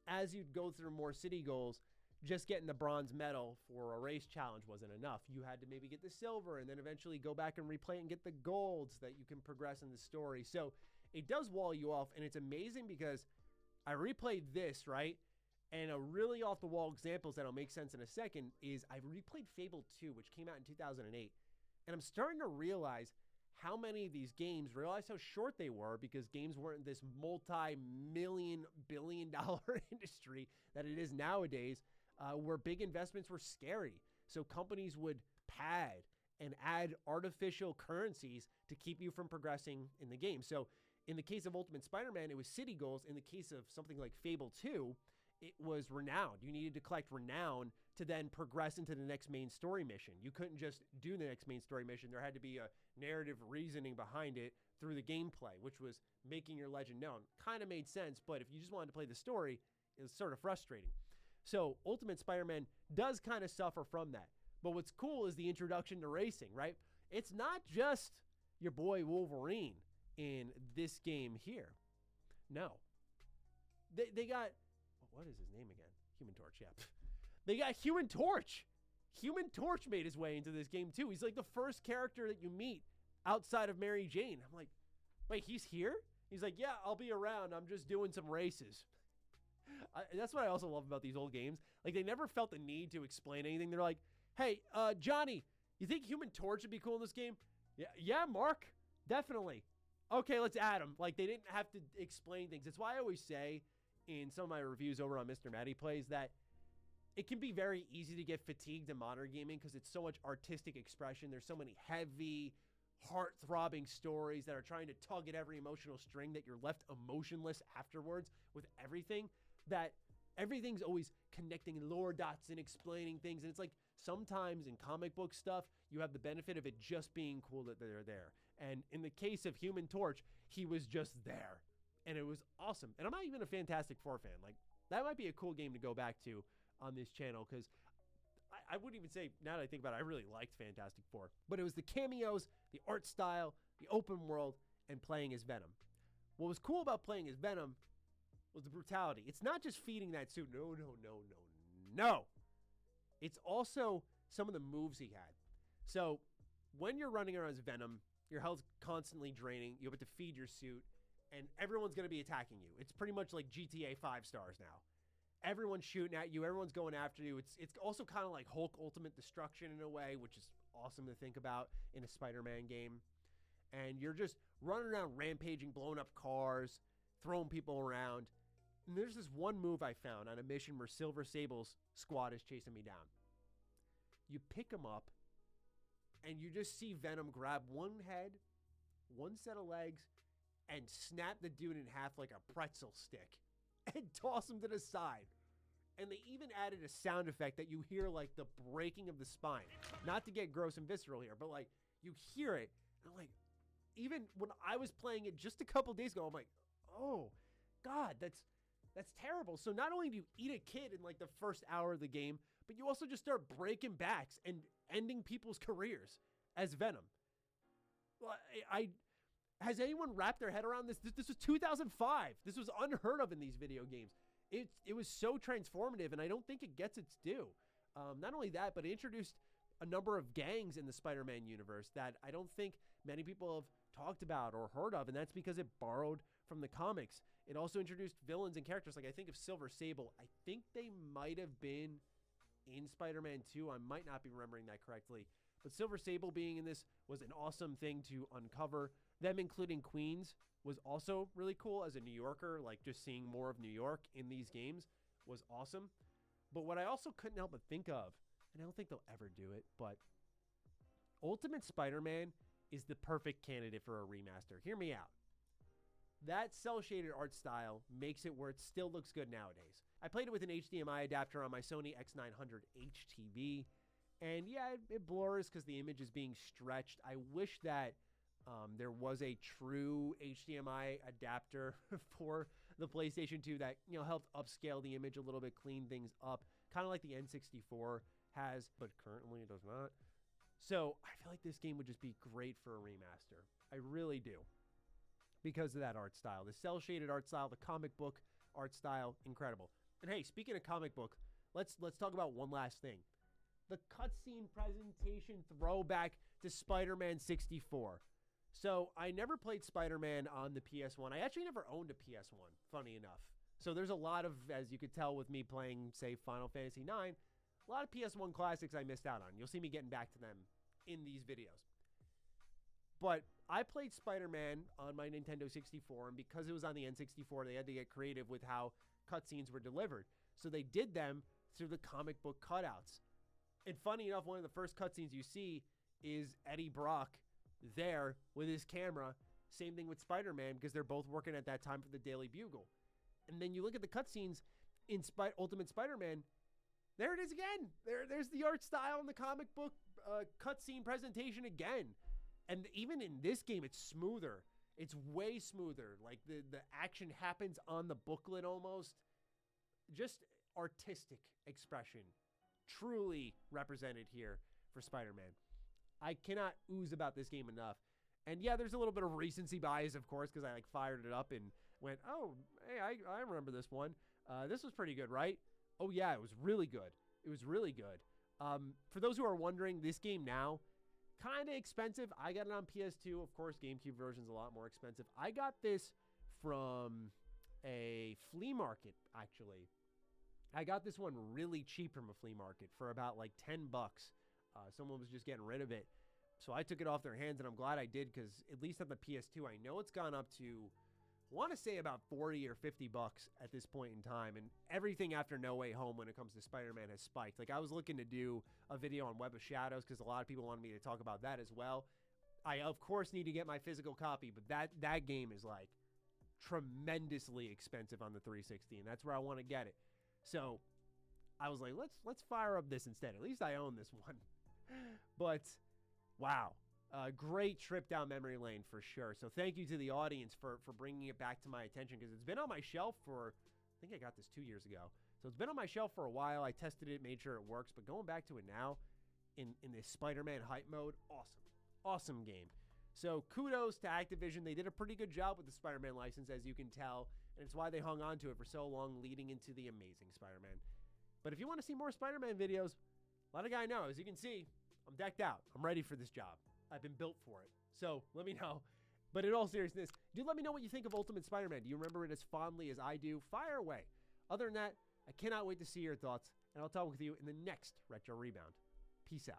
as you'd go through more city goals, just getting the bronze medal for a race challenge wasn't enough. You had to maybe get the silver and then eventually go back and replay it and get the golds so that you can progress in the story. So it does wall you off, and it's amazing because I replayed this, right? And a really off-the-wall example that'll make sense in a second is I replayed Fable 2, which came out in 2008. And I'm starting to realize how many of these games, realize how short they were because games weren't this multi-million, billion-dollar industry that it is nowadays, where big investments were scary. So companies would pad and add artificial currencies to keep you from progressing in the game. So in the case of Ultimate Spider-Man, it was city goals. In the case of something like Fable 2, it was renown. You needed to collect renown to then progress into the next main story mission. You couldn't just do the next main story mission. There had to be a narrative reasoning behind it through the gameplay, which was making your legend known. Kind of made sense, but if you just wanted to play the story, it was sort of frustrating. So Ultimate Spider-Man does kind of suffer from that. But what's cool is the introduction to racing, right? It's not just your boy Wolverine in this game here. No. They got, what is his name again? Human Torch, yeah. They got Human Torch. Human Torch made his way into this game too. He's like the first character that you meet outside of Mary Jane. I'm like, wait, he's here? He's like, yeah, I'll be around. I'm just doing some races. That's what I also love about these old games. Like, they never felt the need to explain anything. They're like, hey, Johnny, you think Human Torch would be cool in this game? Yeah, Mark, definitely. Okay, let's add him. Like, they didn't have to explain things. That's why I always say in some of my reviews over on Mr. Matty Plays that it can be very easy to get fatigued in modern gaming because it's so much artistic expression. There's so many heavy, heart-throbbing stories that are trying to tug at every emotional string that you're left emotionless afterwards with everything, that everything's always connecting lore dots and explaining things. And it's like sometimes in comic book stuff, you have the benefit of it just being cool that they're there. And in the case of Human Torch, he was just there. And it was awesome. And I'm not even a Fantastic Four fan. Like, that might be a cool game to go back to on this channel, because I wouldn't even say, now that I think about it, I really liked Fantastic Four. But it was the cameos, the art style, the open world, and playing as Venom. What was cool about playing as Venom was the brutality. It's not just feeding that suit. No. It's also some of the moves he had. So when you're running around as Venom, your health's constantly draining. You have to feed your suit, and everyone's going to be attacking you. It's pretty much like GTA 5 stars now. Everyone's shooting at you. Everyone's going after you. It's also kind of like Hulk Ultimate Destruction in a way, which is awesome to think about in a Spider-Man game. And you're just running around rampaging, blowing up cars, throwing people around. And there's this one move I found on a mission where Silver Sable's squad is chasing me down. You pick him up, and you just see Venom grab one head, one set of legs, and snap the dude in half like a pretzel stick and toss him to the side. And they even added a sound effect that you hear like the breaking of the spine. Not to get gross and visceral here, but like you hear it. And I'm like, even when I was playing it just a couple days ago, I'm like, oh God, that's terrible. So not only do you eat a kid in like the first hour of the game, but you also just start breaking backs and ending people's careers as Venom. Has anyone wrapped their head around this? This was 2005. This was unheard of in these video games. It was so transformative, and I don't think it gets its due. Not only that, but it introduced a number of gangs in the Spider-Man universe that I don't think many people have talked about or heard of, and that's because it borrowed from the comics. It also introduced villains and characters. Like I think of Silver Sable. I think they might have been in Spider-Man 2. I might not be remembering that correctly. But Silver Sable being in this was an awesome thing to uncover. Them including Queens was also really cool as a New Yorker. Like just seeing more of New York in these games was awesome. But what I also couldn't help but think of, and I don't think they'll ever do it, but Ultimate Spider-Man is the perfect candidate for a remaster. Hear me out. That cel-shaded art style makes it where it still looks good nowadays. I played it with an HDMI adapter on my Sony X900H TV, and yeah, it blurs because the image is being stretched. I wish that there was a true HDMI adapter for the PlayStation 2 that, you know, helped upscale the image a little bit, clean things up, kind of like the N64 has, but currently it does not. So I feel like this game would just be great for a remaster. I really do. Because of that art style. The cel-shaded art style, the comic book art style, incredible. And hey, speaking of comic book, let's talk about one last thing. The cutscene presentation throwback to Spider-Man 64. So I never played Spider-Man on the PS1. I actually never owned a PS1, funny enough. So there's a lot of, as you could tell with me playing, say, Final Fantasy IX, a lot of PS1 classics I missed out on. You'll see me getting back to them in these videos. But I played Spider-Man on my Nintendo 64, and because it was on the N64, they had to get creative with how cutscenes were delivered. So they did them through the comic book cutouts. And funny enough, one of the first cutscenes you see is Eddie Brock there with his camera. Same thing with Spider-Man, because they're both working at that time for the Daily Bugle. And then you look at the cutscenes in Ultimate Spider-Man, there it is again. There's the art style in the comic book cutscene presentation again. And even in this game, it's smoother. It's way smoother. Like the action happens on the booklet almost. Just artistic expression. Truly represented here for Spider-Man. I cannot ooze about this game enough. And yeah, there's a little bit of recency bias, of course, because I like fired it up and went, oh, hey, I remember this one. This was pretty good, right? Oh yeah, it was really good. It was really good. For those who are wondering, this game now, kind of expensive. I got it on PS2. Of course, GameCube version's a lot more expensive. I got this from a flea market, actually. I got this one really cheap from a flea market for about like 10 bucks. Someone was just getting rid of it. So I took it off their hands, and I'm glad I did, because at least on the PS2, I know it's gone up to want to say about 40 or 50 bucks at this point in time, and everything after No Way Home when it comes to Spider-Man has spiked. Like, I was looking to do a video on Web of Shadows because a lot of people wanted me to talk about that as well. I, of course, need to get my physical copy, but that game is, like, tremendously expensive on the 360, and that's where I want to get it. So I was like, let's fire up this instead. At least I own this one. But, wow. Great trip down memory lane for sure. So thank you to the audience for bringing it back to my attention, because it's been on my shelf for, I think I got this 2 years ago. So it's been on my shelf for a while. I tested it, made sure it works. But going back to it now in this Spider-Man hype mode, awesome. Awesome game. So kudos to Activision. They did a pretty good job with the Spider-Man license, as you can tell. And it's why they hung on to it for so long, leading into the Amazing Spider-Man. But if you want to see more Spider-Man videos, let a guy know. As you can see, I'm decked out. I'm ready for this job. I've been built for it. So let me know. But in all seriousness, do let me know what you think of Ultimate Spider-Man. Do you remember it as fondly as I do? Fire away. Other than that, I cannot wait to see your thoughts, and I'll talk with you in the next Retro Rebound. Peace out.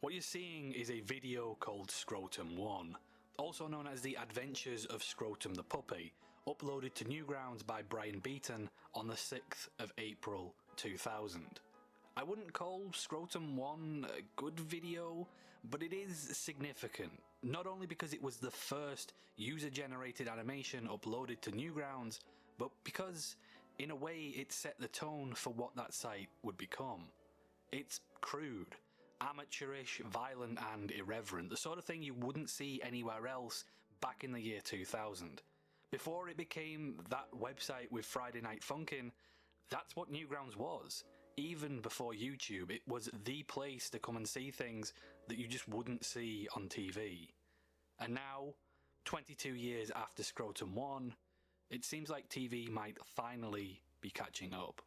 What you're seeing is a video called Scrotum 1, also known as The Adventures of Scrotum the Puppy, uploaded to Newgrounds by Brian Beaton on the 6th of April 2000. I wouldn't call Scrotum 1 a good video, but it is significant, not only because it was the first user-generated animation uploaded to Newgrounds, but because, in a way, it set the tone for what that site would become. It's crude, amateurish, violent and irreverent, the sort of thing you wouldn't see anywhere else back in the year 2000. Before it became that website with Friday Night Funkin', that's what Newgrounds was. Even before YouTube, it was the place to come and see things that you just wouldn't see on TV. And now, 22 years after Scrotum 1, it seems like TV might finally be catching up.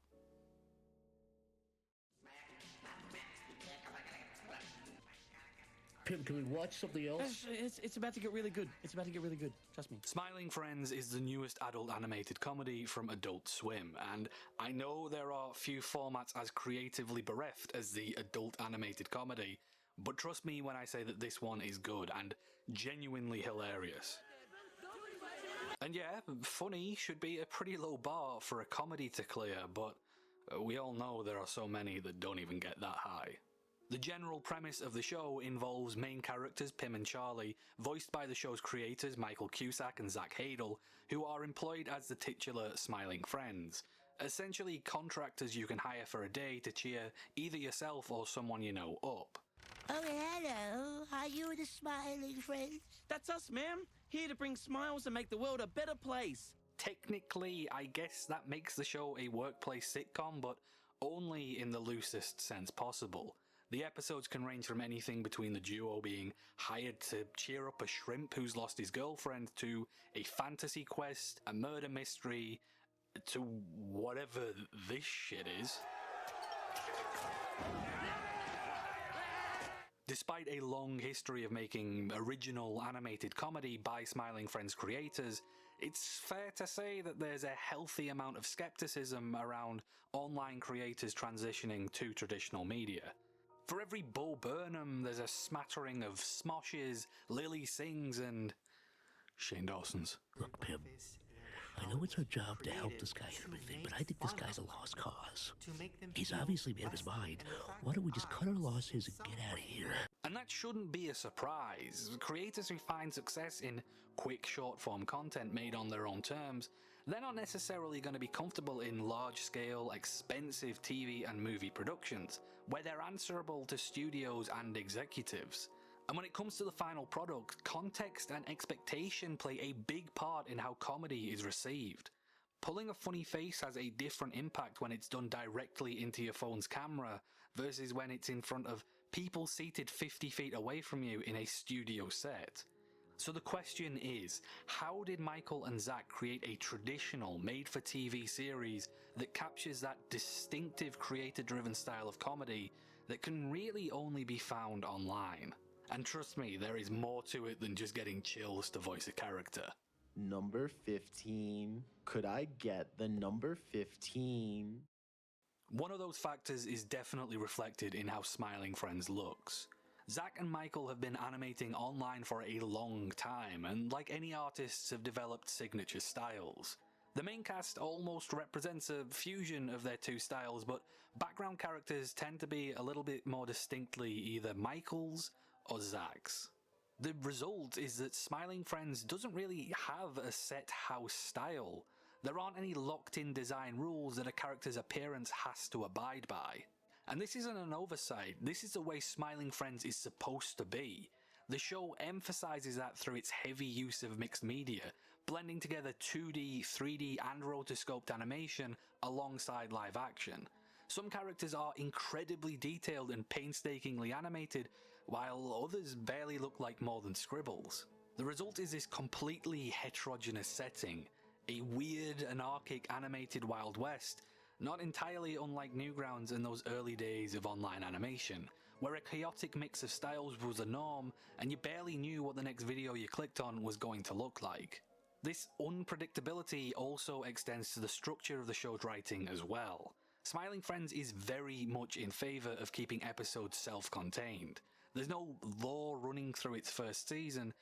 Can we watch something else? It's about to get really good. It's about to get really good. Trust me. Smiling Friends is the newest adult animated comedy from Adult Swim, and I know there are few formats as creatively bereft as the adult animated comedy, but trust me when I say that this one is good and genuinely hilarious. And yeah, funny should be a pretty low bar for a comedy to clear, but we all know there are so many that don't even get that high. The general premise of the show involves main characters Pim and Charlie, voiced by the show's creators Michael Cusack and Zach Hadel, who are employed as the titular Smiling Friends. Essentially contractors you can hire for a day to cheer either yourself or someone you know up. Oh, hello. Are you the Smiling Friends? That's us, ma'am. Here to bring smiles and make the world a better place. Technically, I guess that makes the show a workplace sitcom, but only in the loosest sense possible. The episodes can range from anything between the duo being hired to cheer up a shrimp who's lost his girlfriend to a fantasy quest, a murder mystery, to whatever this shit is. Despite a long history of making original animated comedy by Smiling Friends creators, it's fair to say that there's a healthy amount of skepticism around online creators transitioning to traditional media. For every Bo Burnham, there's a smattering of Smoshes, Lily Sings, and Shane Dawson's. Look, Pim, I know it's our job to help this guy and everything, but I think this guy's a lost cause. He's obviously made up his mind. Why don't we just cut our losses and get out of here? And that shouldn't be a surprise. Creators who find success in quick short-form content made on their own terms, they're not necessarily going to be comfortable in large-scale, expensive TV and movie productions, where they're answerable to studios and executives. And when it comes to the final product, context and expectation play a big part in how comedy is received. Pulling a funny face has a different impact when it's done directly into your phone's camera versus when it's in front of people seated 50 feet away from you in a studio set. So the question is, how did Michael and Zach create a traditional made-for-TV series that captures that distinctive creator-driven style of comedy that can really only be found online? And trust me, there is more to it than just getting chills to voice a character. Number 15. Could I get the number 15? One of those factors is definitely reflected in how Smiling Friends looks. Zach and Michael have been animating online for a long time, and like any artists have developed signature styles. The main cast almost represents a fusion of their two styles, but background characters tend to be a little bit more distinctly either Michael's or Zach's. The result is that Smiling Friends doesn't really have a set house style. There aren't any locked-in design rules that a character's appearance has to abide by. And this isn't an oversight, this is the way Smiling Friends is supposed to be. The show emphasizes that through its heavy use of mixed media, blending together 2D, 3D and rotoscoped animation alongside live action. Some characters are incredibly detailed and painstakingly animated, while others barely look like more than scribbles. The result is this completely heterogeneous setting, a weird, anarchic animated Wild West, not entirely unlike Newgrounds in those early days of online animation, where a chaotic mix of styles was the norm and you barely knew what the next video you clicked on was going to look like. This unpredictability also extends to the structure of the show's writing as well. Smiling Friends is very much in favour of keeping episodes self-contained. There's no lore running through its first season,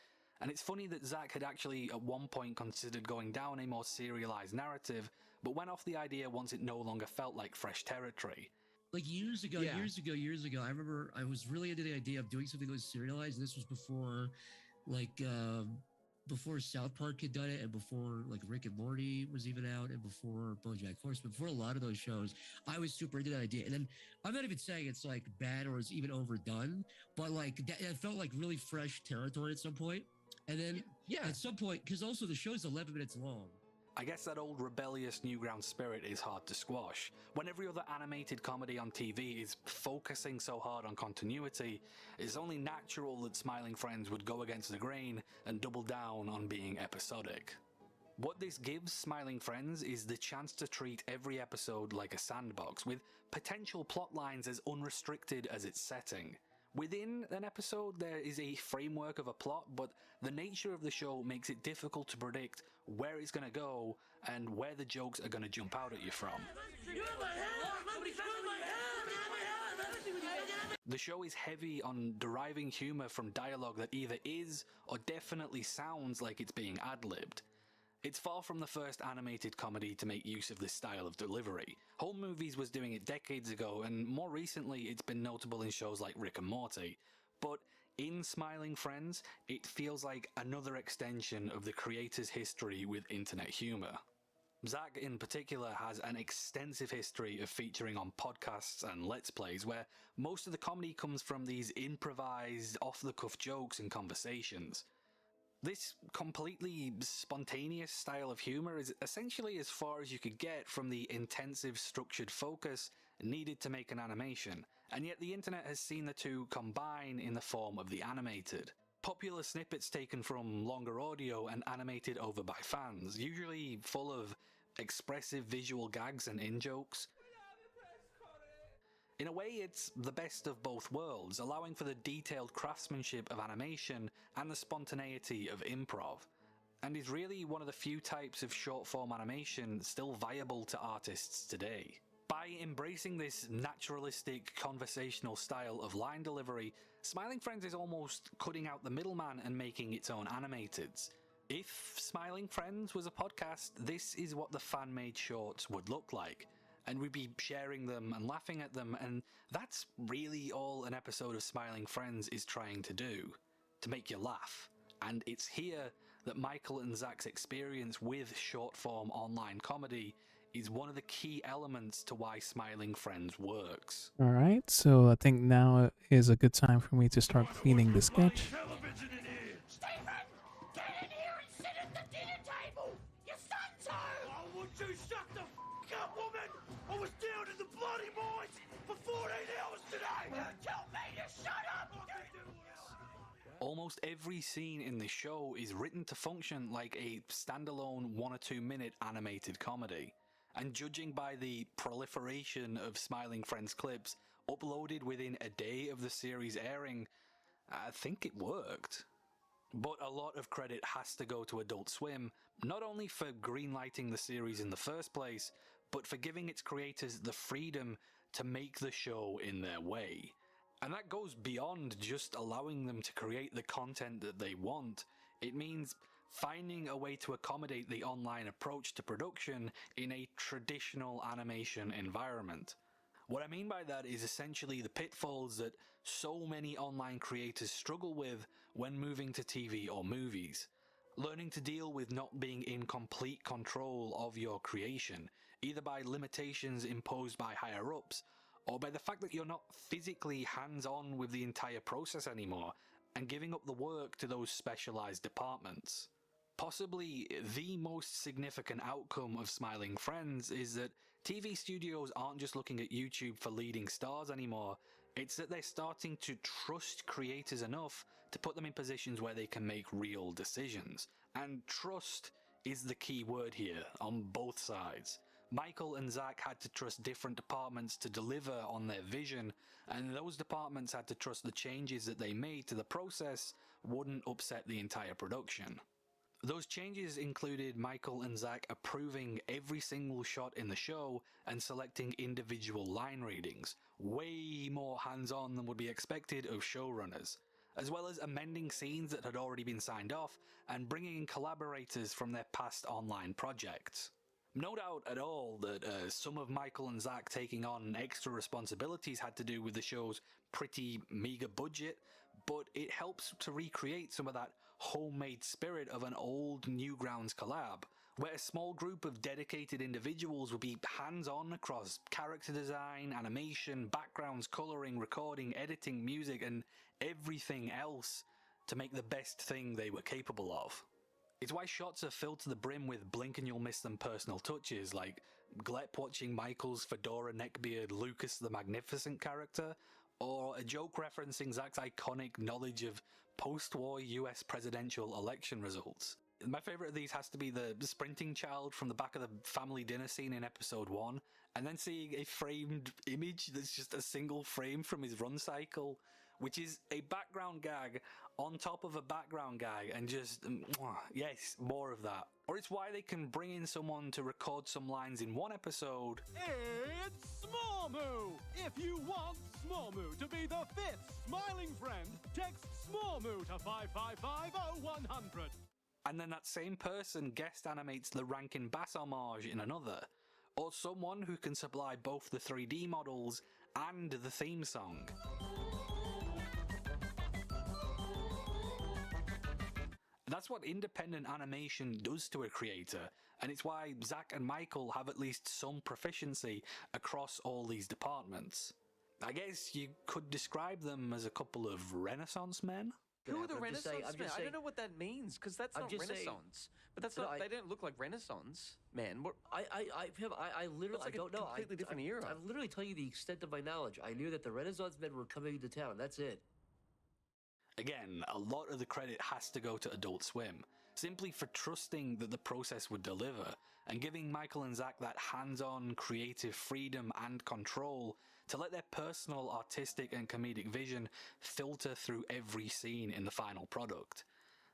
and it's funny that Zach had actually at one point considered going down a more serialised narrative, but went off the idea once it no longer felt like fresh territory. Like years ago, I remember I was really into the idea of doing something that was serialized. This was before, before South Park had done it, and before like Rick and Morty was even out, and before BoJack Horseman, before a lot of those shows, I was super into that idea. And then I'm not even saying it's like bad or it's even overdone, but like it felt like really fresh territory at some point. And then at some point, because also the show's 11 minutes long. I guess that old rebellious Newgrounds spirit is hard to squash. When every other animated comedy on TV is focusing so hard on continuity, it's only natural that Smiling Friends would go against the grain and double down on being episodic. What this gives Smiling Friends is the chance to treat every episode like a sandbox, with potential plot lines as unrestricted as its setting. Within an episode there is a framework of a plot, but the nature of the show makes it difficult to predict where it's going to go and where the jokes are going to jump out at you from. The show is heavy on deriving humour from dialogue that either is or definitely sounds like it's being ad-libbed. It's far from the first animated comedy to make use of this style of delivery. Home Movies was doing it decades ago, and more recently it's been notable in shows like Rick and Morty. But in Smiling Friends, it feels like another extension of the creator's history with internet humour. Zach in particular has an extensive history of featuring on podcasts and Let's Plays, where most of the comedy comes from these improvised, off-the-cuff jokes and conversations. This completely spontaneous style of humour is essentially as far as you could get from the intensive structured focus needed to make an animation, and yet the internet has seen the two combine in the form of the animated. Popular snippets taken from longer audio and animated over by fans, usually full of expressive visual gags and in-jokes. In a way, it's the best of both worlds, allowing for the detailed craftsmanship of animation and the spontaneity of improv, and is really one of the few types of short-form animation still viable to artists today. By embracing this naturalistic, conversational style of line delivery, Smiling Friends is almost cutting out the middleman and making its own animateds. If Smiling Friends was a podcast, this is what the fan-made shorts would look like. And we'd be sharing them and laughing at them, and that's really all an episode of Smiling Friends is trying to do, to make you laugh. And it's here that Michael and Zach's experience with short-form online comedy is one of the key elements to why Smiling Friends works. Alright, so I think now is a good time for me to start cleaning the sketch. Almost every scene in this show is written to function like a standalone 1 or 2 minute animated comedy. And judging by the proliferation of Smiling Friends clips uploaded within a day of the series airing, I think it worked. But a lot of credit has to go to Adult Swim, not only for greenlighting the series in the first place, but for giving its creators the freedom to make the show in their way. And that goes beyond just allowing them to create the content that they want. It means finding a way to accommodate the online approach to production in a traditional animation environment. What I mean by that is essentially the pitfalls that so many online creators struggle with when moving to TV or movies. Learning to deal with not being in complete control of your creation, either by limitations imposed by higher-ups, or by the fact that you're not physically hands-on with the entire process anymore, and giving up the work to those specialized departments. Possibly the most significant outcome of Smiling Friends is that TV studios aren't just looking at YouTube for leading stars anymore, it's that they're starting to trust creators enough to put them in positions where they can make real decisions. And trust is the key word here, on both sides. Michael and Zach had to trust different departments to deliver on their vision, and those departments had to trust the changes that they made to the process wouldn't upset the entire production. Those changes included Michael and Zach approving every single shot in the show and selecting individual line readings, way more hands-on than would be expected of showrunners, as well as amending scenes that had already been signed off and bringing in collaborators from their past online projects. No doubt at all that some of Michael and Zach taking on extra responsibilities had to do with the show's pretty meager budget, but it helps to recreate some of that homemade spirit of an old Newgrounds collab, where a small group of dedicated individuals would be hands-on across character design, animation, backgrounds, coloring, recording, editing, music, and everything else to make the best thing they were capable of. It's why shots are filled to the brim with blink and you'll miss them personal touches, like Glep watching Michael's fedora neckbeard Lucas the Magnificent character, or a joke referencing Zach's iconic knowledge of post-war US presidential election results. My favourite of these has to be the sprinting child from the back of the family dinner scene in episode 1, and then seeing a framed image that's just a single frame from his run cycle, which is a background gag on top of a background gag, and just, yes, more of that. Or it's why they can bring in someone to record some lines in one episode. It's Smallmoo! If you want Smallmoo to be the 5th smiling friend, text Smallmoo to 555-0100. And then that same person guest animates the Rankin Bass homage in another. Or someone who can supply both the 3D models and the theme song. That's what independent animation does to a creator, and it's why Zach and Michael have at least some proficiency across all these departments. I guess you could describe them as a couple of Renaissance men? Who are the Renaissance men? I don't know what that means, because that's not Renaissance. But that's not, they don't look like Renaissance men. I literally, I don't know. Completely different era. I'm literally telling you the extent of my knowledge. I knew that the Renaissance men were coming to town. That's it. Again, a lot of the credit has to go to Adult Swim, simply for trusting that the process would deliver, and giving Michael and Zach that hands-on creative freedom and control to let their personal artistic and comedic vision filter through every scene in the final product.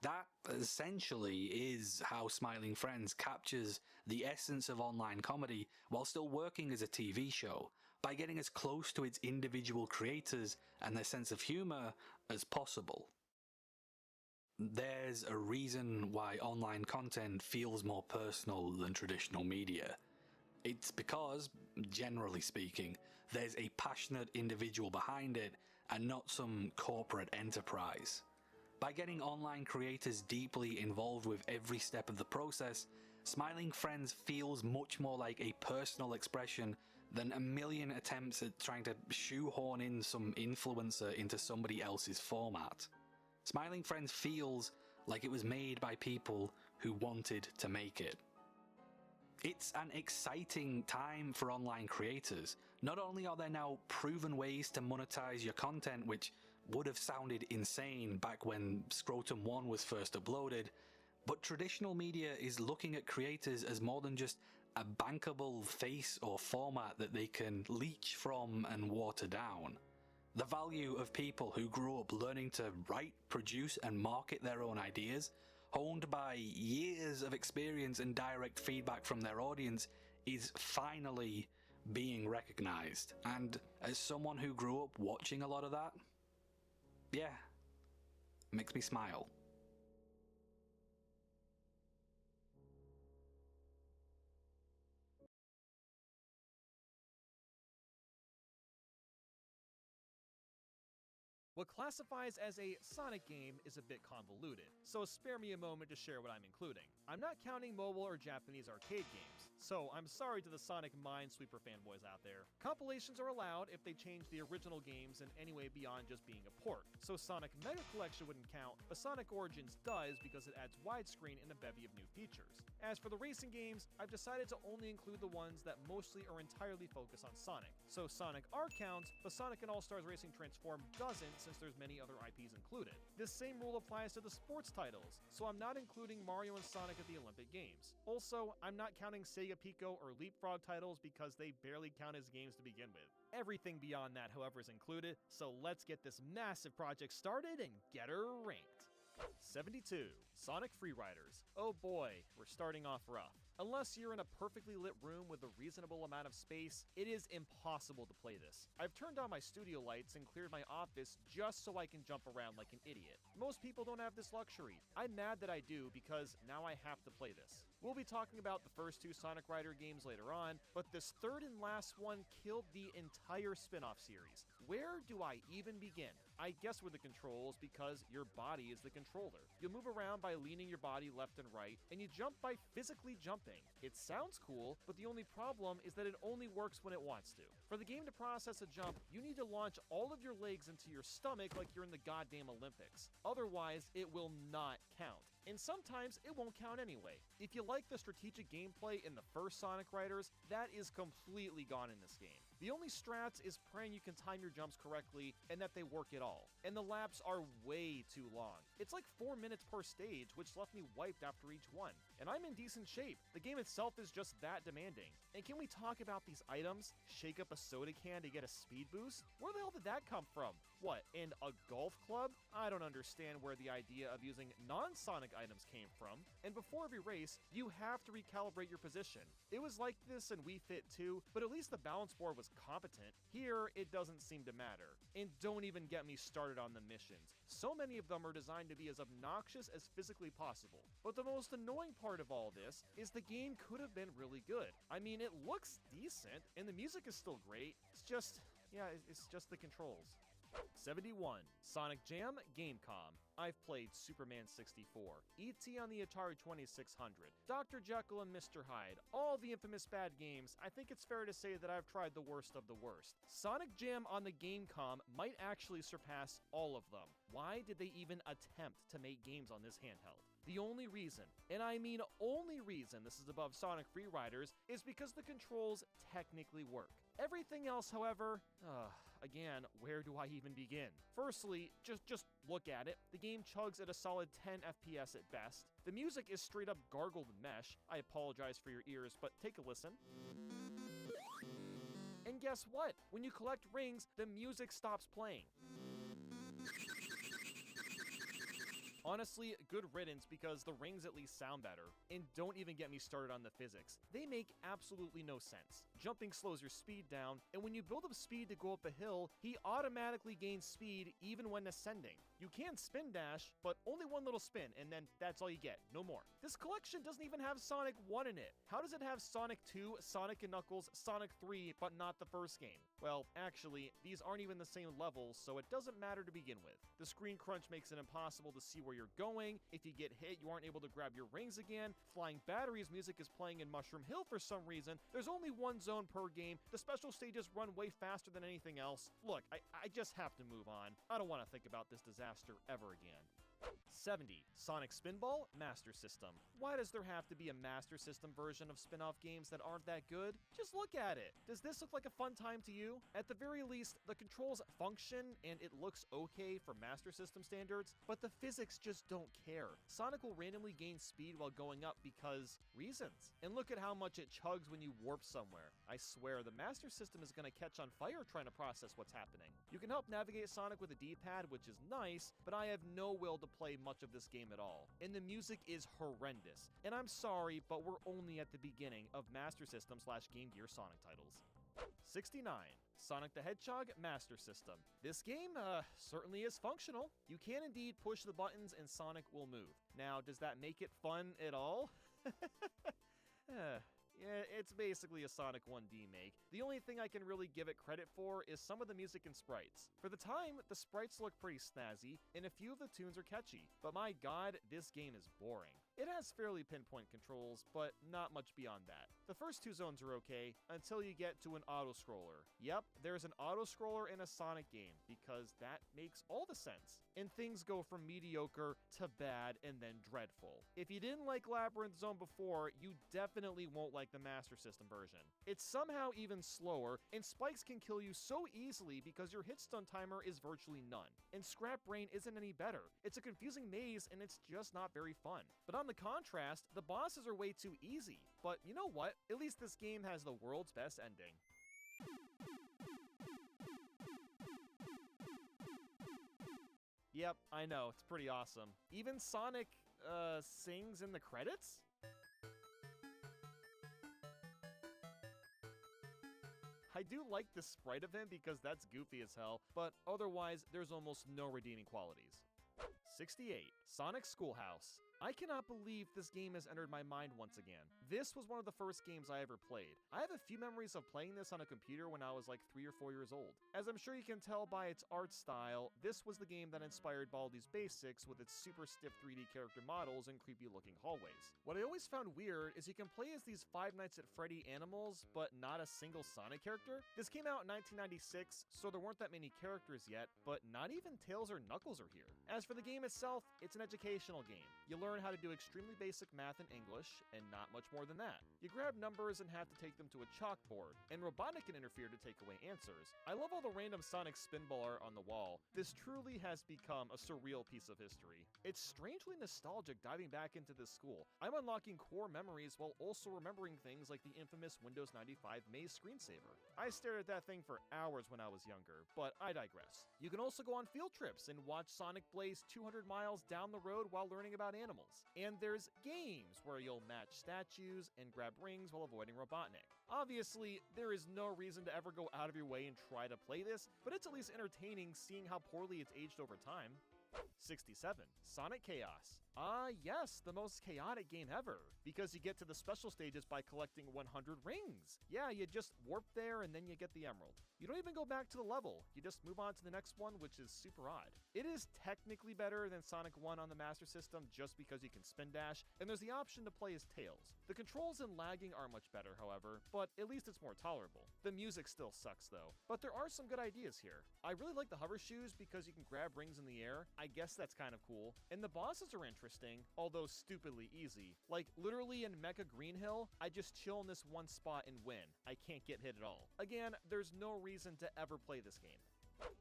That essentially is how Smiling Friends captures the essence of online comedy while still working as a TV show, by getting as close to its individual creators and their sense of humour as possible. There's a reason why online content feels more personal than traditional media. It's because, generally speaking, there's a passionate individual behind it and not some corporate enterprise. By getting online creators deeply involved with every step of the process, Smiling Friends feels much more like a personal expression than a million attempts at trying to shoehorn in some influencer into somebody else's format. Smiling Friends feels like it was made by people who wanted to make it. It's an exciting time for online creators. Not only are there now proven ways to monetize your content, which would have sounded insane back when Scrotum 1 was first uploaded, but traditional media is looking at creators as more than just a bankable face or format that they can leech from and water down. The value of people who grew up learning to write, produce, and market their own ideas, honed by years of experience and direct feedback from their audience, is finally being recognized. And as someone who grew up watching a lot of that, yeah, makes me smile. What classifies as a Sonic game is a bit convoluted, so spare me a moment to share what I'm including. I'm not counting mobile or Japanese arcade games, so I'm sorry to the Sonic Minesweeper fanboys out there. Compilations are allowed if they change the original games in any way beyond just being a port, so Sonic Mega Collection wouldn't count, but Sonic Origins does because it adds widescreen and a bevy of new features. As for the racing games, I've decided to only include the ones that mostly or entirely focus on Sonic. So Sonic R counts, but Sonic and All-Stars Racing Transform doesn't, since there's many other IPs included. This same rule applies to the sports titles, so I'm not including Mario and Sonic at the Olympic Games. Also, I'm not counting Sega Pico or Leapfrog titles because they barely count as games to begin with. Everything beyond that, however, is included, so let's get this massive project started and get her ranked. 72. Sonic Freeriders. Oh boy, we're starting off rough. Unless you're in a perfectly lit room with a reasonable amount of space, it is impossible to play this. I've turned on my studio lights and cleared my office just so I can jump around like an idiot. Most people don't have this luxury. I'm mad that I do because now I have to play this. We'll be talking about the first two Sonic Rider games later on, but this third and last one killed the entire spin-off series. Where do I even begin? I guess with the controls because your body is the controller. You'll move around by leaning your body left and right, and you jump by physically jumping. It sounds cool, but the only problem is that it only works when it wants to. For the game to process a jump, you need to launch all of your legs into your stomach like you're in the goddamn Olympics. Otherwise, it will not count. And sometimes it won't count anyway. If you like the strategic gameplay in the first Sonic Riders, that is completely gone in this game. The only strats is praying you can time your jumps correctly and that they work at all. And the laps are way too long. It's like 4 minutes per stage, which left me wiped after each one. And I'm in decent shape. The game itself is just that demanding. And can we talk about these items? Shake up a soda can to get a speed boost? Where the hell did that come from? What, in a golf club? I don't understand where the idea of using non-Sonic items came from. And before every race, you have to recalibrate your position. It was like this in Wii Fit too, but at least the balance board was competent. Here, it doesn't seem to matter. And don't even get me started on the missions. So many of them are designed to be as obnoxious as physically possible. But the most annoying part of all this is the game could have been really good. I mean, it looks decent, and the music is still great. It's just the controls. 71. Sonic Jam Gamecom. I've played Superman 64, E.T. on the Atari 2600, Dr. Jekyll and Mr. Hyde, all the infamous bad games. I think it's fair to say that I've tried the worst of the worst. Sonic Jam on the Gamecom might actually surpass all of them. Why did they even attempt to make games on this handheld? The only reason, and I mean only reason, this is above Sonic Freeriders is because the controls technically work. Everything else, however, again, where do I even begin? Firstly, just look at it. The game chugs at a solid 10 FPS at best. The music is straight up gargled mesh. I apologize for your ears, but take a listen. And guess what? When you collect rings, the music stops playing. Honestly, good riddance because the rings at least sound better. And don't even get me started on the physics. They make absolutely no sense. Jumping slows your speed down, and when you build up speed to go up a hill, he automatically gains speed even when ascending. You can spin dash, but only one little spin, and then that's all you get, no more. This collection doesn't even have Sonic 1 in it. How does it have Sonic 2, Sonic & Knuckles, Sonic 3, but not the first game? Well, actually, these aren't even the same levels, so it doesn't matter to begin with. The screen crunch makes it impossible to see where you're going. If you get hit, you aren't able to grab your rings again. Flying Batteries music is playing in Mushroom Hill for some reason. There's only one zone per game. The special stages run way faster than anything else. Look, I just have to move on. I don't want to think about this disaster ever again. 70. Sonic Spinball Master System. Why does there have to be a Master System version of spin-off games that aren't that good? Just look at it. Does this look like a fun time to you? At the very least, the controls function and it looks okay for Master System standards, but the physics just don't care. Sonic will randomly gain speed while going up because reasons. And look at how much it chugs when you warp somewhere. I swear, the Master System is going to catch on fire trying to process what's happening. You can help navigate Sonic with a D-pad, which is nice, but I have no will to play much of this game at all. And the music is horrendous. And I'm sorry, but we're only at the beginning of Master System / Game Gear Sonic titles. 69. Sonic the Hedgehog Master System. This game, certainly is functional. You can indeed push the buttons and Sonic will move. Now, does that make it fun at all? Yeah, it's basically a Sonic 1D make. The only thing I can really give it credit for is some of the music and sprites. For the time, the sprites look pretty snazzy, and a few of the tunes are catchy, but my god, this game is boring. It has fairly pinpoint controls, but not much beyond that. The first two zones are okay, until you get to an auto-scroller. Yep, there's an auto-scroller in a Sonic game, because that makes all the sense. And things go from mediocre to bad and then dreadful. If you didn't like Labyrinth Zone before, you definitely won't like the Master System version. It's somehow even slower, and spikes can kill you so easily because your hit stun timer is virtually none. And Scrap Brain isn't any better. It's a confusing maze and it's just not very fun. But on the contrast, the bosses are way too easy. But you know what? At least this game has the world's best ending. Yep, I know, it's pretty awesome. Even Sonic, sings in the credits? I do like the sprite of him because that's goofy as hell, but otherwise, there's almost no redeeming qualities. 68. Sonic Schoolhouse. I cannot believe this game has entered my mind once again. This was one of the first games I ever played. I have a few memories of playing this on a computer when I was like 3 or 4 years old. As I'm sure you can tell by its art style, this was the game that inspired Baldi's Basics with its super stiff 3D character models and creepy looking hallways. What I always found weird is you can play as these Five Nights at Freddy animals, but not a single Sonic character. This came out in 1996, so there weren't that many characters yet, but not even Tails or Knuckles are here. As for the game itself, it's an educational game. You learn how to do extremely basic math and English, and not much more than that. You grab numbers and have to take them to a chalkboard, and Robotnik can interfere to take away answers. I love all the random Sonic spinball art on the wall. This truly has become a surreal piece of history. It's strangely nostalgic diving back into this school. I'm unlocking core memories while also remembering things like the infamous Windows 95 maze screensaver. I stared at that thing for hours when I was younger, but I digress. You can also go on field trips and watch Sonic blaze 200 miles down the road while learning about animals. And there's games where you'll match statues and grab rings while avoiding Robotnik. Obviously, there is no reason to ever go out of your way and try to play this, but it's at least entertaining seeing how poorly it's aged over time. 67. Sonic Chaos. Ah, yes, the most chaotic game ever, because you get to the special stages by collecting 100 rings. Yeah, you just warp there and then you get the emerald. You don't even go back to the level, you just move on to the next one, which is super odd. It is technically better than Sonic 1 on the Master System just because you can spin dash, and there's the option to play as Tails. The controls and lagging are much better, however, but at least it's more tolerable. The music still sucks though, but there are some good ideas here. I really like the hover shoes because you can grab rings in the air. I guess that's kind of cool. And the bosses are interesting, although stupidly easy. Like, literally in Mecha Green Hill, I just chill in this one spot and win. I can't get hit at all. Again, there's no reason to ever play this game.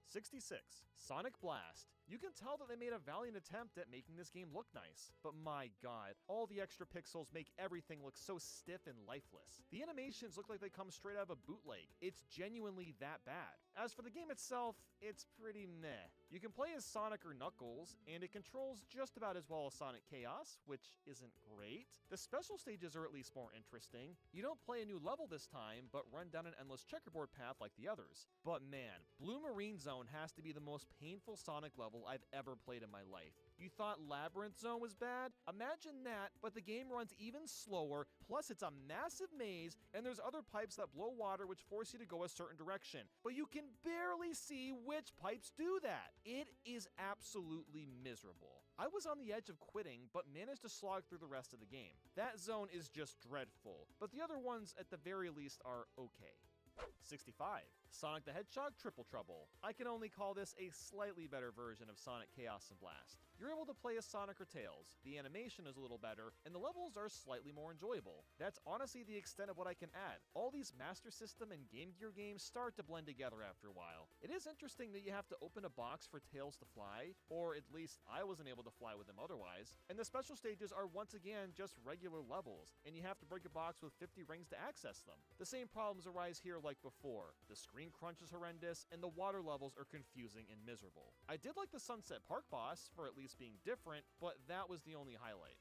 66. Sonic Blast. You can tell that they made a valiant attempt at making this game look nice, but my god, all the extra pixels make everything look so stiff and lifeless. The animations look like they come straight out of a bootleg. It's genuinely that bad. As for the game itself, it's pretty meh. You can play as Sonic or Knuckles, and it controls just about as well as Sonic Chaos, which isn't great. The special stages are at least more interesting. You don't play a new level this time, but run down an endless checkerboard path like the others. But man, Blue Marine Zone has to be the most painful Sonic level I've ever played in my life. You thought Labyrinth Zone was bad? Imagine that, but the game runs even slower, plus it's a massive maze, and there's other pipes that blow water which force you to go a certain direction. But you can barely see which pipes do that. It is absolutely miserable. I was on the edge of quitting, but managed to slog through the rest of the game. That zone is just dreadful, but the other ones at the very least are okay. 65. Sonic the Hedgehog Triple Trouble. I can only call this a slightly better version of Sonic Chaos and Blast. You're able to play as Sonic or Tails, the animation is a little better, and the levels are slightly more enjoyable. That's honestly the extent of what I can add. All these Master System and Game Gear games start to blend together after a while. It is interesting that you have to open a box for Tails to fly, or at least I wasn't able to fly with him otherwise, and the special stages are once again just regular levels, and you have to break a box with 50 rings to access them. The same problems arise here like before. The screen crunch is horrendous, and the water levels are confusing and miserable. I did like the Sunset Park boss for at least being different, but that was the only highlight.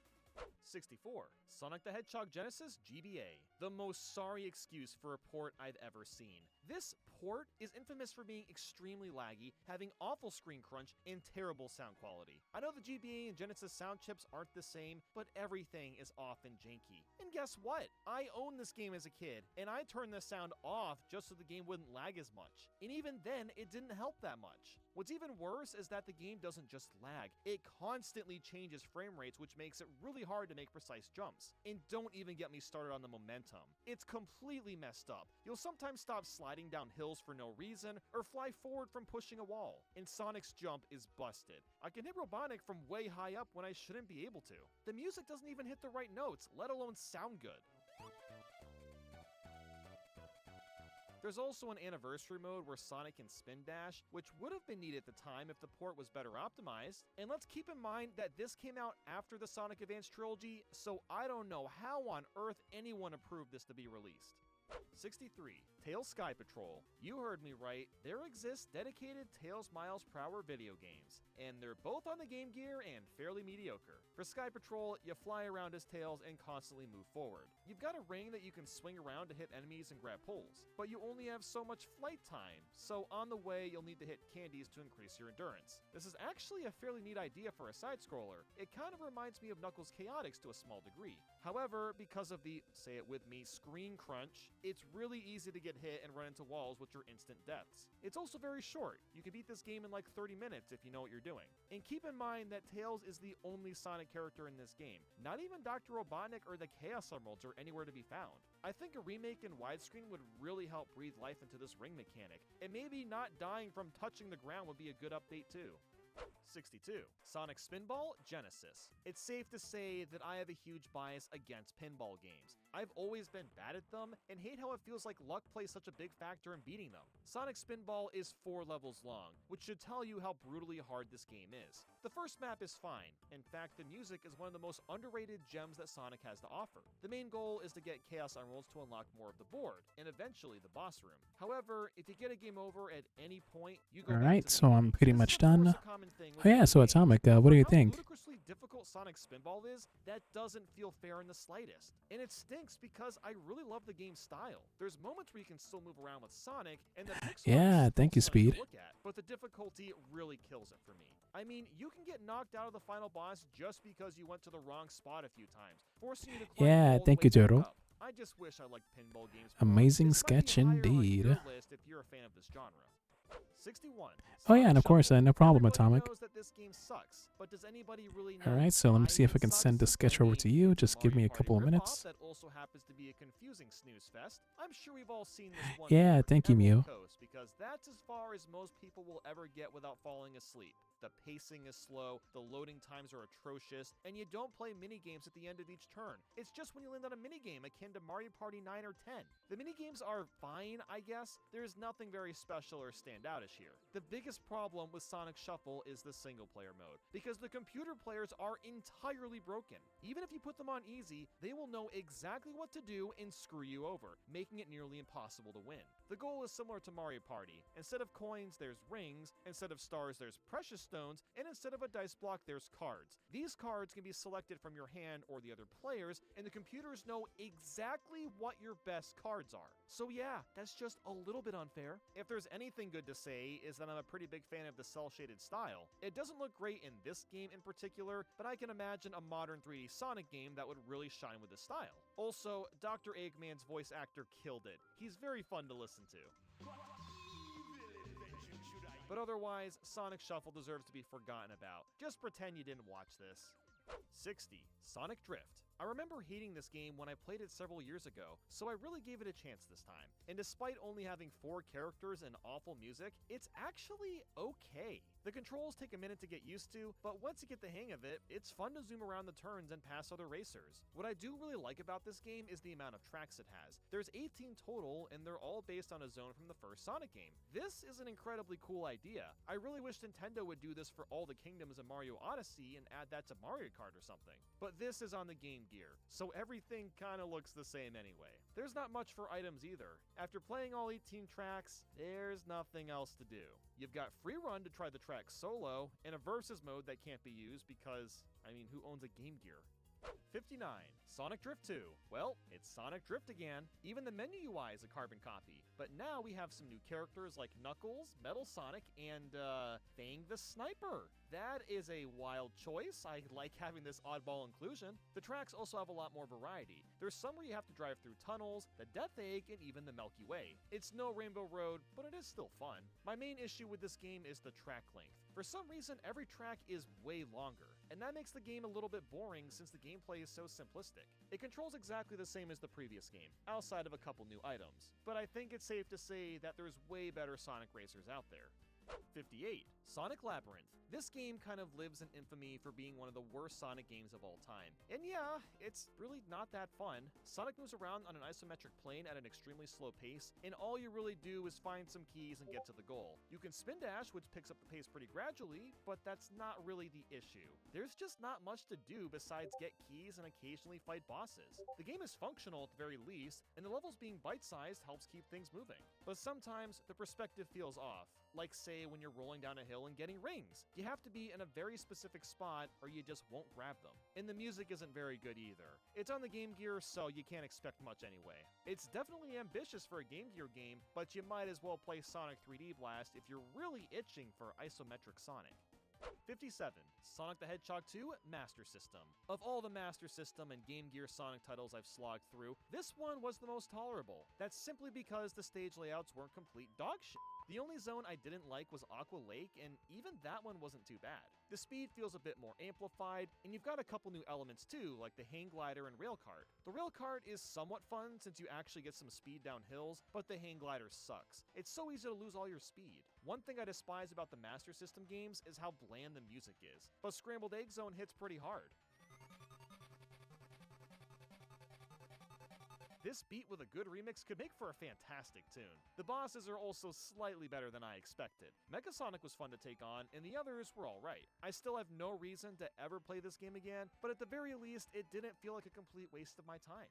64. Sonic the Hedgehog Genesis GBA. The most sorry excuse for a port I've ever seen. This port is infamous for being extremely laggy, having awful screen crunch, and terrible sound quality. I know the GBA and Genesis sound chips aren't the same, but everything is often janky. And guess what? I owned this game as a kid, and I turned the sound off just so the game wouldn't lag as much. And even then, it didn't help that much. What's even worse is that the game doesn't just lag, it constantly changes frame rates, which makes it really hard to make precise jumps. And don't even get me started on the momentum. It's completely messed up. You'll sometimes stop sliding down hills for no reason, or fly forward from pushing a wall. And Sonic's jump is busted. I can hit Robotnik from way high up when I shouldn't be able to. The music doesn't even hit the right notes, let alone sound good. There's also an anniversary mode where Sonic can spin dash, which would have been needed at the time if the port was better optimized. And let's keep in mind that this came out after the Sonic Advance trilogy, so I don't know how on earth anyone approved this to be released. 63. Tails Sky Patrol. You heard me right, there exist dedicated Tails Miles per Hour video games, and they're both on the Game Gear and fairly mediocre. For Sky Patrol, you fly around as Tails and constantly move forward. You've got a ring that you can swing around to hit enemies and grab pulls, but you only have so much flight time, so on the way you'll need to hit candies to increase your endurance. This is actually a fairly neat idea for a side-scroller. It kind of reminds me of Knuckles Chaotix to a small degree. However, because of the, say it with me, screen crunch, it's really easy to get hit and run into walls which are instant deaths. It's also very short. You can beat this game in like 30 minutes if you know what you're doing. And keep in mind that Tails is the only Sonic character in this game. Not even Dr. Robotnik or the Chaos Emeralds are anywhere to be found. I think a remake in widescreen would really help breathe life into this ring mechanic, and maybe not dying from touching the ground would be a good update too. 62. Sonic Spinball Genesis. It's safe to say that I have a huge bias against pinball games. I've always been bad at them and hate how it feels like luck plays such a big factor in beating them. Sonic Spinball is 4 levels long, which should tell you how brutally hard this game is. The first map is fine. In fact, the music is one of the most underrated gems that Sonic has to offer. The main goal is to get Chaos Emeralds to unlock more of the board, and eventually the boss room. However, if you get a game over at any point, you go Alright, so I'm pretty much done. Oh yeah, so Atomic, what do you think? Ludicrously difficult Sonic Spinball is, that doesn't feel fair in the slightest. And it stinks because I really love the game's style. There's moments where you can still move around with Sonic, and the pixel Yeah, thank you, Speed. to look at, but the difficulty really kills it for me. I mean, you can get knocked out of the final boss just because you went to the wrong spot a few times, forcing you to climb Yeah, all the thank way you, back Turtle. up. I just wish I liked pinball games more. Amazing This might be sketch higher on indeed. your list if you're a fan of this genre. 61. Oh yeah, and of course, no problem, Everybody Atomic. knows that this game sucks, but does anybody really know Alright, so let me see if I can send the sketch over to you. Just give me a couple of ripoff minutes. that also happens to be a confusing snooze fest? I'm sure we've all seen this one Yeah, before, thank you, Emerald Mew. Coast, because that's as far as most people will ever get without falling asleep. The pacing is slow, the loading times are atrocious, and you don't play minigames at the end of each turn. It's just when you land on a minigame akin to Mario Party 9 or 10. The minigames are fine, I guess. There's nothing very special or standoutish here. The biggest problem with Sonic Shuffle is the single-player mode, because the computer players are entirely broken. Even if you put them on easy, they will know exactly what to do and screw you over, making it nearly impossible to win. The goal is similar to Mario Party. Instead of coins, there's rings, instead of stars, there's precious stones, and instead of a dice block, there's cards. These cards can be selected from your hand or the other players, and the computers know exactly what your best cards are. So yeah, that's just a little bit unfair. If there's anything good to say, is that I'm a pretty big fan of the cel-shaded style. It doesn't look great in this game in particular, but I can imagine a modern 3D Sonic game that would really shine with the style. Also, Dr. Eggman's voice actor killed it. He's very fun to listen to. But otherwise, Sonic Shuffle deserves to be forgotten about. Just pretend you didn't watch this. 60. Sonic Drift. I remember hating this game when I played it several years ago, so I really gave it a chance this time. And despite only having 4 characters and awful music, it's actually okay. The controls take a minute to get used to, but once you get the hang of it, it's fun to zoom around the turns and pass other racers. What I do really like about this game is the amount of tracks it has. There's 18 total, and they're all based on a zone from the first Sonic game. This is an incredibly cool idea. I really wish Nintendo would do this for all the kingdoms of Mario Odyssey and add that to Mario Kart or something. But this is on the Game Gear, so everything kinda looks the same anyway. There's not much for items either. After playing all 18 tracks, there's nothing else to do. You've got free run to try the track solo, and a versus mode that can't be used because, I mean, who owns a Game Gear? 59. Sonic Drift 2. Well, it's Sonic Drift again. Even the menu UI is a carbon copy. But now we have some new characters like Knuckles, Metal Sonic, and, Fang the Sniper. That is a wild choice. I like having this oddball inclusion. The tracks also have a lot more variety. There's some where you have to drive through tunnels, the Death Egg, and even the Milky Way. It's no Rainbow Road, but it is still fun. My main issue with this game is the track length. For some reason, every track is way longer, and that makes the game a little bit boring since the gameplay is so simplistic. It controls exactly the same as the previous game, outside of a couple new items, but I think it's safe to say that there's way better Sonic racers out there. 58. Sonic Labyrinth. This game kind of lives in infamy for being one of the worst Sonic games of all time. And yeah, it's really not that fun. Sonic moves around on an isometric plane at an extremely slow pace, and all you really do is find some keys and get to the goal. You can spin dash, which picks up the pace pretty gradually, but that's not really the issue. There's just not much to do besides get keys and occasionally fight bosses. The game is functional at the very least, and the levels being bite-sized helps keep things moving. But sometimes the perspective feels off, like say when you're rolling down a hill and getting rings. You have to be in a very specific spot or you just won't grab them. And the music isn't very good either. It's on the Game Gear, so you can't expect much anyway. It's definitely ambitious for a Game Gear game, but you might as well play Sonic 3D Blast if you're really itching for isometric Sonic. 57. Sonic the Hedgehog 2 Master System. Of all the Master System and Game Gear Sonic titles I've slogged through, this one was the most tolerable. That's simply because the stage layouts weren't complete dog shit. The only zone I didn't like was Aqua Lake, and even that one wasn't too bad. The speed feels a bit more amplified, and you've got a couple new elements too, like the hang glider and rail cart. The rail cart is somewhat fun since you actually get some speed down hills, but the hang glider sucks. It's so easy to lose all your speed. One thing I despise about the Master System games is how bland the music is, but Scrambled Egg Zone hits pretty hard. This beat with a good remix could make for a fantastic tune. The bosses are also slightly better than I expected. Mega Sonic was fun to take on, and the others were alright. I still have no reason to ever play this game again, but at the very least, it didn't feel like a complete waste of my time.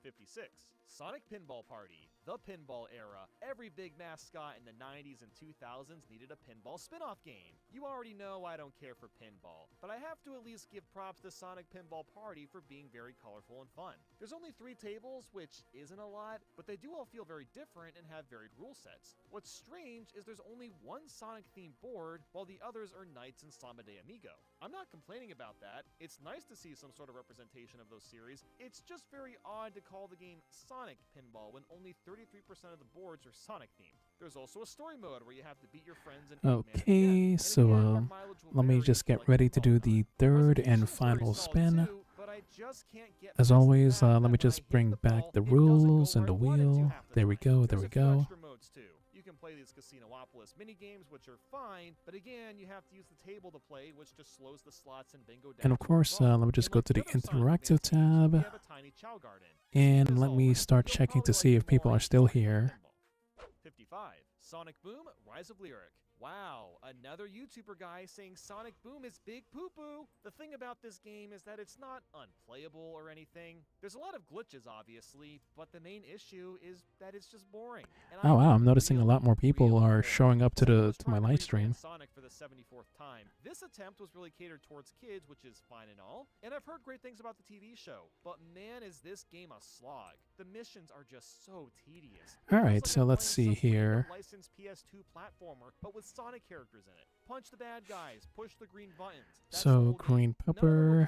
56. Sonic Pinball Party. The pinball era. Every big mascot in the 90s and 2000s needed a pinball spin-off game. You already know I don't care for pinball, but I have to at least give props to Sonic Pinball Party for being very colorful and fun. There's only 3 tables, which isn't a lot, but they do all feel very different and have varied rule sets. What's strange is there's only one Sonic-themed board, while the others are Knights and Samba de Amigo. I'm not complaining about that. It's nice to see some sort of representation of those series. It's just very odd to call the game Sonic Pinball when only 33% of the boards are Sonic themed. There's also a story mode where you have to beat your friends and okay, so let me just get ready to do the third and final spin. As always, let me just bring back the rules and the wheel. There we go, there we go. You can play these Casinopolis mini games, which are fine, but again, you have to use the table to play, which just slows the slots and bingo down. And of course, let me just go to the interactive tab, and let me start checking to see if people are still here. 55. Sonic Boom, Rise of Lyric. Wow, another YouTuber guy saying Sonic Boom is big poo-poo. The thing about this game is that it's not unplayable or anything. There's a lot of glitches, obviously, but the main issue is that it's just boring. Oh wow, I'm noticing a lot more people are showing up to my live stream. Sonic for the 74th time. This attempt was really catered towards kids, which is fine and all, and I've heard great things about the TV show, but man, is this game a slog. The missions are just so tedious. Alright, so let's see here. Licensed PS2 platformer, but with Sonic characters in it. Punch the bad guys, push the green buttons. That's So Green Pepper,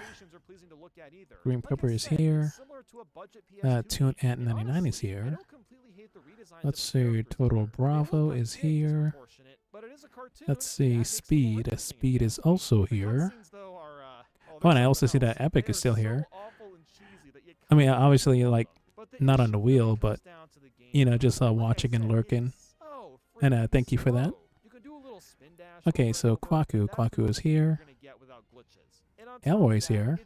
Green Pepper is here. Tune at 99 is here. Let's see, Total Bravo is here. Let's see, Speed. Speed is also here. Oh, and I also see that Epic is still here. I mean, obviously, like, not on the wheel, but, you know, just watching and lurking. And thank you for that. Okay, so Kwaku is here. Eloy's here.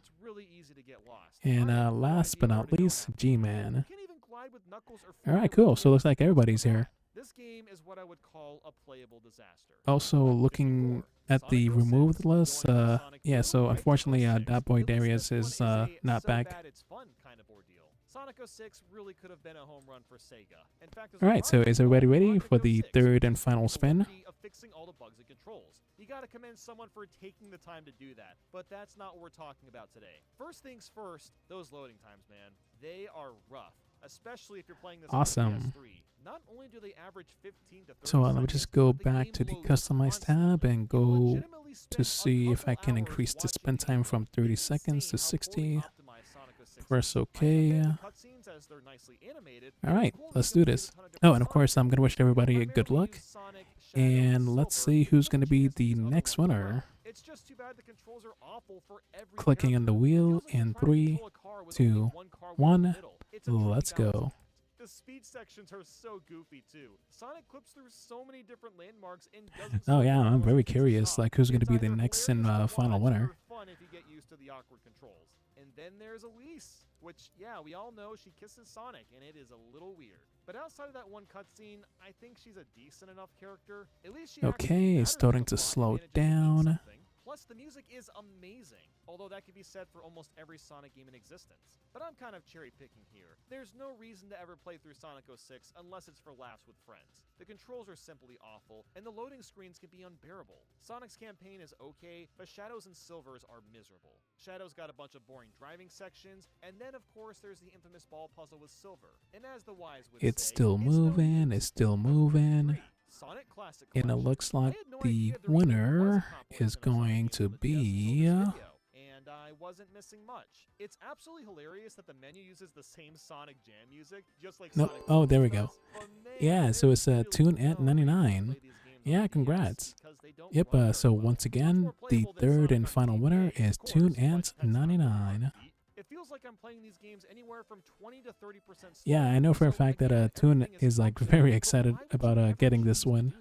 And last but not least, G-Man. Alright, cool. So looks like everybody's here. This game is what I would call a playable disaster. Also, looking at the removed list, yeah, so unfortunately, Dat Boy Darius is not back. Sonic 06 really could have been a home run for Sega. In fact, All right, so is everybody ready for the third and final spin? Of fixing all the bugs and controls. You gotta commend someone for taking the time to do that, but that's not what we're talking about today. First things first, those loading times, man, they are rough. Especially if you're playing this Awesome. on PS3. Not only do they average 15 to 30 So let me seconds, just go but the back game to the loads customize tab and go legitimately to spend see a if I couple can hours increase the watching spin time from 30 seconds to 60. Press OK. cutscenes as they're nicely animated. All right, let's do this. Oh, and of course, I'm going to wish everybody a good luck. And let's see who's going to be the next winner. It's just too bad the controls are awful for every Clicking on the wheel in 3, 2, 1. Let's go. The speed sections are so goofy too. Sonic clips through so many different landmarks and doesn't. Oh yeah, I'm very curious. Like, who's going to be the next and final winner? Fun if you get used to the awkward controls. And then there's Elise, which yeah, we all know she kisses Sonic, and it is a little weird. But outside of that one cutscene, I think she's a decent enough character. At least she okay, starting to slow down. Plus, the music is amazing, although that could be said for almost every Sonic game in existence. But I'm kind of cherry-picking here. There's no reason to ever play through Sonic 06 unless it's for laughs with friends. The controls are simply awful, and the loading screens can be unbearable. Sonic's campaign is okay, but Shadows and Silver's are miserable. Shadows got a bunch of boring driving sections, and then of course there's the infamous ball puzzle with Silver. And as the wise would It's say, still moving, it's still moving. Sonic Classic And it looks like the winner is going to be... and I wasn't missing much. It's absolutely hilarious that the menu uses the same Sonic Jam music, just like Nope. Sonic. Oh, there we go. Yeah, so it's a Tune at 99. Yeah, congrats. Yep, so once again, the third and final winner is Tune at 99. It feels like I'm playing these games anywhere from 20 to 30%. Yeah, I know for a fact that Tune is like very excited about getting this win.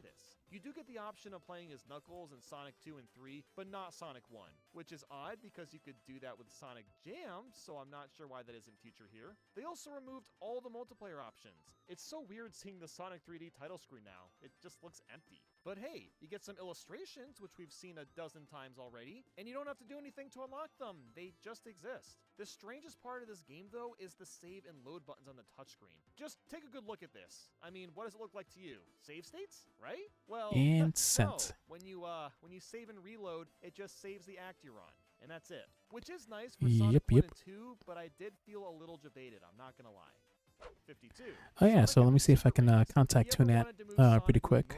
You do get the option of playing as Knuckles in Sonic 2 and 3, but not Sonic 1, which is odd because you could do that with Sonic Jam, so I'm not sure why that isn't featured here. They also removed all the multiplayer options. It's so weird seeing the Sonic 3D title screen now. It just looks empty. But hey, you get some illustrations, which we've seen a dozen times already, and you don't have to do anything to unlock them. They just exist. The strangest part of this game, though, is the save and load buttons on the touchscreen. Just take a good look at this. I mean, what does it look like to you? Save states, right? Well, and sent. No. When you save and reload, it just saves the act you're on, and that's it. Which is nice for Sonic 1 and 2, but I did feel a little jebaited, I'm not gonna lie. 52. Oh yeah, so let me see if I can contact Tunat pretty quick.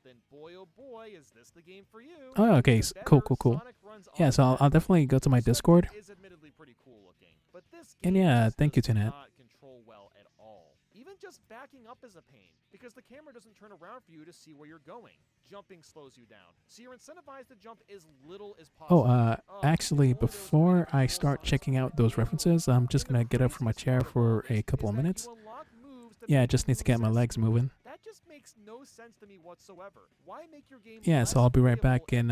Then boy oh boy, is this the game for you. Oh, okay, cool. Yeah, so I'll definitely go to my Discord. Is admittedly pretty cool looking, but this And game yeah, just thank you, does Tunat. not control well at all. Even just backing up is a pain, because the camera doesn't turn around for you to see where you're going. Jumping slows you down, so you're incentivized to jump as little as possible. Actually, before I start checking out those references, I'm just gonna get up from my chair for a couple of minutes. Yeah, I just need to get my legs moving. That just makes no sense to me whatsoever. Why make your game Yeah, so I'll be right back in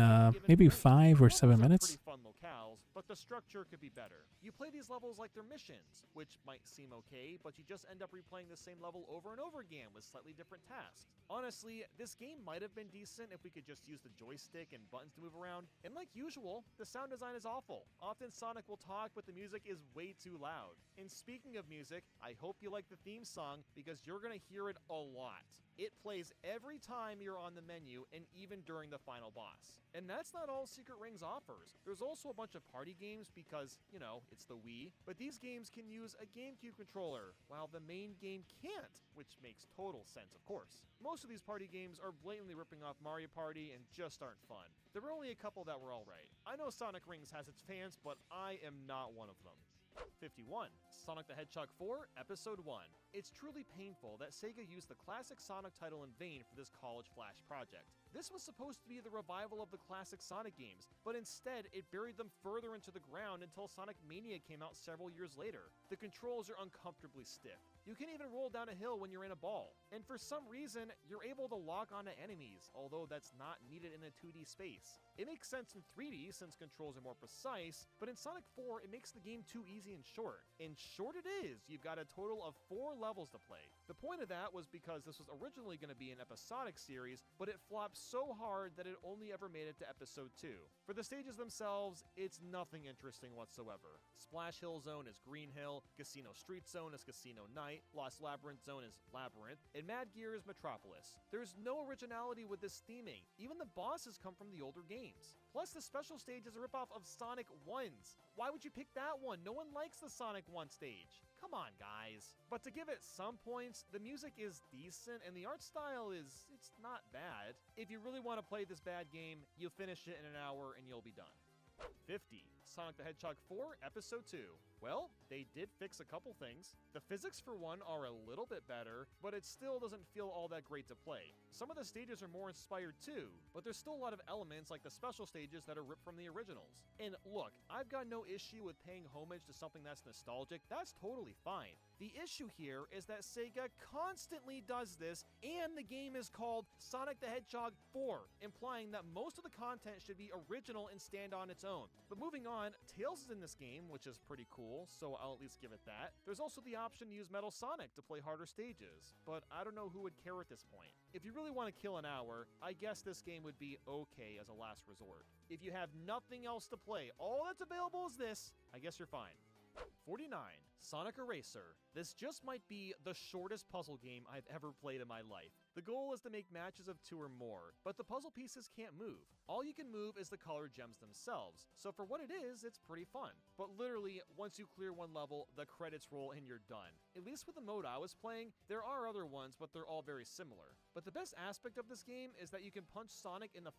maybe 5 or 7 minutes. fun locales, but the structure could be better. You play these levels like they're missions, which might seem okay, but you just end up replaying the same level over and over again with slightly different tasks. Honestly, this game might have been decent if we could just use the joystick and buttons to move around, and like usual, the sound design is awful. Often Sonic will talk, but the music is way too loud. And speaking of music, I hope you like the theme song, because you're gonna hear it a lot. It plays every time you're on the menu and even during the final boss. And that's not all Secret Rings offers. There's also a bunch of party games because, you know, it's the Wii, but these games can use a GameCube controller, while the main game can't, which makes total sense, of course. Most of these party games are blatantly ripping off Mario Party and just aren't fun. There were only a couple that were alright. I know Sonic Rings has its fans, but I am not one of them. 51. Sonic the Hedgehog 4, Episode 1. It's truly painful that Sega used the classic Sonic title in vain for this College Flash project. This was supposed to be the revival of the classic Sonic games, but instead it buried them further into the ground until Sonic Mania came out several years later. The controls are uncomfortably stiff. You can even roll down a hill when you're in a ball. And for some reason, you're able to lock onto enemies, although that's not needed in a 2D space. It makes sense in 3D since controls are more precise, but in Sonic 4 it makes the game too easy and short. And short it is! You've got a total of 4 levels to play. The point of that was because this was originally going to be an episodic series, but it flopped so hard that it only ever made it to episode 2. For the stages themselves, it's nothing interesting whatsoever. Splash Hill Zone is Green Hill, Casino Street Zone is Casino Night, Lost Labyrinth Zone is Labyrinth, and Mad Gear is Metropolis. There's no originality with this theming. Even the bosses come from the older games. Plus, the special stage is a ripoff of Sonic 1's. Why would you pick that one? No one likes the Sonic 1 stage. Come on, guys. But to give it some points, the music is decent and the art style it's not bad. If you really want to play this bad game, you'll finish it in an hour and you'll be done. 50. Sonic the Hedgehog 4 Episode 2. Well, they did fix a couple things. The physics for one are a little bit better, but it still doesn't feel all that great to play. Some of the stages are more inspired too, but there's still a lot of elements like the special stages that are ripped from the originals. And look, I've got no issue with paying homage to something that's nostalgic. That's totally fine. The issue here is that Sega constantly does this, and the game is called Sonic the Hedgehog 4, implying that most of the content should be original and stand on its own. But moving on, Tails is in this game, which is pretty cool, so I'll at least give it that. There's also the option to use Metal Sonic to play harder stages, but I don't know who would care at this point. If you really want to kill an hour, I guess this game would be okay as a last resort. If you have nothing else to play, all that's available is this, I guess you're fine. 49. Sonic Eraser. This just might be the shortest puzzle game I've ever played in my life. The goal is to make matches of 2 or more, but the puzzle pieces can't move. All you can move is the colored gems themselves, so for what it is, it's pretty fun. But literally, once you clear one level, the credits roll and you're done. At least with the mode I was playing, there are other ones, but they're all very similar. But the best aspect of this game is that you can punch Sonic in the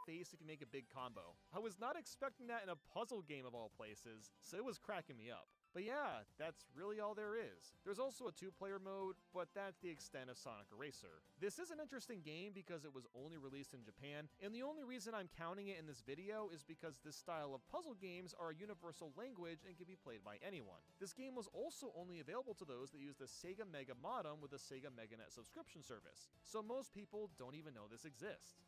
face if you make a big combo. I was not expecting that in a puzzle game of all places, so it was cracking me up. But yeah, that's really all there is. There's also a 2-player mode, but that's the extent of Sonic Eraser. This is an interesting game because it was only released in Japan, and the only reason I'm counting it in this video is because this style of puzzle games are a universal language and can be played by anyone. This game was also only available to those that use the Sega Mega modem with the Sega MegaNet subscription service, so most people don't even know this exists.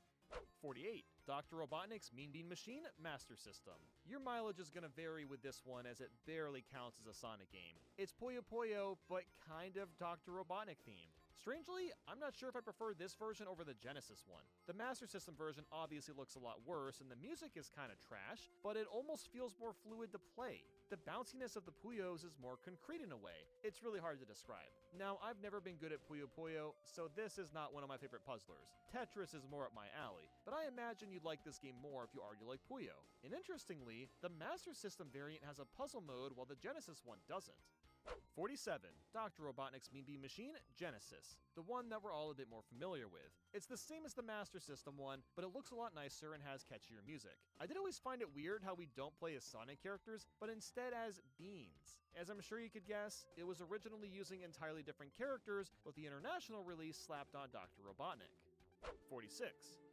48. Dr. Robotnik's Mean Bean Machine Master System. Your mileage is gonna vary with this one as it barely counts as a Sonic game. It's Puyo Puyo, but kind of Dr. Robotnik themed. Strangely, I'm not sure if I prefer this version over the Genesis one. The Master System version obviously looks a lot worse, and the music is kind of trash, but it almost feels more fluid to play. The bounciness of the Puyos is more concrete in a way. It's really hard to describe. Now, I've never been good at Puyo Puyo, so this is not one of my favorite puzzlers. Tetris is more up my alley, but I imagine you'd like this game more if you already like Puyo. And interestingly, the Master System variant has a puzzle mode while the Genesis one doesn't. 47. Dr. Robotnik's Mean Bean Machine Genesis, the one that we're all a bit more familiar with. It's the same as the Master System one, but it looks a lot nicer and has catchier music. I did always find it weird how we don't play as Sonic characters, but instead as beans. As I'm sure you could guess, it was originally using entirely different characters, with the international release slapped on Dr. Robotnik. 46.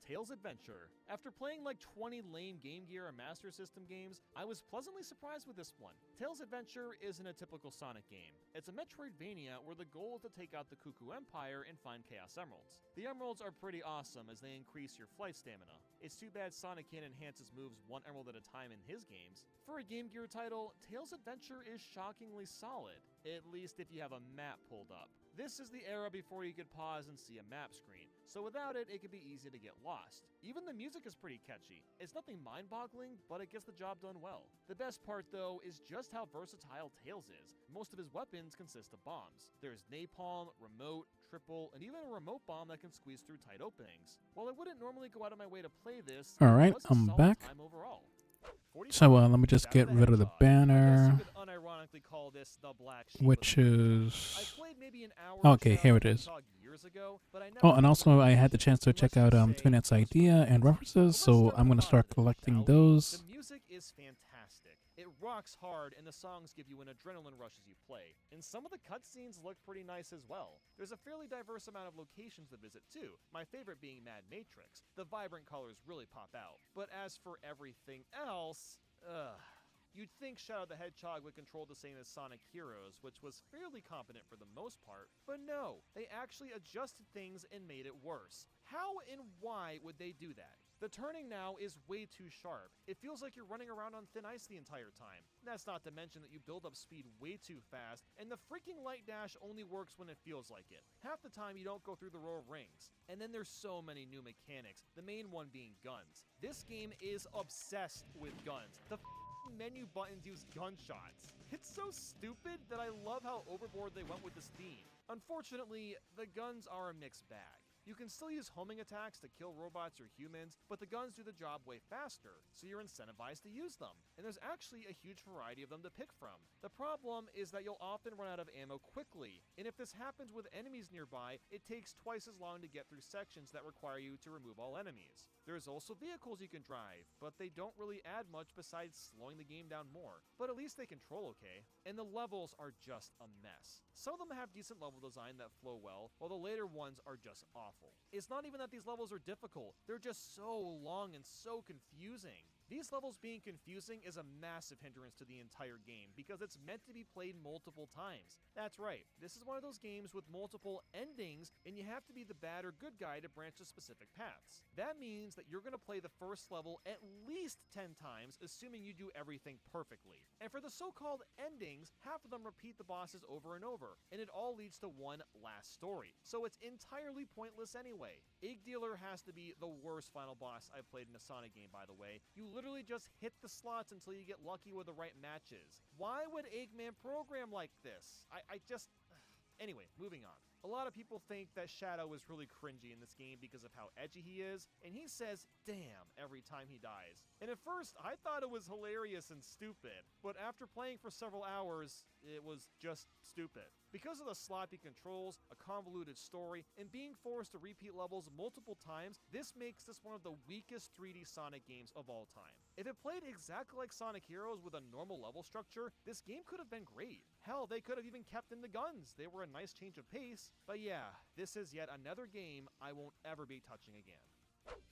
Tails Adventure. After playing like 20 lame Game Gear and Master System games, I was pleasantly surprised with this one. Tails Adventure isn't a typical Sonic game. It's a Metroidvania where the goal is to take out the Cuckoo Empire and find Chaos Emeralds. The Emeralds are pretty awesome as they increase your flight stamina. It's too bad Sonic can't enhance his moves 1 emerald at a time in his games. For a Game Gear title, Tails Adventure is shockingly solid, at least if you have a map pulled up. This is the era before you could pause and see a map screen, so without it, it can be easy to get lost. Even the music is pretty catchy. It's nothing mind-boggling, but it gets the job done well. The best part, though, is just how versatile Tails is. Most of his weapons consist of bombs. There's napalm, remote, triple, and even a remote bomb that can squeeze through tight openings. While I wouldn't normally go out of my way to play this, Alright, I'm back. So let me just get rid of the banner, which is, okay, here it is. Oh, and also I had the chance to check out TuneIt's idea and references, so I'm going to start collecting those. The music is fantastic. It rocks hard, and the songs give you an adrenaline rush as you play. And some of the cutscenes look pretty nice as well. There's a fairly diverse amount of locations to visit too, my favorite being Mad Matrix. The vibrant colors really pop out. But as for everything else, you'd think Shadow the Hedgehog would control the same as Sonic Heroes, which was fairly competent for the most part, but no, they actually adjusted things and made it worse. How and why would they do that? The turning now is way too sharp. It feels like you're running around on thin ice the entire time. That's not to mention that you build up speed way too fast, and the freaking light dash only works when it feels like it. Half the time you don't go through the row of rings. And then there's so many new mechanics, the main one being guns. This game is obsessed with guns. The menu buttons use gunshots. It's so stupid that I love how overboard they went with this theme. Unfortunately, the guns are a mixed bag. You can still use homing attacks to kill robots or humans, but the guns do the job way faster, so you're incentivized to use them. And there's actually a huge variety of them to pick from. The problem is that you'll often run out of ammo quickly, and if this happens with enemies nearby, it takes twice as long to get through sections that require you to remove all enemies. There's also vehicles you can drive, but they don't really add much besides slowing the game down more. But at least they control okay. And the levels are just a mess. Some of them have decent level design that flow well, while the later ones are just awful. It's not even that these levels are difficult, they're just so long and so confusing. These levels being confusing is a massive hindrance to the entire game because it's meant to be played multiple times. That's right, this is one of those games with multiple endings and you have to be the bad or good guy to branch to specific paths. That means that you're going to play the first level at least 10 times, assuming you do everything perfectly. And for the so-called endings, half of them repeat the bosses over and over, and it all leads to one last story. So it's entirely pointless anyway. Egg Dealer has to be the worst final boss I've played in a Sonic game, by the way. You literally just hit the slots until you get lucky with the right matches. Why would Eggman program like this? I just... Anyway, moving on. A lot of people think that Shadow is really cringy in this game because of how edgy he is, and he says, damn, every time he dies. And at first, I thought it was hilarious and stupid, but after playing for several hours, it was just stupid. Because of the sloppy controls, a convoluted story, and being forced to repeat levels multiple times, this makes this one of the weakest 3D Sonic games of all time. If it played exactly like Sonic Heroes with a normal level structure, this game could have been great. Hell, they could have even kept in the guns. They were a nice change of pace. But yeah, this is yet another game I won't ever be touching again.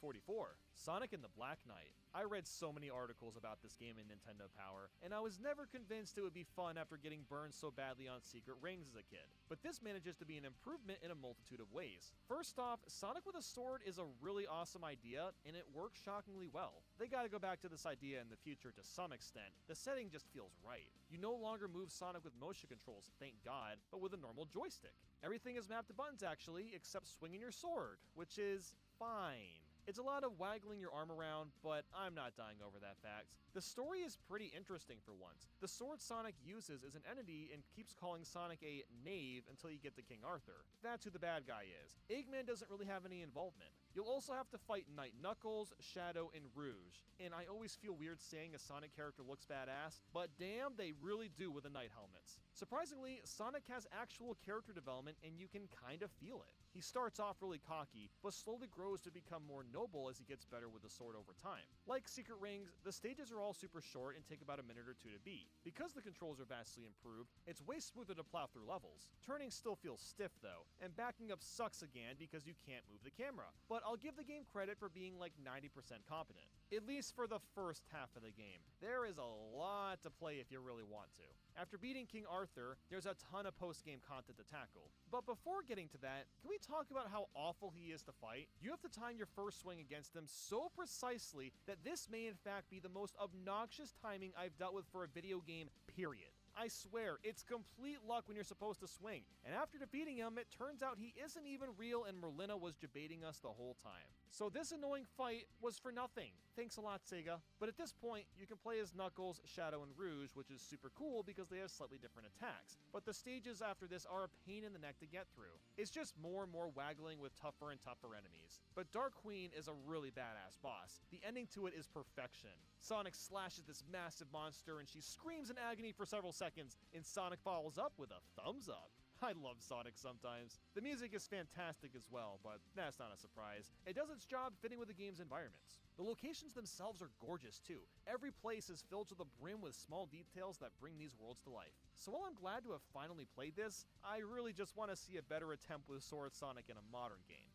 44. Sonic and the Black Knight. I read so many articles about this game in Nintendo Power, and I was never convinced it would be fun after getting burned so badly on secret rings as a kid. But this manages to be an improvement in a multitude of ways. First off, Sonic with a sword is a really awesome idea, and it works shockingly well. They gotta go back to this idea in the future to some extent. The setting just feels right. You no longer move Sonic with motion controls, thank God, but with a normal joystick. Everything is mapped to buttons actually, except swinging your sword, which is fine. It's a lot of waggling your arm around, but I'm not dying over that fact. The story is pretty interesting for once. The sword Sonic uses is an entity and keeps calling Sonic a knave until you get to King Arthur. That's who the bad guy is. Eggman doesn't really have any involvement. You'll also have to fight Knight Knuckles, Shadow, and Rouge. And I always feel weird saying a Sonic character looks badass, but damn, they really do with the Knight helmets. Surprisingly, Sonic has actual character development and you can kind of feel it. He starts off really cocky, but slowly grows to become more noble as he gets better with the sword over time. Like Secret Rings, the stages are all super short and take about a minute or two to beat. Because the controls are vastly improved, it's way smoother to plow through levels. Turning still feels stiff though, and backing up sucks again because you can't move the camera. But I'll give the game credit for being like 90% competent. At least for the first half of the game. There is a lot to play if you really want to. After beating King Arthur, there's a ton of post-game content to tackle. But before getting to that, can we talk about how awful he is to fight? You have to time your first swing against him so precisely that this may in fact be the most obnoxious timing I've dealt with for a video game, period. I swear, it's complete luck when you're supposed to swing, and after defeating him, it turns out he isn't even real and Merlina was debating us the whole time. So this annoying fight was for nothing. Thanks a lot, Sega. But at this point, you can play as Knuckles, Shadow, and Rouge, which is super cool because they have slightly different attacks. But the stages after this are a pain in the neck to get through. It's just more and more waggling with tougher and tougher enemies. But Dark Queen is a really badass boss. The ending to it is perfection. Sonic slashes this massive monster and she screams in agony for several seconds, and Sonic follows up with a thumbs up. I love Sonic sometimes. The music is fantastic as well, but that's not a surprise. It does its job fitting with the game's environments. The locations themselves are gorgeous too. Every place is filled to the brim with small details that bring these worlds to life. So while I'm glad to have finally played this, I really just want to see a better attempt with Sword Sonic in a modern game.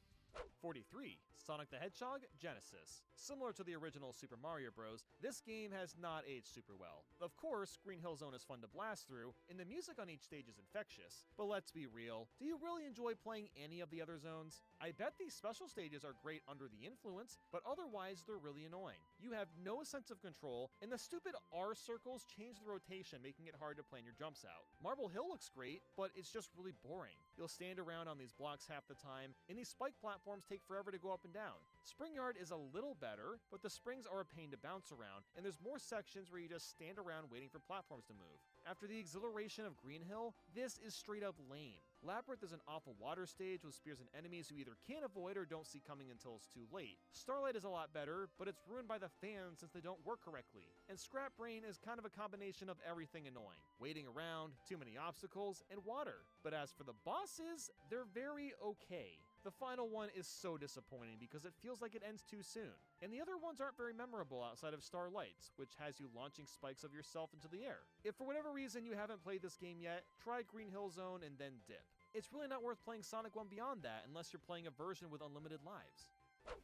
43. Sonic the Hedgehog Genesis. Similar to the original Super Mario Bros., this game has not aged super well. Of course, Green Hill Zone is fun to blast through, and the music on each stage is infectious. But let's be real, do you really enjoy playing any of the other zones? I bet these special stages are great under the influence, but otherwise they're really annoying. You have no sense of control, and the stupid R circles change the rotation, making it hard to plan your jumps out. Marble Hill looks great, but it's just really boring. You'll stand around on these blocks half the time, and these spike platforms take forever to go up and down. Spring Yard is a little better, but the springs are a pain to bounce around, and there's more sections where you just stand around waiting for platforms to move. After the exhilaration of Green Hill, this is straight up lame. Labyrinth is an awful water stage with spears and enemies who either can't avoid or don't see coming until it's too late. Starlight is a lot better, but it's ruined by the fans since they don't work correctly. And Scrap Brain is kind of a combination of everything annoying. Waiting around, too many obstacles, and water. But as for the bosses, they're very okay. The final one is so disappointing because it feels like it ends too soon. And the other ones aren't very memorable outside of Starlights, which has you launching spikes of yourself into the air. If for whatever reason you haven't played this game yet, try Green Hill Zone and then dip. It's really not worth playing Sonic 1 Beyond that unless you're playing a version with unlimited lives.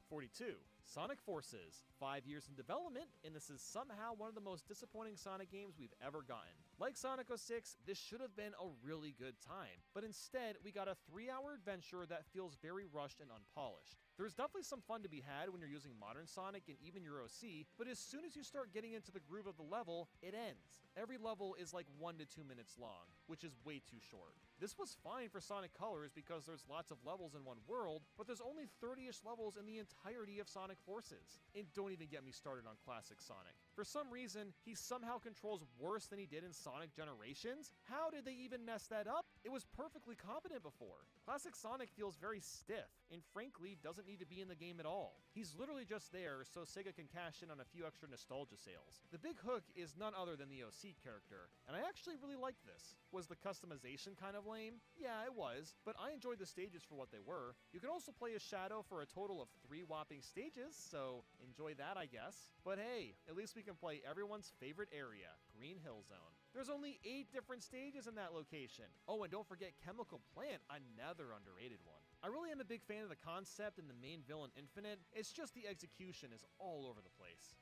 42. Sonic Forces. 5 years in development, and this is somehow one of the most disappointing Sonic games we've ever gotten. Like Sonic 06, this should have been a really good time, but instead we got a 3-hour adventure that feels very rushed and unpolished. There's definitely some fun to be had when you're using modern Sonic and even your OC, but as soon as you start getting into the groove of the level, it ends. Every level is like 1 to 2 minutes long, which is way too short. This was fine for Sonic Colors because there's lots of levels in one world, but there's only 30-ish levels in the entirety of Sonic Forces. And don't even get me started on classic Sonic. For some reason, he somehow controls worse than he did in Sonic Generations. How did they even mess that up? It was perfectly competent before. Classic Sonic feels very stiff, and frankly doesn't need to be in the game at all. He's literally just there so Sega can cash in on a few extra nostalgia sales. The big hook is none other than the OC character, and I actually really liked this. Was the customization kind of lame? Yeah, it was, but I enjoyed the stages for what they were. You can also play as Shadow for a total of 3 whopping stages, so enjoy that, I guess. But hey, at least we can play everyone's favorite area, Green Hill Zone. There's only 8 different stages in that location. Oh, and don't forget Chemical Plant, another underrated one. I really am a big fan of the concept and the main villain Infinite, it's just the execution is all over the place.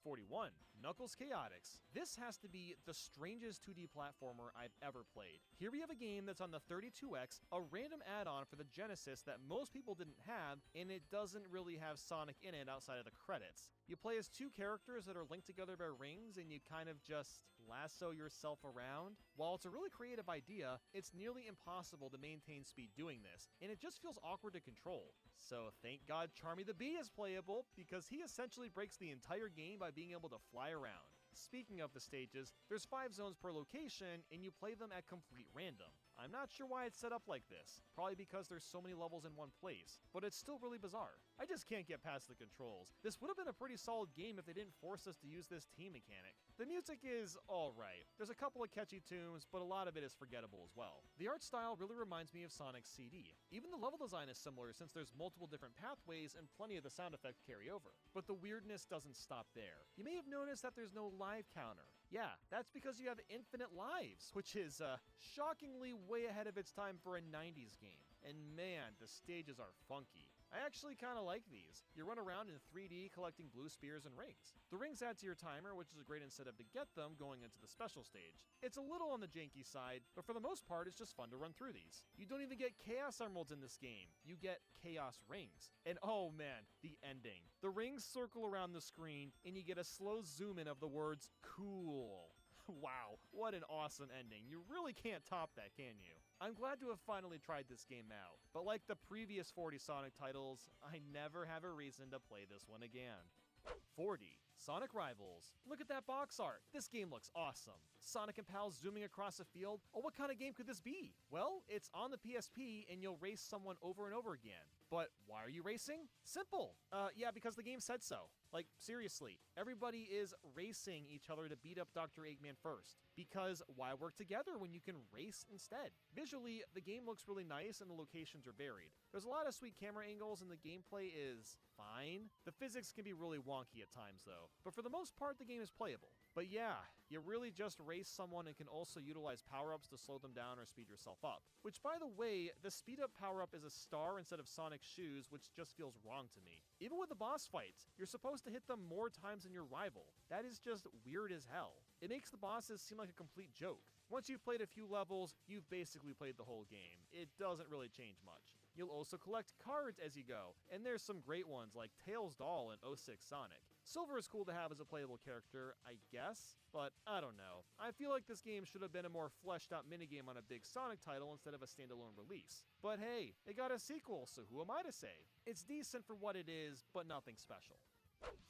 41. Knuckles Chaotix. This has to be the strangest 2D platformer I've ever played. Here we have a game that's on the 32X, a random add-on for the Genesis that most people didn't have, and it doesn't really have Sonic in it outside of the credits. You play as 2 characters that are linked together by rings, and you kind of just lasso yourself around. While it's a really creative idea, it's nearly impossible to maintain speed doing this, and it just feels awkward to control. So thank God Charmy the Bee is playable, because he essentially breaks the entire game by being able to fly around. Speaking of the stages, there's 5 zones per location, and you play them at complete random. I'm not sure why it's set up like this, probably because there's so many levels in one place, but it's still really bizarre. I just can't get past the controls. This would have been a pretty solid game if they didn't force us to use this team mechanic. The music is alright. There's a couple of catchy tunes, but a lot of it is forgettable as well. The art style really reminds me of Sonic's CD. Even the level design is similar since there's multiple different pathways and plenty of the sound effects carry over. But the weirdness doesn't stop there. You may have noticed that there's no live counter. Yeah, that's because you have infinite lives, which is shockingly way ahead of its time for a 90s game. And man, the stages are funky. I actually kind of like these. You run around in 3D collecting blue spears and rings. The rings add to your timer, which is a great incentive to get them going into the special stage. It's a little on the janky side, but for the most part it's just fun to run through these. You don't even get Chaos Emeralds in this game. You get Chaos Rings. And oh man, the ending. The rings circle around the screen and you get a slow zoom in of the words, "Cool." Wow, what an awesome ending. You really can't top that, can you? I'm glad to have finally tried this game out, but like the previous 40 Sonic titles, I never have a reason to play this one again. 40. Sonic Rivals. Look at that box art. This game looks awesome. Sonic and pals zooming across a field. Oh, what kind of game could this be? Well, it's on the PSP and you'll race someone over and over again. But why are you racing? Simple. Yeah, because the game said so. Like, seriously, everybody is racing each other to beat up Dr. Eggman first. Because why work together when you can race instead? Visually, the game looks really nice and the locations are varied. There's a lot of sweet camera angles and the gameplay is fine. The physics can be really wonky at times though, but for the most part the game is playable. But yeah, you really just race someone and can also utilize power-ups to slow them down or speed yourself up. Which, by the way, the speed-up power-up is a star instead of Sonic's shoes, which just feels wrong to me. Even with the boss fights, you're supposed to hit them more times than your rival. That is just weird as hell. It makes the bosses seem like a complete joke. Once you've played a few levels, you've basically played the whole game. It doesn't really change much. You'll also collect cards as you go, and there's some great ones like Tails Doll and 06 Sonic. Silver is cool to have as a playable character, I guess, but I don't know. I feel like this game should have been a more fleshed out minigame on a big Sonic title instead of a standalone release. But hey, it got a sequel, so who am I to say? It's decent for what it is, but nothing special.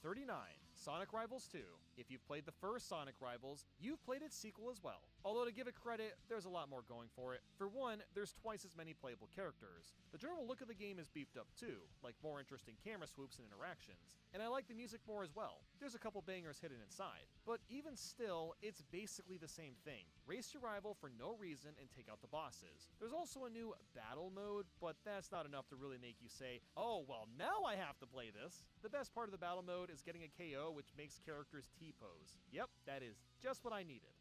39. Sonic Rivals 2. If you've played the first Sonic Rivals, you've played its sequel as well. Although to give it credit, there's a lot more going for it. For one, there's twice as many playable characters. The general look of the game is beefed up too, like more interesting camera swoops and interactions. And I like the music more as well. There's a couple bangers hidden inside. But even still, it's basically the same thing. Race your rival for no reason and take out the bosses. There's also a new battle mode, but that's not enough to really make you say, oh, well, now I have to play this. The best part of the battle mode is getting a KO, which makes characters T-pose. Yep, that is just what I needed.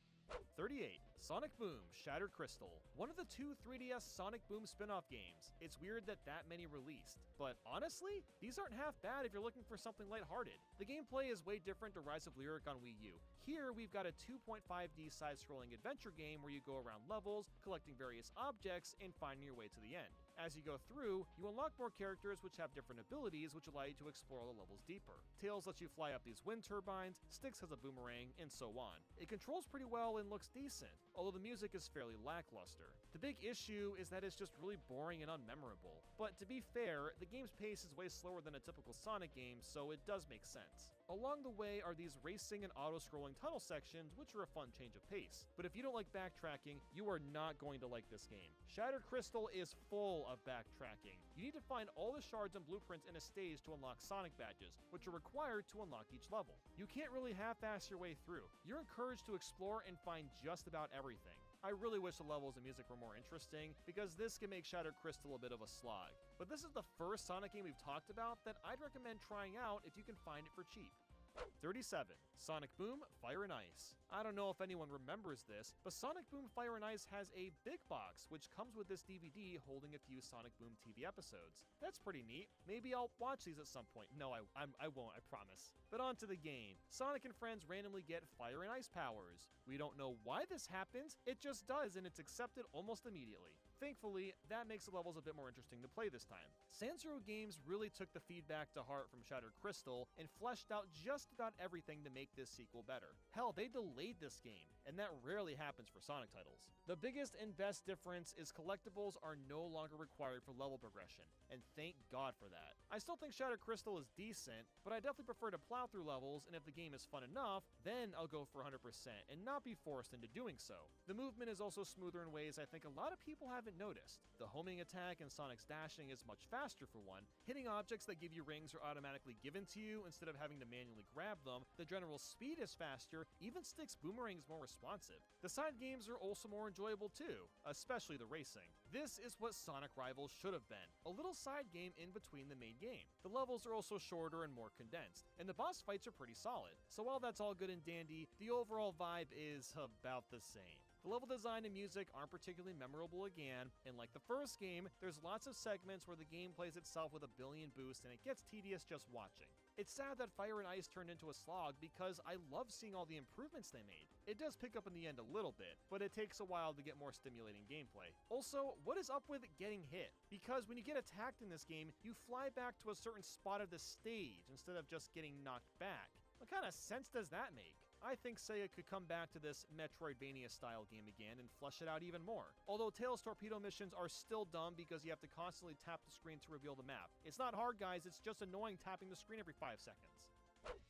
38. Sonic Boom Shattered Crystal. One of the two 3DS Sonic Boom spin-off games. It's weird that many released, but honestly, these aren't half bad if you're looking for something lighthearted. The gameplay is way different to Rise of Lyric on Wii U. Here, we've got a 2.5D side-scrolling adventure game where you go around levels, collecting various objects, and finding your way to the end. As you go through, you unlock more characters which have different abilities which allow you to explore the levels deeper. Tails lets you fly up these wind turbines, Styx has a boomerang, and so on. It controls pretty well and looks decent, although the music is fairly lackluster. The big issue is that it's just really boring and unmemorable. But to be fair, the game's pace is way slower than a typical Sonic game, so it does make sense. Along the way are these racing and auto-scrolling tunnel sections, which are a fun change of pace. But if you don't like backtracking, you are not going to like this game. Shattered Crystal is full of backtracking. You need to find all the shards and blueprints in a stage to unlock Sonic badges, which are required to unlock each level. You can't really half-ass your way through. You're encouraged to explore and find just about everything. I really wish the levels and music were more interesting, because this can make Shattered Crystal a bit of a slog. But this is the first Sonic game we've talked about that I'd recommend trying out if you can find it for cheap. 37. Sonic Boom Fire and Ice. I don't know if anyone remembers this, but Sonic Boom Fire and Ice has a big box which comes with this DVD holding a few Sonic Boom TV episodes. That's pretty neat. Maybe I'll watch these at some point. No, I won't, I promise. But on to the game. Sonic and friends randomly get fire and ice powers. We don't know why this happens, it just does, and it's accepted almost immediately. Thankfully, that makes the levels a bit more interesting to play this time. San Zero Games really took the feedback to heart from Shattered Crystal and fleshed out just about everything to make this sequel better. Hell, they delayed this game, and that rarely happens for Sonic titles. The biggest and best difference is collectibles are no longer required for level progression, and thank God for that. I still think Shattered Crystal is decent, but I definitely prefer to plow through levels, and if the game is fun enough, then I'll go for 100% and not be forced into doing so. The movement is also smoother in ways I think a lot of people haven't noticed. The homing attack and Sonic's dashing is much faster for one. Hitting objects that give you rings are automatically given to you instead of having to manually grab them. The general speed is faster, even Styx boomerang is more responsive. The side games are also more enjoyable too, especially the racing. This is what Sonic Rivals should have been, a little side game in between the main game. The levels are also shorter and more condensed, and the boss fights are pretty solid. So while that's all good and dandy, the overall vibe is about the same. The level design and music aren't particularly memorable again, and like the first game, there's lots of segments where the game plays itself with a billion boosts and it gets tedious just watching. It's sad that Fire and Ice turned into a slog because I love seeing all the improvements they made. It does pick up in the end a little bit, but it takes a while to get more stimulating gameplay. Also, what is up with getting hit? Because when you get attacked in this game, you fly back to a certain spot of the stage instead of just getting knocked back. What kind of sense does that make? I think Sega could come back to this Metroidvania-style game again and flesh it out even more. Although Tails torpedo missions are still dumb because you have to constantly tap the screen to reveal the map. It's not hard, guys, it's just annoying tapping the screen every 5 seconds.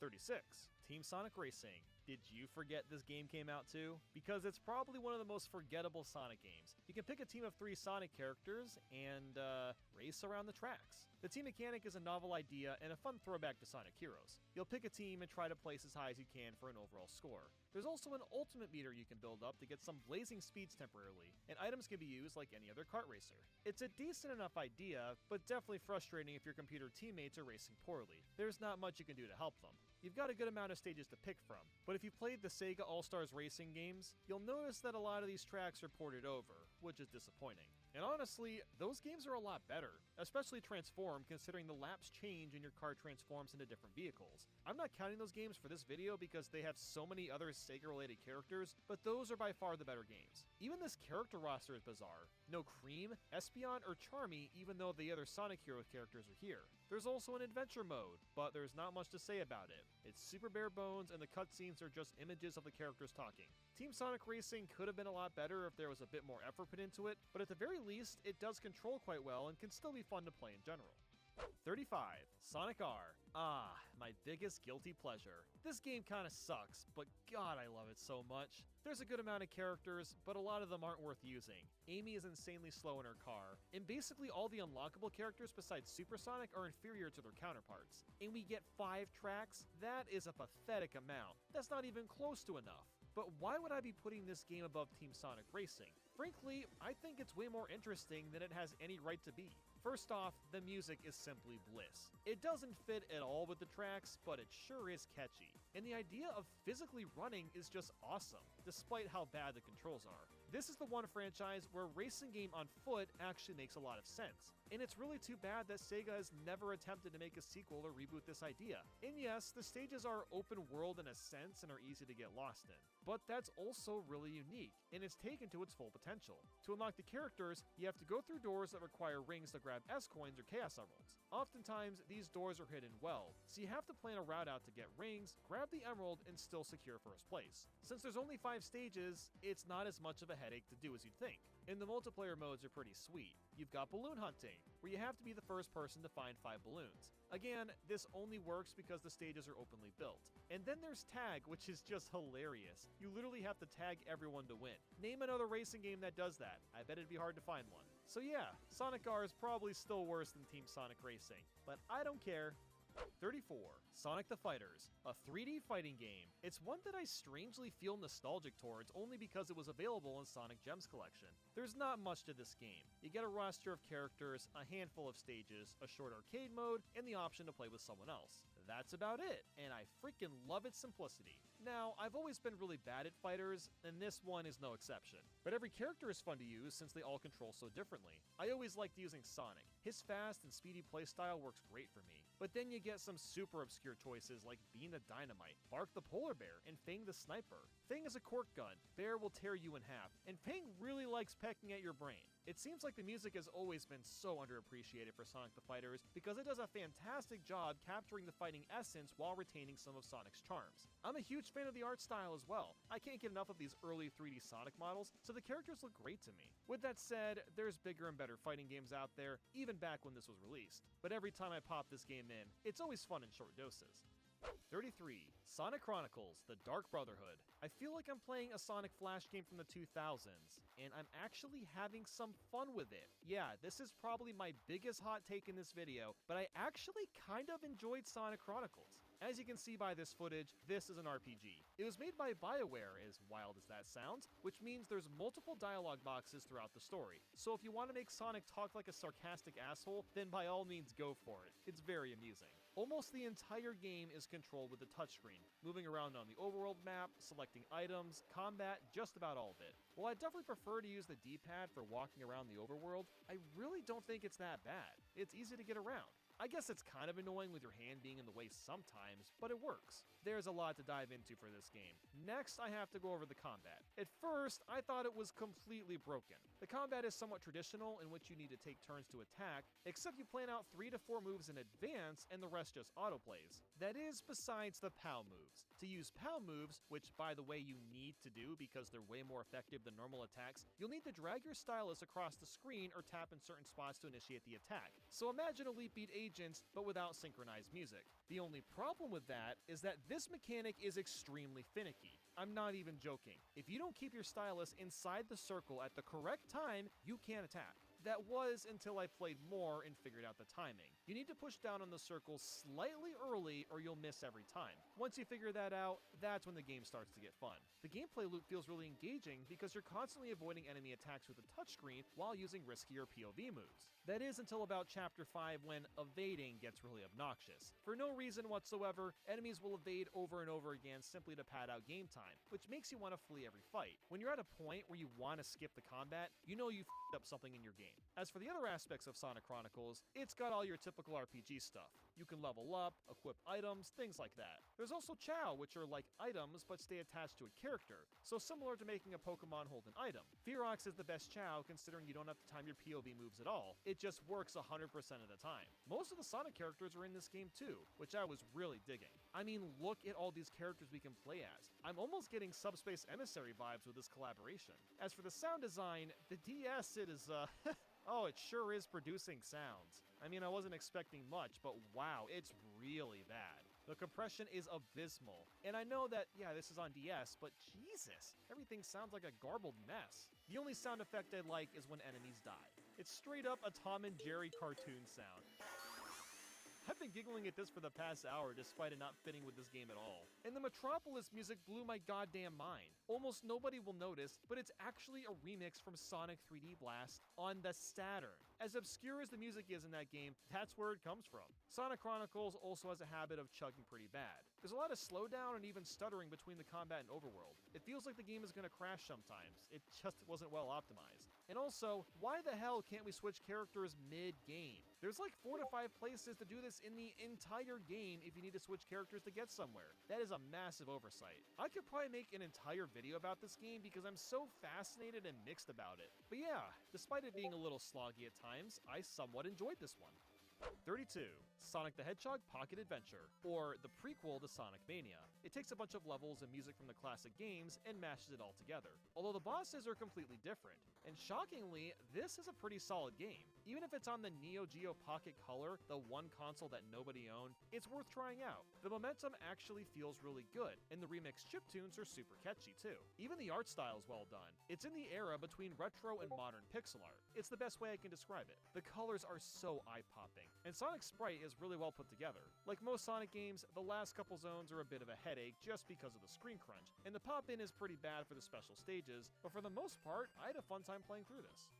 36. Team Sonic Racing. Did you forget this game came out too? Because it's probably one of the most forgettable Sonic games. You can pick a team of 3 Sonic characters and race around the tracks. The team mechanic is a novel idea and a fun throwback to Sonic Heroes. You'll pick a team and try to place as high as you can for an overall score. There's also an ultimate meter you can build up to get some blazing speeds temporarily, and items can be used like any other kart racer. It's a decent enough idea, but definitely frustrating if your computer teammates are racing poorly. There's not much you can do to help them. You've got a good amount of stages to pick from, but if you've played the Sega All-Stars racing games, you'll notice that a lot of these tracks are ported over, which is disappointing. And honestly, those games are a lot better, especially Transform, considering the laps change and your car transforms into different vehicles. I'm not counting those games for this video because they have so many other Sega-related characters, but those are by far the better games. Even this character roster is bizarre. No Cream, Espeon, or Charmy, even though the other Sonic Hero characters are here. There's also an adventure mode, but there's not much to say about it. It's super bare bones, and the cutscenes are just images of the characters talking. Team Sonic Racing could have been a lot better if there was a bit more effort put into it, but at the very least, it does control quite well and can still be fun to play in general. 35. Sonic R. Ah, my biggest guilty pleasure. This game kinda sucks, but god I love it so much. There's a good amount of characters, but a lot of them aren't worth using. Amy is insanely slow in her car, and basically all the unlockable characters besides Supersonic are inferior to their counterparts. And we get 5 tracks? That is a pathetic amount. That's not even close to enough. But why would I be putting this game above Team Sonic Racing? Frankly, I think it's way more interesting than it has any right to be. First off, the music is simply bliss. It doesn't fit at all with the tracks, but it sure is catchy. And the idea of physically running is just awesome, despite how bad the controls are. This is the one franchise where a racing game on foot actually makes a lot of sense. And it's really too bad that Sega has never attempted to make a sequel or reboot this idea. And yes, the stages are open world in a sense and are easy to get lost in. But that's also really unique, and it's taken to its full potential. To unlock the characters, you have to go through doors that require rings to grab S-Coins or Chaos Emeralds. Oftentimes, these doors are hidden well, so you have to plan a route out to get rings, grab the emerald, and still secure first place. Since there's only 5 stages, it's not as much of a headache to do as you'd think. And the multiplayer modes are pretty sweet. You've got balloon hunting, where you have to be the first person to find 5 balloons. Again, this only works because the stages are openly built. And then there's tag, which is just hilarious. You literally have to tag everyone to win. Name another racing game that does that. I bet it'd be hard to find one. So yeah, Sonic R is probably still worse than Team Sonic Racing, but I don't care. 34. Sonic the Fighters, a 3D fighting game. It's one that I strangely feel nostalgic towards only because it was available in Sonic Gems Collection. There's not much to this game. You get a roster of characters, a handful of stages, a short arcade mode, and the option to play with someone else. That's about it, and I freaking love its simplicity. Now, I've always been really bad at fighters, and this one is no exception. But every character is fun to use since they all control so differently. I always liked using Sonic. His fast and speedy playstyle works great for me. But then you get some super obscure choices like Bean the Dynamite, Bark the Polar Bear, and Fang the Sniper. Fang is a cork gun, Bear will tear you in half, and Fang really likes pecking at your brain. It seems like the music has always been so underappreciated for Sonic the Fighters because it does a fantastic job capturing the fighting essence while retaining some of Sonic's charms. I'm a huge fan of the art style as well. I can't get enough of these early 3D Sonic models, so the characters look great to me. With that said, there's bigger and better fighting games out there, even back when this was released. But every time I pop this game in, it's always fun in short doses. 33. Sonic Chronicles: The Dark Brotherhood. I feel like I'm playing a Sonic Flash game from the 2000s, and I'm actually having some fun with it. Yeah, this is probably my biggest hot take in this video, but I actually kind of enjoyed Sonic Chronicles. As you can see by this footage, this is an RPG. It was made by BioWare, as wild as that sounds, which means there's multiple dialogue boxes throughout the story. So if you want to make Sonic talk like a sarcastic asshole, then by all means go for it. It's very amusing. Almost the entire game is controlled with the touchscreen, moving around on the overworld map, selecting items, combat, just about all of it. While I definitely prefer to use the D-pad for walking around the overworld, I really don't think it's that bad. It's easy to get around. I guess it's kind of annoying with your hand being in the way sometimes, but it works. There's a lot to dive into for this game. Next, I have to go over the combat. At first, I thought it was completely broken. The combat is somewhat traditional in which you need to take turns to attack, except you plan out 3 to 4 moves in advance and the rest just autoplays. That is besides the POW moves. To use POW moves, which by the way you need to do because they're way more effective than normal attacks, you'll need to drag your stylus across the screen or tap in certain spots to initiate the attack. So imagine Elite Beat agents, but without synchronized music. The only problem with that is that this mechanic is extremely finicky. I'm not even joking. If you don't keep your stylus inside the circle at the correct time, you can't attack. That was until I played more and figured out the timing. You need to push down on the circle slightly early or you'll miss every time. Once you figure that out, that's when the game starts to get fun. The gameplay loop feels really engaging because you're constantly avoiding enemy attacks with the touchscreen while using riskier POV moves. That is until about Chapter 5 when evading gets really obnoxious. For no reason whatsoever, enemies will evade over and over again simply to pad out game time, which makes you want to flee every fight. When you're at a point where you want to skip the combat, you know you f***ed up something in your game. As for the other aspects of Sonic Chronicles, it's got all your typical RPG stuff. You can level up, equip items, things like that. There's also Chow, which are like items but stay attached to a character, so similar to making a Pokemon hold an item. Fearox is the best Chow considering you don't have to time your POV moves at all. It just works 100% of the time. Most of the Sonic characters are in this game too, which I was really digging. I mean, look at all these characters we can play as. I'm almost getting Subspace Emissary vibes with this collaboration. As for the sound design, the DS, it is, oh, it sure is producing sounds. I mean, I wasn't expecting much, but wow, it's really bad. The compression is abysmal. And I know that, yeah, this is on DS, but Jesus, everything sounds like a garbled mess. The only sound effect I like is when enemies die. It's straight up a Tom and Jerry cartoon sound. I've been giggling at this for the past hour despite it not fitting with this game at all. And the Metropolis music blew my goddamn mind. Almost nobody will notice, but it's actually a remix from Sonic 3D Blast on the Saturn. As obscure as the music is in that game, that's where it comes from. Sonic Chronicles also has a habit of chugging pretty bad. There's a lot of slowdown and even stuttering between the combat and overworld. It feels like the game is going to crash sometimes. It just wasn't well optimized. And also, why the hell can't we switch characters mid-game? There's like 4 to 5 places to do this in the entire game if you need to switch characters to get somewhere. That is a massive oversight. I could probably make an entire video about this game because I'm so fascinated and mixed about it. But yeah, despite it being a little sloggy at times, I somewhat enjoyed this one. 32. Sonic the Hedgehog Pocket Adventure, or the prequel to Sonic Mania. It takes a bunch of levels and music from the classic games and mashes it all together, although the bosses are completely different. And shockingly, this is a pretty solid game. Even if it's on the Neo Geo Pocket Color, the one console that nobody owned, it's worth trying out. The momentum actually feels really good, and the remixed chiptunes are super catchy too. Even the art style is well done. It's in the era between retro and modern pixel art. It's the best way I can describe it. The colors are so eye-popping, and Sonic's sprite is really well put together. Like most Sonic games, the last couple zones are a bit of a headache just because of the screen crunch, and the pop-in is pretty bad for the special stages, but for the most part, I had a fun time playing through this.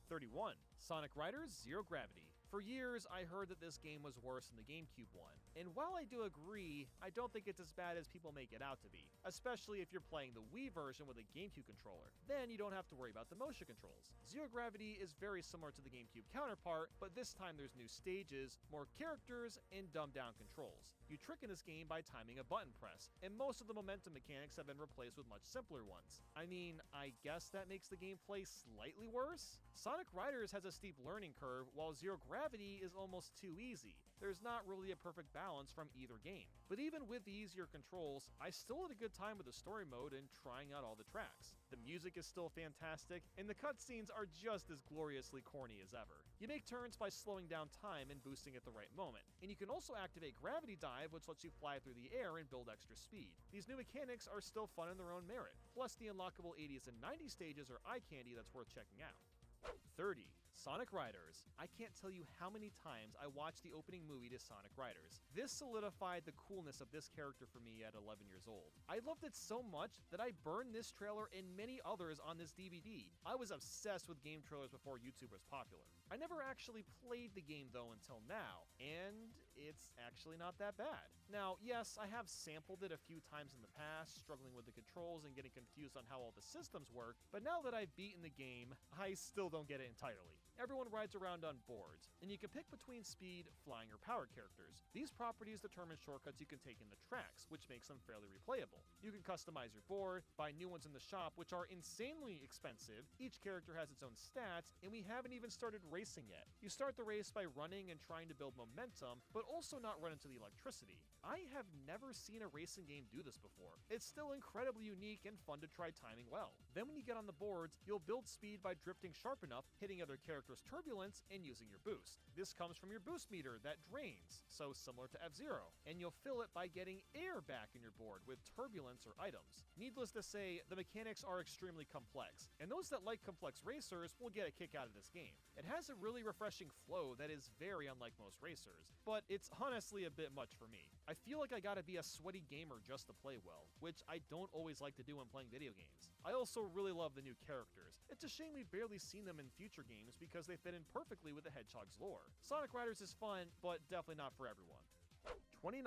31. Sonic Riders Zero Gravity. For years, I heard that this game was worse than the GameCube one, and while I do agree, I don't think it's as bad as people make it out to be, especially if you're playing the Wii version with a GameCube controller. Then you don't have to worry about the motion controls. Zero Gravity is very similar to the GameCube counterpart, but this time there's new stages, more characters, and dumbed down controls. You trick in this game by timing a button press, and most of the momentum mechanics have been replaced with much simpler ones. I mean, I guess that makes the gameplay slightly worse? Sonic Riders has a steep learning curve, while Zero Gravity is almost too easy. There's not really a perfect balance from either game. But even with the easier controls, I still had a good time with the story mode and trying out all the tracks. The music is still fantastic, and the cutscenes are just as gloriously corny as ever. You make turns by slowing down time and boosting at the right moment, and you can also activate Gravity Dive, which lets you fly through the air and build extra speed. These new mechanics are still fun in their own merit, plus the unlockable 80s and 90s stages are eye candy that's worth checking out. 30. Sonic Riders. I can't tell you how many times I watched the opening movie to Sonic Riders. This solidified the coolness of this character for me at 11 years old. I loved it so much that I burned this trailer and many others on this DVD. I was obsessed with game trailers before YouTube was popular. I never actually played the game though until now, and it's actually not that bad. Now, yes, I have sampled it a few times in the past, struggling with the controls and getting confused on how all the systems work, but now that I've beaten the game, I still don't get it entirely. Everyone rides around on boards, and you can pick between speed, flying, or power characters. These properties determine shortcuts you can take in the tracks, which makes them fairly replayable. You can customize your board, buy new ones in the shop, which are insanely expensive. Each character has its own stats, and we haven't even started racing yet. You start the race by running and trying to build momentum, but also not run into the electricity. I have never seen a racing game do this before. It's still incredibly unique and fun to try timing well. Then when you get on the boards, you'll build speed by drifting sharp enough, hitting other characters' turbulence, and using your boost. This comes from your boost meter that drains, so similar to F-Zero, and you'll fill it by getting air back in your board with turbulence or items. Needless to say, the mechanics are extremely complex, and those that like complex racers will get a kick out of this game. It has a really refreshing flow that is very unlike most racers, but it's honestly a bit much for me. I feel like I gotta be a sweaty gamer just to play well, which I don't always like to do when playing video games. I also really love the new characters. It's a shame we've barely seen them in future games because they fit in perfectly with the Hedgehog's lore. Sonic Riders is fun, but definitely not for everyone. 29.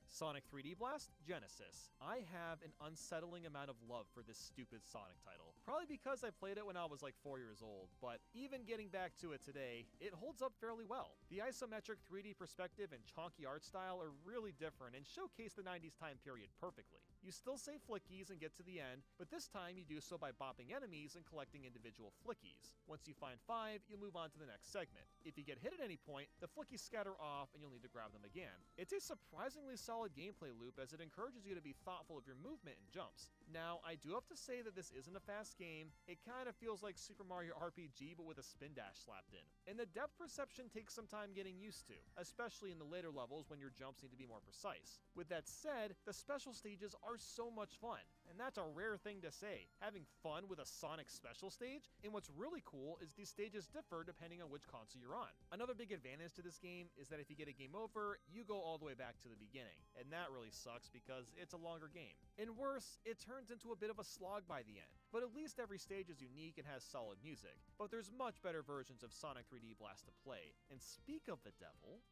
Sonic 3D Blast Genesis. I have an unsettling amount of love for this stupid Sonic title. Probably because I played it when I was like 4 years old, but even getting back to it today, it holds up fairly well. The isometric 3D perspective and chonky art style are really different and showcase the 90s time period perfectly. You still say flickies and get to the end, but this time you do so by bopping enemies and collecting individual flickies. Once you find 5, you'll move on to the next segment. If you get hit at any point, the flickies scatter off and you'll need to grab them again. It's a surprisingly solid gameplay loop as it encourages you to be thoughtful of your movement and jumps. Now, I do have to say that this isn't a fast game. It kind of feels like Super Mario RPG but with a spin dash slapped in. And the depth perception takes some time getting used to, especially in the later levels when your jumps need to be more precise. With that said, the special stages are so much fun, and that's a rare thing to say, having fun with a Sonic special stage. And what's really cool is these stages differ depending on which console you're on. Another big advantage to this game is that if you get a game over, you go all the way back to the beginning, and that really sucks because it's a longer game. And worse, it turns into a bit of a slog by the end, but at least every stage is unique and has solid music. But there's much better versions of Sonic 3D Blast to play. And speak of the devil,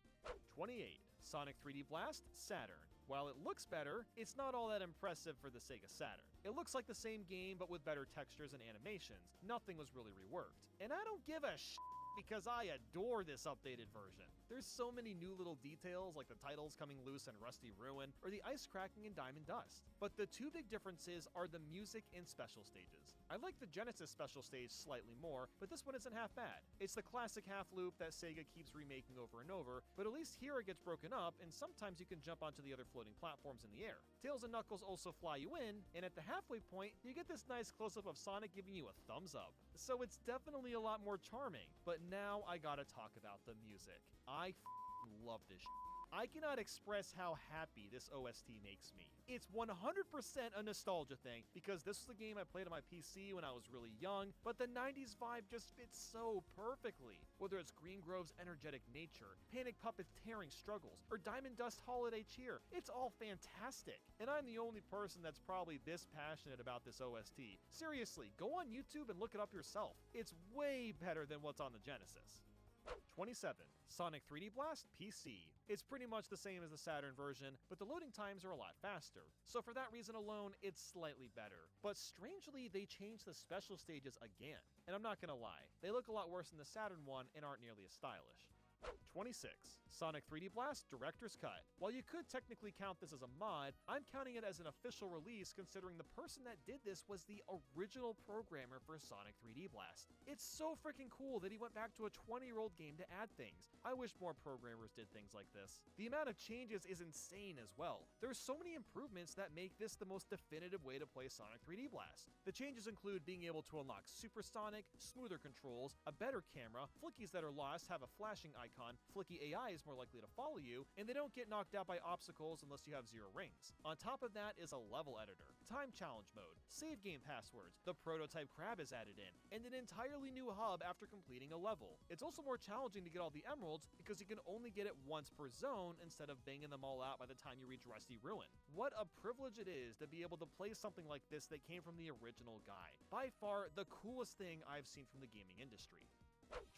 28. Sonic 3D Blast Saturn. While it looks better, it's not all that impressive for the Sega Saturn. It looks like the same game but with better textures and animations. Nothing was really reworked. And I don't give a because I adore this updated version. There's so many new little details like the titles coming loose in Rusty Ruin or the ice cracking in Diamond Dust. But the two big differences are the music and special stages. I like the Genesis special stage slightly more, but this one isn't half bad. It's the classic half loop that Sega keeps remaking over and over, but at least here it gets broken up and sometimes you can jump onto the other floating platforms in the air. Tails and Knuckles also fly you in, and at the halfway point, you get this nice close-up of Sonic giving you a thumbs up. So it's definitely a lot more charming, but now I gotta talk about the music. I love this shit. I cannot express how happy this OST makes me. It's 100% a nostalgia thing because this was a game I played on my PC when I was really young, but the 90s vibe just fits so perfectly. Whether it's Green Grove's energetic nature, Panic Puppet's tearing struggles, or Diamond Dust holiday cheer, it's all fantastic. And I'm the only person that's probably this passionate about this OST. Seriously, go on YouTube and look it up yourself. It's way better than what's on the Genesis. 27. Sonic 3D Blast PC. It's pretty much the same as the Saturn version, but the loading times are a lot faster. So for that reason alone, it's slightly better. But strangely, they changed the special stages again. And I'm not gonna lie, they look a lot worse than the Saturn one and aren't nearly as stylish. 26. Sonic 3D Blast Director's Cut. While you could technically count this as a mod, I'm counting it as an official release considering the person that did this was the original programmer for Sonic 3D Blast. It's so freaking cool that he went back to a 20-year-old game to add things. I wish more programmers did things like this. The amount of changes is insane as well. There's so many improvements that make this the most definitive way to play Sonic 3D Blast. The changes include being able to unlock Supersonic, smoother controls, a better camera, flickies that are lost have a flashing icon, flicky AI is more likely to follow you, and they don't get knocked out by obstacles unless you have 0 rings. On top of that is a level editor, time challenge mode, save game passwords, the prototype crab is added in, and an entirely new hub after completing a level. It's also more challenging to get all the emeralds because you can only get it once per zone instead of banging them all out by the time you reach Rusty Ruin. What a privilege it is to be able to play something like this that came from the original guy. By far the coolest thing I've seen from the gaming industry.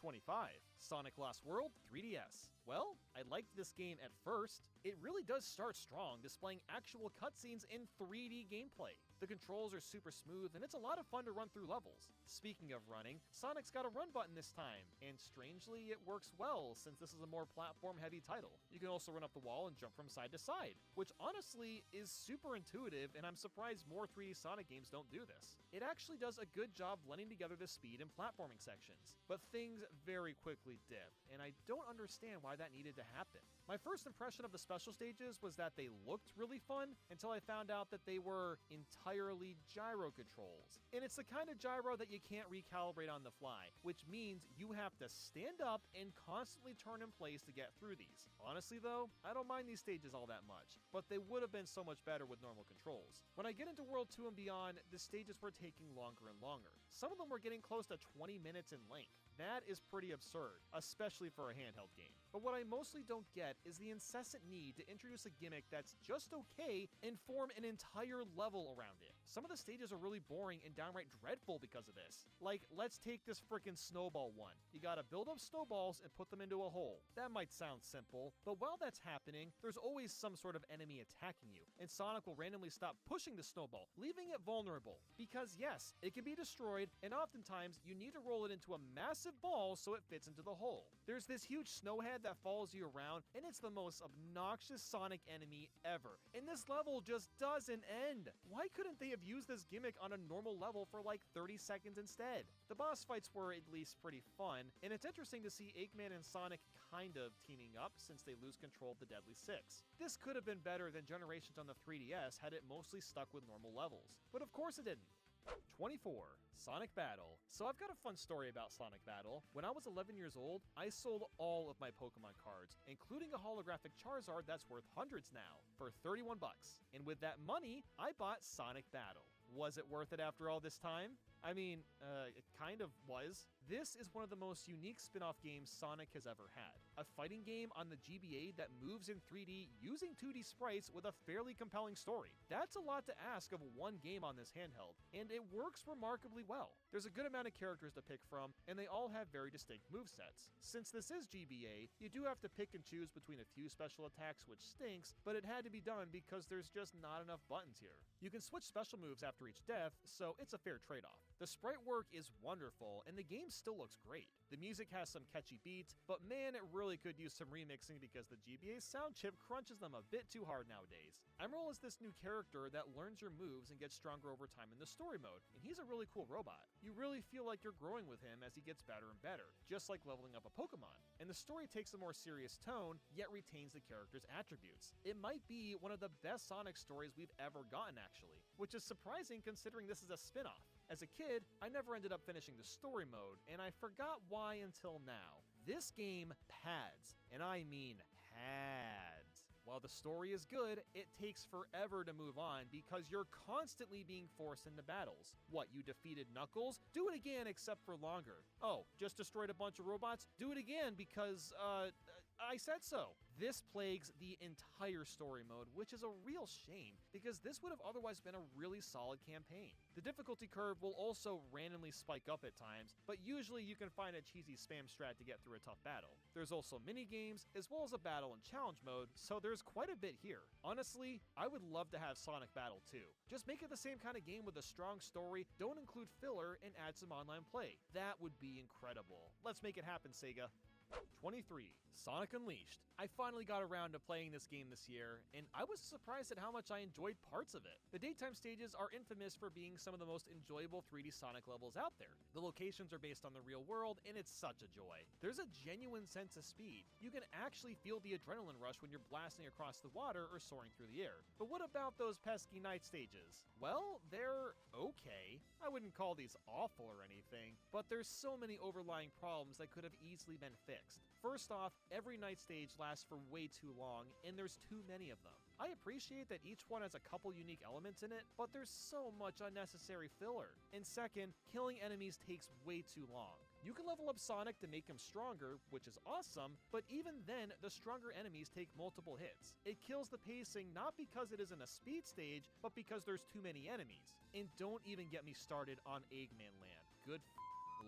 25. Sonic Lost World 3DS. Well, I liked this game at first. It really does start strong, displaying actual cutscenes in 3D gameplay. The controls are super smooth, and it's a lot of fun to run through levels. Speaking of running, Sonic's got a run button this time, and strangely, it works well since this is a more platform-heavy title. You can also run up the wall and jump from side to side, which honestly is super intuitive, and I'm surprised more 3D Sonic games don't do this. It actually does a good job blending together the speed and platforming sections, but things very quickly dip, and I don't understand why that needed to happen. My first impression of the special stages was that they looked really fun until I found out that they were entirely gyro controls. And it's the kind of gyro that you can't recalibrate on the fly, which means you have to stand up and constantly turn in place to get through these. Honestly though, I don't mind these stages all that much, but they would have been so much better with normal controls. When I get into World 2 and beyond, the stages were taking longer and longer. Some of them were getting close to 20 minutes in length. That is pretty absurd, especially for a handheld game. But what I mostly don't get at is the incessant need to introduce a gimmick that's just okay and form an entire level around it. Some of the stages are really boring and downright dreadful because of this. Like, let's take this frickin' snowball one. You gotta build up snowballs and put them into a hole. That might sound simple, but while that's happening, there's always some sort of enemy attacking you, and Sonic will randomly stop pushing the snowball, leaving it vulnerable. Because yes, it can be destroyed, and oftentimes you need to roll it into a massive ball so it fits into the hole. There's this huge snowhead that follows you around, and it's the most obnoxious Sonic enemy ever. And this level just doesn't end. Why couldn't they have used this gimmick on a normal level for like 30 seconds instead? The boss fights were at least pretty fun, and it's interesting to see Eggman and Sonic kind of teaming up since they lose control of the Deadly Six. This could have been better than Generations on the 3DS had it mostly stuck with normal levels. But of course it didn't. 24. Sonic Battle. So I've got a fun story about Sonic Battle. When I was 11 years old, I sold all of my Pokemon cards, including a holographic Charizard that's worth hundreds now, for 31 bucks. And with that money, I bought Sonic Battle. Was it worth it after all this time? I mean, it kind of was. This is one of the most unique spin-off games Sonic has ever had. A fighting game on the GBA that moves in 3D using 2D sprites with a fairly compelling story. That's a lot to ask of one game on this handheld, and it works remarkably well. There's a good amount of characters to pick from, and they all have very distinct movesets. Since this is GBA, you do have to pick and choose between a few special attacks, which stinks, but it had to be done because there's just not enough buttons here. You can switch special moves after each death, so it's a fair trade-off. The sprite work is wonderful, and the game still looks great. The music has some catchy beats, but man, it really could use some remixing because the GBA sound chip crunches them a bit too hard nowadays. Emerald is this new character that learns your moves and gets stronger over time in the story mode, and he's a really cool robot. You really feel like you're growing with him as he gets better and better, just like leveling up a Pokemon. And the story takes a more serious tone, yet retains the character's attributes. It might be one of the best Sonic stories we've ever gotten, actually, which is surprising considering this is a spin-off. As a kid, I never ended up finishing the story mode, and I forgot why until now. This game pads, and I mean pads. While the story is good, it takes forever to move on because you're constantly being forced into battles. What, you defeated Knuckles? Do it again except for longer. Oh, just destroyed a bunch of robots? Do it again because, I said so. This plagues the entire story mode, which is a real shame because this would have otherwise been a really solid campaign. The difficulty curve will also randomly spike up at times, but usually you can find a cheesy spam strat to get through a tough battle. There's also mini games as well as a battle and challenge mode, so there's quite a bit here. Honestly, I would love to have Sonic Battle too. Just make it the same kind of game with a strong story, don't include filler, and add some online play. That would be incredible. Let's make it happen, Sega. 23. Sonic Unleashed. I finally got around to playing this game this year, and I was surprised at how much I enjoyed parts of it. The daytime stages are infamous for being some of the most enjoyable 3D Sonic levels out there. The locations are based on the real world, and it's such a joy. There's a genuine sense of speed. You can actually feel the adrenaline rush when you're blasting across the water or soaring through the air. But what about those pesky night stages? Well, they're okay. I wouldn't call these awful or anything, but there's so many overlying problems that could have easily been fixed. First off, every night stage lasts for way too long, and there's too many of them. I appreciate that each one has a couple unique elements in it, but there's so much unnecessary filler. And second, killing enemies takes way too long. You can level up Sonic to make him stronger, which is awesome, but even then, the stronger enemies take multiple hits. It kills the pacing not because it isn't a speed stage, but because there's too many enemies. And don't even get me started on Eggman Land. Good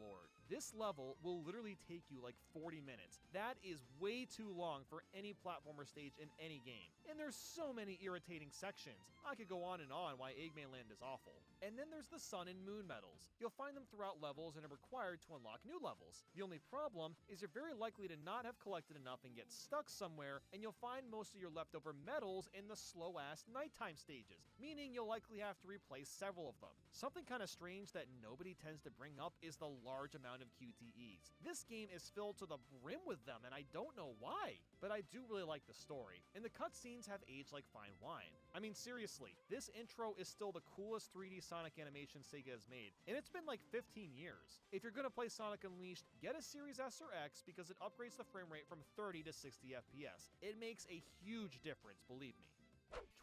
lord. This level will literally take you like 40 minutes. That is way too long for any platformer stage in any game. And there's so many irritating sections. I could go on and on why Eggman Land is awful. And then there's the Sun and Moon medals. You'll find them throughout levels and are required to unlock new levels. The only problem is you're very likely to not have collected enough and get stuck somewhere, and you'll find most of your leftover medals in the slow-ass nighttime stages, meaning you'll likely have to replace several of them. Something kind of strange that nobody tends to bring up is the large amount of QTEs. This game is filled to the brim with them, and I don't know why. But I do really like the story, and the cutscenes have aged like fine wine. I mean, seriously, this intro is still the coolest 3D Sonic animation Sega has made, and it's been like 15 years. If you're gonna play Sonic Unleashed, get a Series S or X because it upgrades the frame rate from 30 to 60 FPS. It makes a huge difference, believe me.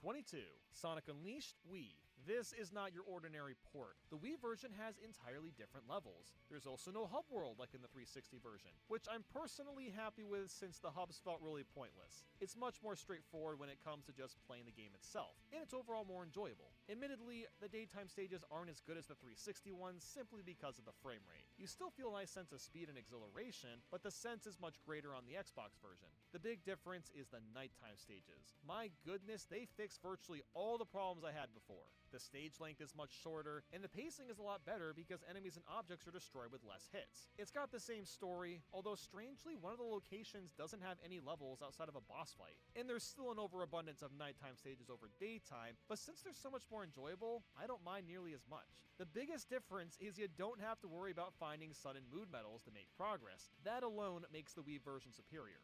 22. Sonic Unleashed Wii. This is not your ordinary port. The Wii version has entirely different levels. There's also no hub world like in the 360 version, which I'm personally happy with since the hubs felt really pointless. It's much more straightforward when it comes to just playing the game itself, and it's overall more enjoyable. Admittedly, the daytime stages aren't as good as the 360 ones simply because of the frame rate. You still feel a nice sense of speed and exhilaration, but the sense is much greater on the Xbox version. The big difference is the nighttime stages. My goodness, they fixed virtually all the problems I had before. The stage length is much shorter, and the pacing is a lot better because enemies and objects are destroyed with less hits. It's got the same story, although strangely one of the locations doesn't have any levels outside of a boss fight. And there's still an overabundance of nighttime stages over daytime, but since they're so much more enjoyable, I don't mind nearly as much. The biggest difference is you don't have to worry about finding sun and mood medals to make progress. That alone makes the Wii version superior.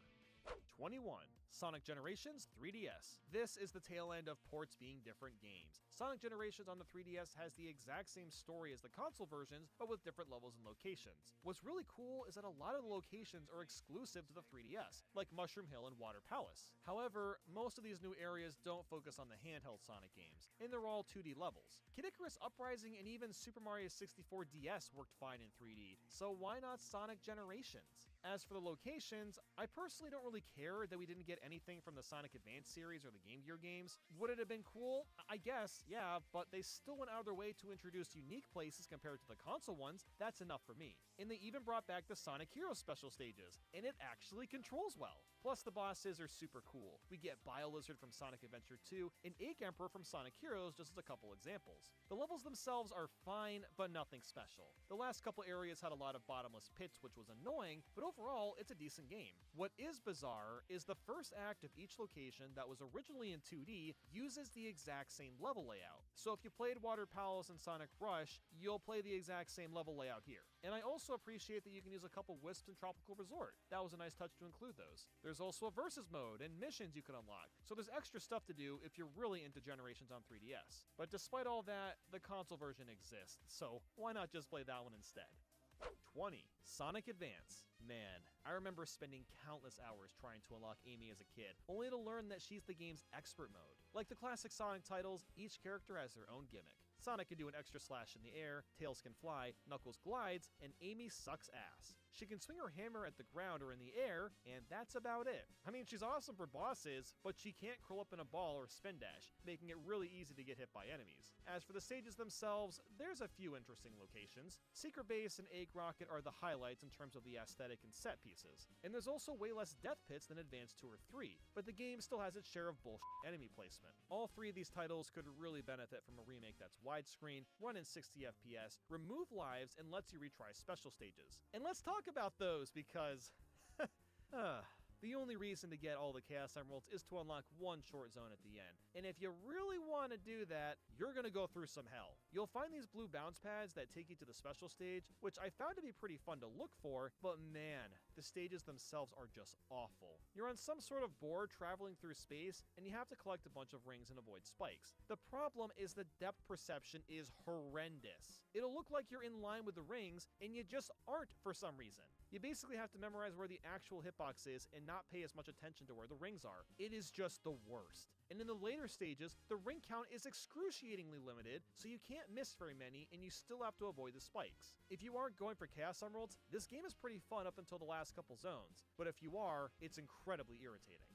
21. Sonic Generations 3DS. This is the tail end of ports being different games. Sonic Generations on the 3DS has the exact same story as the console versions, but with different levels and locations. What's really cool is that a lot of the locations are exclusive to the 3DS, like Mushroom Hill and Water Palace. However, most of these new areas don't focus on the handheld Sonic games, and they're all 2D levels. Kid Icarus Uprising and even Super Mario 64 DS worked fine in 3D, so why not Sonic Generations? As for the locations, I personally don't really care that we didn't get anything from the Sonic Advance series or the Game Gear games. Would it have been cool? I guess, yeah, but they still went out of their way to introduce unique places compared to the console ones. That's enough for me. And they even brought back the Sonic Heroes special stages, and it actually controls well. Plus, the bosses are super cool. We get Bio-Lizard from Sonic Adventure 2 and Egg Emperor from Sonic Heroes, just as a couple examples. The levels themselves are fine, but nothing special. The last couple areas had a lot of bottomless pits, which was annoying, but overall, it's a decent game. What is bizarre is the first act of each location that was originally in 2D uses the exact same level layout. So if you played Water Palace and Sonic Rush, you'll play the exact same level layout here. And I also appreciate that you can use a couple Wisps in Tropical Resort. That was a nice touch to include those. There's also a versus mode and missions you can unlock, so there's extra stuff to do if you're really into Generations on 3DS. But despite all that, the console version exists, so why not just play that one instead? 20. Sonic Advance. Man, I remember spending countless hours trying to unlock Amy as a kid, only to learn that she's the game's expert mode. Like the classic Sonic titles, each character has their own gimmick. Sonic can do an extra slash in the air, Tails can fly, Knuckles glides, and Amy sucks ass. She can swing her hammer at the ground or in the air, and that's about it. I mean, she's awesome for bosses, but she can't curl up in a ball or spin dash, making it really easy to get hit by enemies. As for the stages themselves, there's a few interesting locations. Secret Base and Egg Rocket are the highlights in terms of the aesthetic and set pieces. And there's also way less death pits than Advance 2 or 3, but the game still has its share of bullshit enemy placement. All three of these titles could really benefit from a remake that's widescreen, run in 60 FPS, remove lives, and lets you retry special stages. And let's talk about those because the only reason to get all the Chaos Emeralds is to unlock one short zone at the end. And if you really want to do that, you're going to go through some hell. You'll find these blue bounce pads that take you to the special stage, which I found to be pretty fun to look for, but man, the stages themselves are just awful. You're on some sort of board traveling through space, and you have to collect a bunch of rings and avoid spikes. The problem is the depth perception is horrendous. It'll look like you're in line with the rings, and you just aren't for some reason. You basically have to memorize where the actual hitbox is and not pay as much attention to where the rings are. It is just the worst. And in the later stages, the ring count is excruciatingly limited, so you can't miss very many and you still have to avoid the spikes. If you aren't going for Chaos Emeralds, this game is pretty fun up until the last couple zones, but if you are, it's incredibly irritating.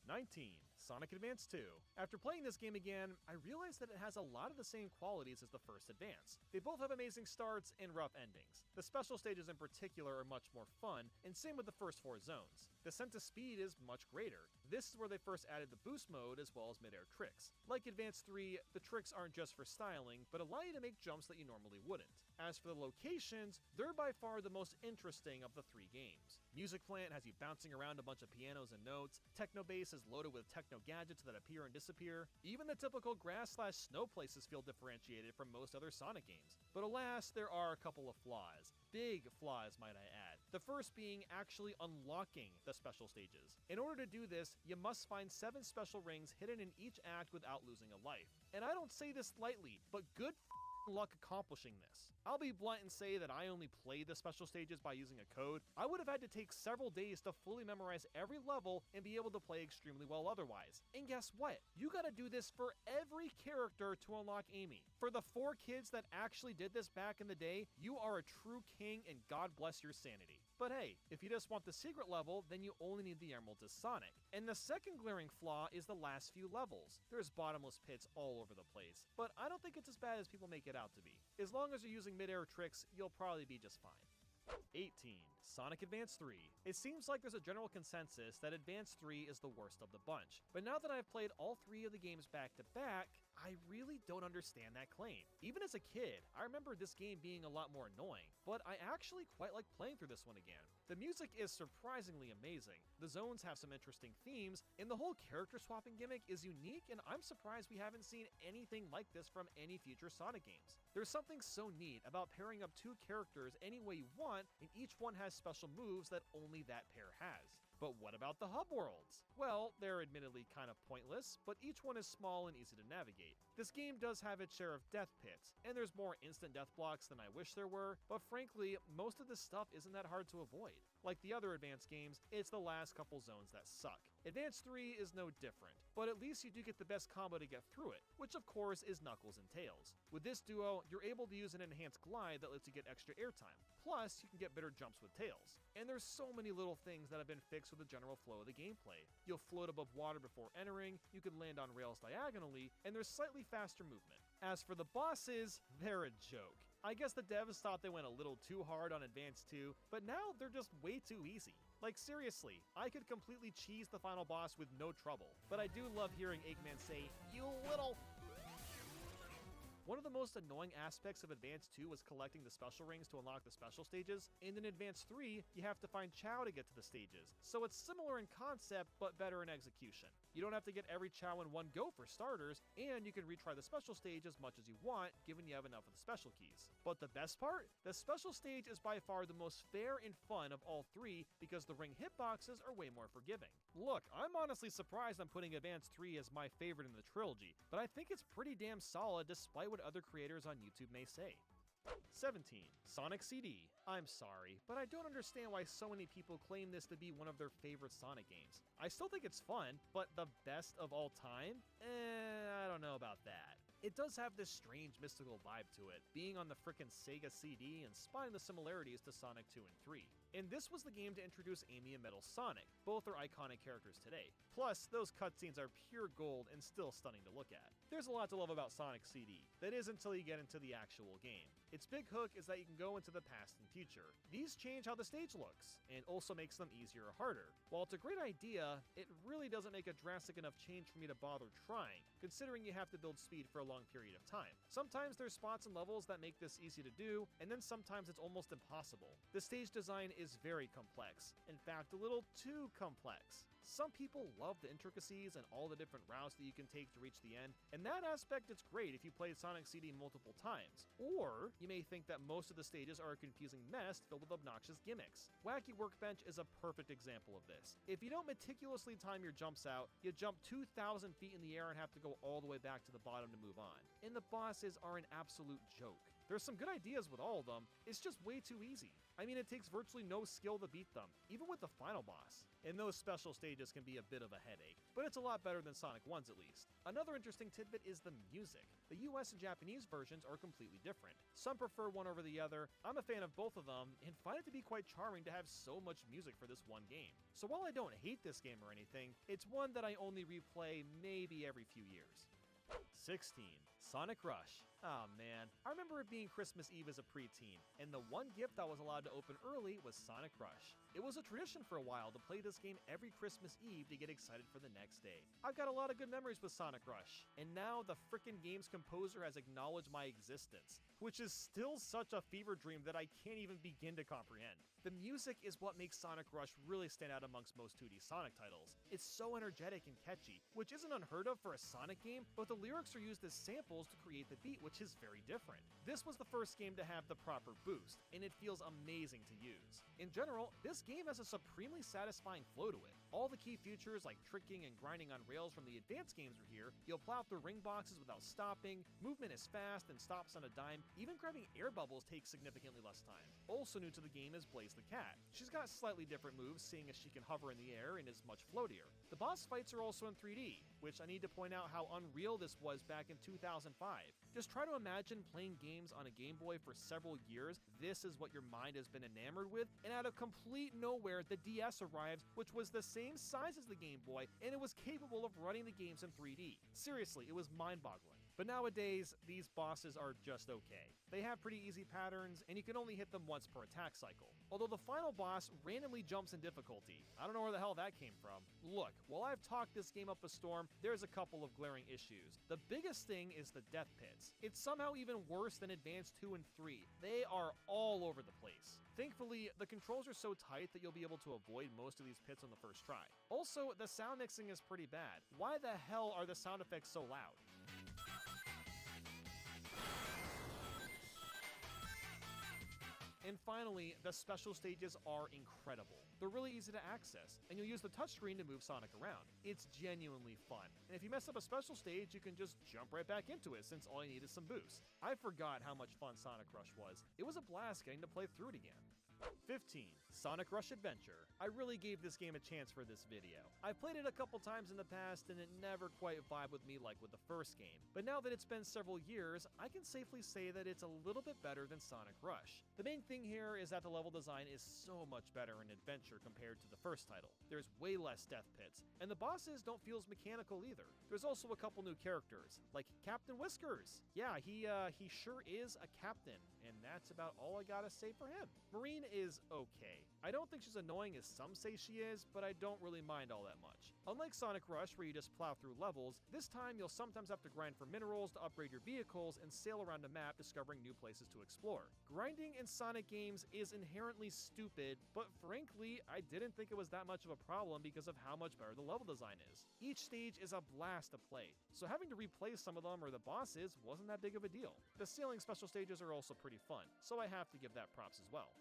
19. Sonic Advance 2. After playing this game again, I realized that it has a lot of the same qualities as the first Advance. They both have amazing starts and rough endings. The special stages in particular are much more fun, and same with the first 4 zones. The sense of speed is much greater. This is where they first added the boost mode as well as mid-air tricks. Like Advance 3, the tricks aren't just for styling, but allow you to make jumps that you normally wouldn't. As for the locations, they're by far the most interesting of the 3 games. Music Plant has you bouncing around a bunch of pianos and notes, Techno Base is loaded with techno gadgets that appear and disappear. Even the typical grass/snow places feel differentiated from most other Sonic games. But alas, there are a couple of flaws. Big flaws, might I add. The first being actually unlocking the special stages. In order to do this, you must find 7 special rings hidden in each act without losing a life. And I don't say this lightly, but good luck accomplishing this. I'll be blunt and say that I only played the special stages by using a code. I would have had to take several days to fully memorize every level and be able to play extremely well otherwise. And guess what? You gotta do this for every character to unlock Amy. For the 4 kids that actually did this back in the day, you are a true king and God bless your sanity. But hey, if you just want the secret level, then you only need the emeralds as Sonic. And the second glaring flaw is the last few levels. There's bottomless pits all over the place, but I don't think it's as bad as people make it out to be. As long as you're using mid-air tricks, you'll probably be just fine. 18. Sonic Advance 3. It seems like there's a general consensus that Advance 3 is the worst of the bunch, but now that I've played all 3 of the games back to back, I really don't understand that claim. Even as a kid, I remember this game being a lot more annoying, but I actually quite like playing through this one again. The music is surprisingly amazing, the zones have some interesting themes, and the whole character swapping gimmick is unique, and I'm surprised we haven't seen anything like this from any future Sonic games. There's something so neat about pairing up 2 characters any way you want, and each one has special moves that only that pair has. But what about the hub worlds? Well, they're admittedly kind of pointless, but each one is small and easy to navigate. This game does have its share of death pits, and there's more instant death blocks than I wish there were, but frankly, most of this stuff isn't that hard to avoid. Like the other Advance games, it's the last couple zones that suck. Advance 3 is no different, but at least you do get the best combo to get through it, which of course is Knuckles and Tails. With this duo, you're able to use an enhanced glide that lets you get extra airtime, plus you can get better jumps with Tails. And there's so many little things that have been fixed with the general flow of the gameplay. You'll float above water before entering, you can land on rails diagonally, and there's slightly faster movement. As for the bosses, they're a joke. I guess the devs thought they went a little too hard on Advance 2, but now they're just way too easy. Like seriously, I could completely cheese the final boss with no trouble, but I do love hearing Eggman say, "You little..." One of the most annoying aspects of Advance 2 was collecting the special rings to unlock the special stages, and in Advance 3, you have to find Chow to get to the stages, so it's similar in concept, but better in execution. You don't have to get every Chow in one go for starters, and you can retry the special stage as much as you want, given you have enough of the special keys. But the best part? The special stage is by far the most fair and fun of all 3, because the ring hitboxes are way more forgiving. Look, I'm honestly surprised I'm putting Advance 3 as my favorite in the trilogy, but I think it's pretty damn solid despite what other creators on YouTube may say. 17. Sonic CD. I'm sorry, but I don't understand why so many people claim this to be one of their favorite Sonic games. I still think it's fun, but the best of all time? I don't know about that. It does have this strange mystical vibe to it, being on the frickin' Sega CD and spotting the similarities to Sonic 2 and 3. And this was the game to introduce Amy and Metal Sonic, both are iconic characters today. Plus, those cutscenes are pure gold and still stunning to look at. There's a lot to love about Sonic CD, that is until you get into the actual game. Its big hook is that you can go into the past and future. These change how the stage looks, and also makes them easier or harder. While it's a great idea, it really doesn't make a drastic enough change for me to bother trying, considering you have to build speed for a long period of time. Sometimes there's spots and levels that make this easy to do, and then sometimes it's almost impossible. The stage design is very complex, in fact a little too complex. Some people love the intricacies and all the different routes that you can take to reach the end, and that aspect is great if you played Sonic CD multiple times. Or you may think that most of the stages are a confusing mess filled with obnoxious gimmicks. Wacky Workbench is a perfect example of this. If you don't meticulously time your jumps out, you jump 2,000 feet in the air and have to go all the way back to the bottom to move on. And the bosses are an absolute joke. There's some good ideas with all of them, it's just way too easy. I mean, it takes virtually no skill to beat them, even with the final boss. And those special stages can be a bit of a headache, but it's a lot better than Sonic 1's at least. Another interesting tidbit is the music. The US and Japanese versions are completely different. Some prefer one over the other. I'm a fan of both of them, and find it to be quite charming to have so much music for this one game. So while I don't hate this game or anything, it's one that I only replay maybe every few years. 16. Sonic Rush. Oh man, I remember it being Christmas Eve as a preteen, and the one gift I was allowed to open early was Sonic Rush. It was a tradition for a while to play this game every Christmas Eve to get excited for the next day. I've got a lot of good memories with Sonic Rush, and now the frickin' game's composer has acknowledged my existence, which is still such a fever dream that I can't even begin to comprehend. The music is what makes Sonic Rush really stand out amongst most 2D Sonic titles. It's so energetic and catchy, which isn't unheard of for a Sonic game, but the lyrics are used as samples to create the beat, which is very different. This was the first game to have the proper boost, and it feels amazing to use. In general, this game has a supremely satisfying flow to it. All the key features like tricking and grinding on rails from the advanced games are here. You'll plow through ring boxes without stopping, movement is fast and stops on a dime, even grabbing air bubbles takes significantly less time. Also new to the game is Blaze the Cat. She's got slightly different moves, seeing as she can hover in the air and is much floatier. The boss fights are also in 3D, which I need to point out how unreal this was back in 2005. Just try to imagine playing games on a Game Boy for several years. This is what your mind has been enamored with, and out of complete nowhere, the DS arrives, which was the same size as the Game Boy, and it was capable of running the games in 3D. Seriously, it was mind-boggling. But nowadays, these bosses are just okay. They have pretty easy patterns, and you can only hit them once per attack cycle. Although the final boss randomly jumps in difficulty. I don't know where the hell that came from. Look, while I've talked this game up a storm, there's a couple of glaring issues. The biggest thing is the death pits. It's somehow even worse than Advanced 2 and 3. They are all over the place. Thankfully, the controls are so tight that you'll be able to avoid most of these pits on the first try. Also, the sound mixing is pretty bad. Why the hell are the sound effects so loud? And finally, the special stages are incredible. They're really easy to access, and you'll use the touchscreen to move Sonic around. It's genuinely fun, and if you mess up a special stage, you can just jump right back into it since all you need is some boost. I forgot how much fun Sonic Rush was. It was a blast getting to play through it again. 15. Sonic Rush Adventure. I really gave this game a chance for this video. I've played it a couple times in the past and it never quite vibed with me like with the first game. But now that it's been several years, I can safely say that it's a little bit better than Sonic Rush. The main thing here is that the level design is so much better in Adventure compared to the first title. There's way less death pits, and the bosses don't feel as mechanical either. There's also a couple new characters, like Captain Whiskers. Yeah, he sure is a captain, and that's about all I gotta say for him. Marine is okay. I don't think she's annoying as some say she is, but I don't really mind all that much. Unlike Sonic Rush, where you just plow through levels, this time you'll sometimes have to grind for minerals to upgrade your vehicles and sail around a map discovering new places to explore. Grinding in Sonic games is inherently stupid, but frankly, I didn't think it was that much of a problem because of how much better the level design is. Each stage is a blast to play, so having to replay some of them or the bosses wasn't that big of a deal. The sailing special stages are also pretty fun, so I have to give that props as well.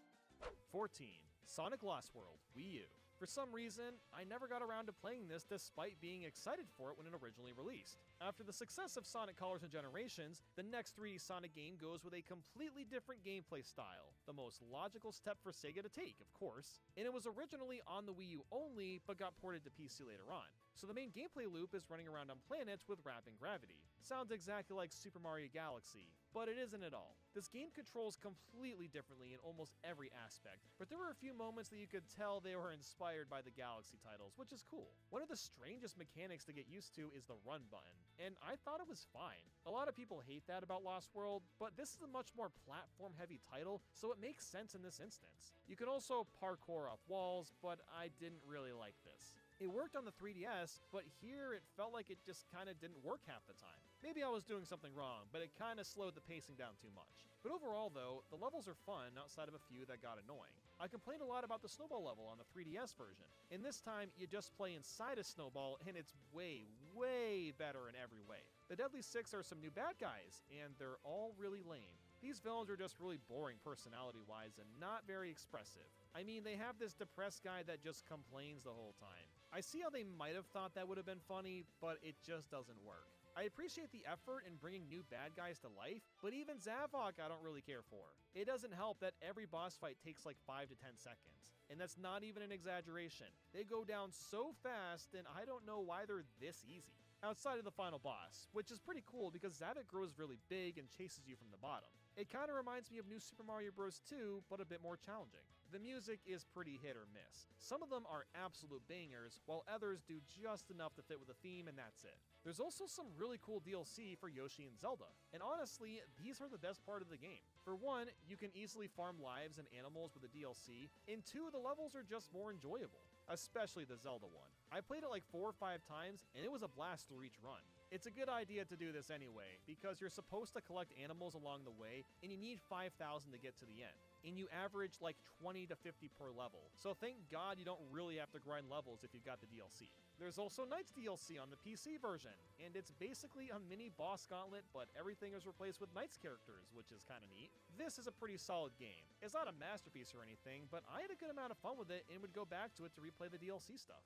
14. Sonic Lost World, Wii U. For some reason, I never got around to playing this despite being excited for it when it originally released. After the success of Sonic Colors and Generations, the next 3D Sonic game goes with a completely different gameplay style. The most logical step for Sega to take, of course. And it was originally on the Wii U only, but got ported to PC later on. So the main gameplay loop is running around on planets with rapid gravity. Sounds exactly like Super Mario Galaxy, but it isn't at all. This game controls completely differently in almost every aspect, but there were a few moments that you could tell they were inspired by the Galaxy titles, which is cool. One of the strangest mechanics to get used to is the run button, and I thought it was fine. A lot of people hate that about Lost World, but this is a much more platform-heavy title, so it makes sense in this instance. You can also parkour off walls, but I didn't really like this. It worked on the 3DS, but here it felt like it just kinda didn't work half the time. Maybe I was doing something wrong, but it kinda slowed the pacing down too much. But overall though, the levels are fun outside of a few that got annoying. I complained a lot about the snowball level on the 3DS version, and this time you just play inside a snowball and it's way, way better in every way. The Deadly Six are some new bad guys, and they're all really lame. These villains are just really boring personality-wise and not very expressive. I mean, they have this depressed guy that just complains the whole time. I see how they might have thought that would have been funny, but it just doesn't work. I appreciate the effort in bringing new bad guys to life, but even Zavok I don't really care for. It doesn't help that every boss fight takes like 5 to 10 seconds, and that's not even an exaggeration. They go down so fast, and I don't know why they're this easy. Outside of the final boss, which is pretty cool because Zavok grows really big and chases you from the bottom. It kinda reminds me of New Super Mario Bros. 2, but a bit more challenging. The music is pretty hit or miss. Some of them are absolute bangers, while others do just enough to fit with the theme and that's it. There's also some really cool DLC for Yoshi and Zelda, and honestly, these are the best part of the game. For one, you can easily farm lives and animals with the DLC, and two, the levels are just more enjoyable. Especially the Zelda one. I played it like 4 or 5 times, and it was a blast through each run. It's a good idea to do this anyway, because you're supposed to collect animals along the way, and you need 5,000 to get to the end. And you average like 20 to 50 per level, so thank God you don't really have to grind levels if you got the DLC. There's also Knight's DLC on the PC version, and it's basically a mini boss gauntlet, but everything is replaced with Knight's characters, which is kinda neat. This is a pretty solid game. It's not a masterpiece or anything, but I had a good amount of fun with it and would go back to it to replay the DLC stuff.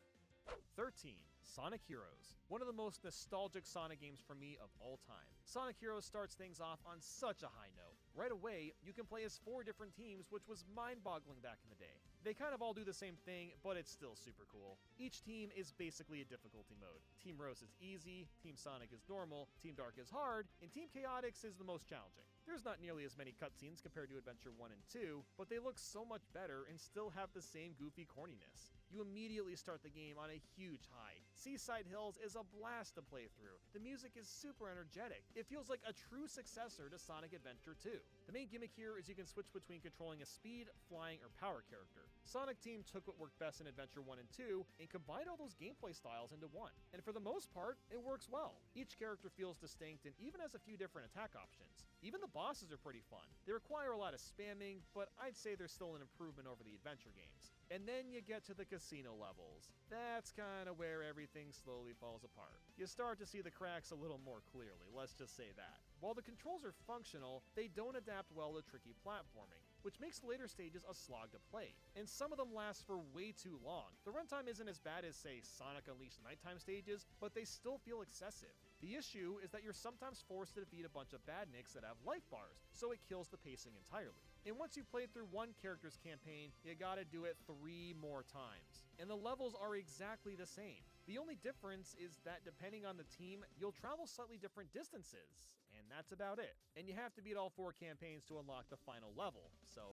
13. Sonic Heroes, one of the most nostalgic Sonic games for me of all time. Sonic Heroes starts things off on such a high note. Right away, you can play as 4 different teams, which was mind-boggling back in the day. They kind of all do the same thing, but it's still super cool. Each team is basically a difficulty mode. Team Rose is easy, Team Sonic is normal, Team Dark is hard, and Team Chaotix is the most challenging. There's not nearly as many cutscenes compared to Adventure 1 and 2, but they look so much better and still have the same goofy corniness. You immediately start the game on a huge high. Seaside Hills is a blast to play through. The music is super energetic. It feels like a true successor to Sonic Adventure 2. The main gimmick here is you can switch between controlling a speed, flying, or power character. Sonic Team took what worked best in Adventure 1 and 2 and combined all those gameplay styles into one. And for the most part, it works well. Each character feels distinct and even has a few different attack options. Even the bosses are pretty fun. They require a lot of spamming, but I'd say they're still an improvement over the adventure games. And then you get to the casino levels. That's kind of where everything slowly falls apart. You start to see the cracks a little more clearly, let's just say that. While the controls are functional, they don't adapt well to tricky platforming, which makes the later stages a slog to play, and some of them last for way too long. The runtime isn't as bad as, say, Sonic Unleashed nighttime stages, but they still feel excessive. The issue is that you're sometimes forced to defeat a bunch of badniks that have life bars, so it kills the pacing entirely. And once you've played through one character's campaign, you gotta do it 3 more times. And the levels are exactly the same. The only difference is that depending on the team, you'll travel slightly different distances, and that's about it. And you have to beat all 4 campaigns to unlock the final level, so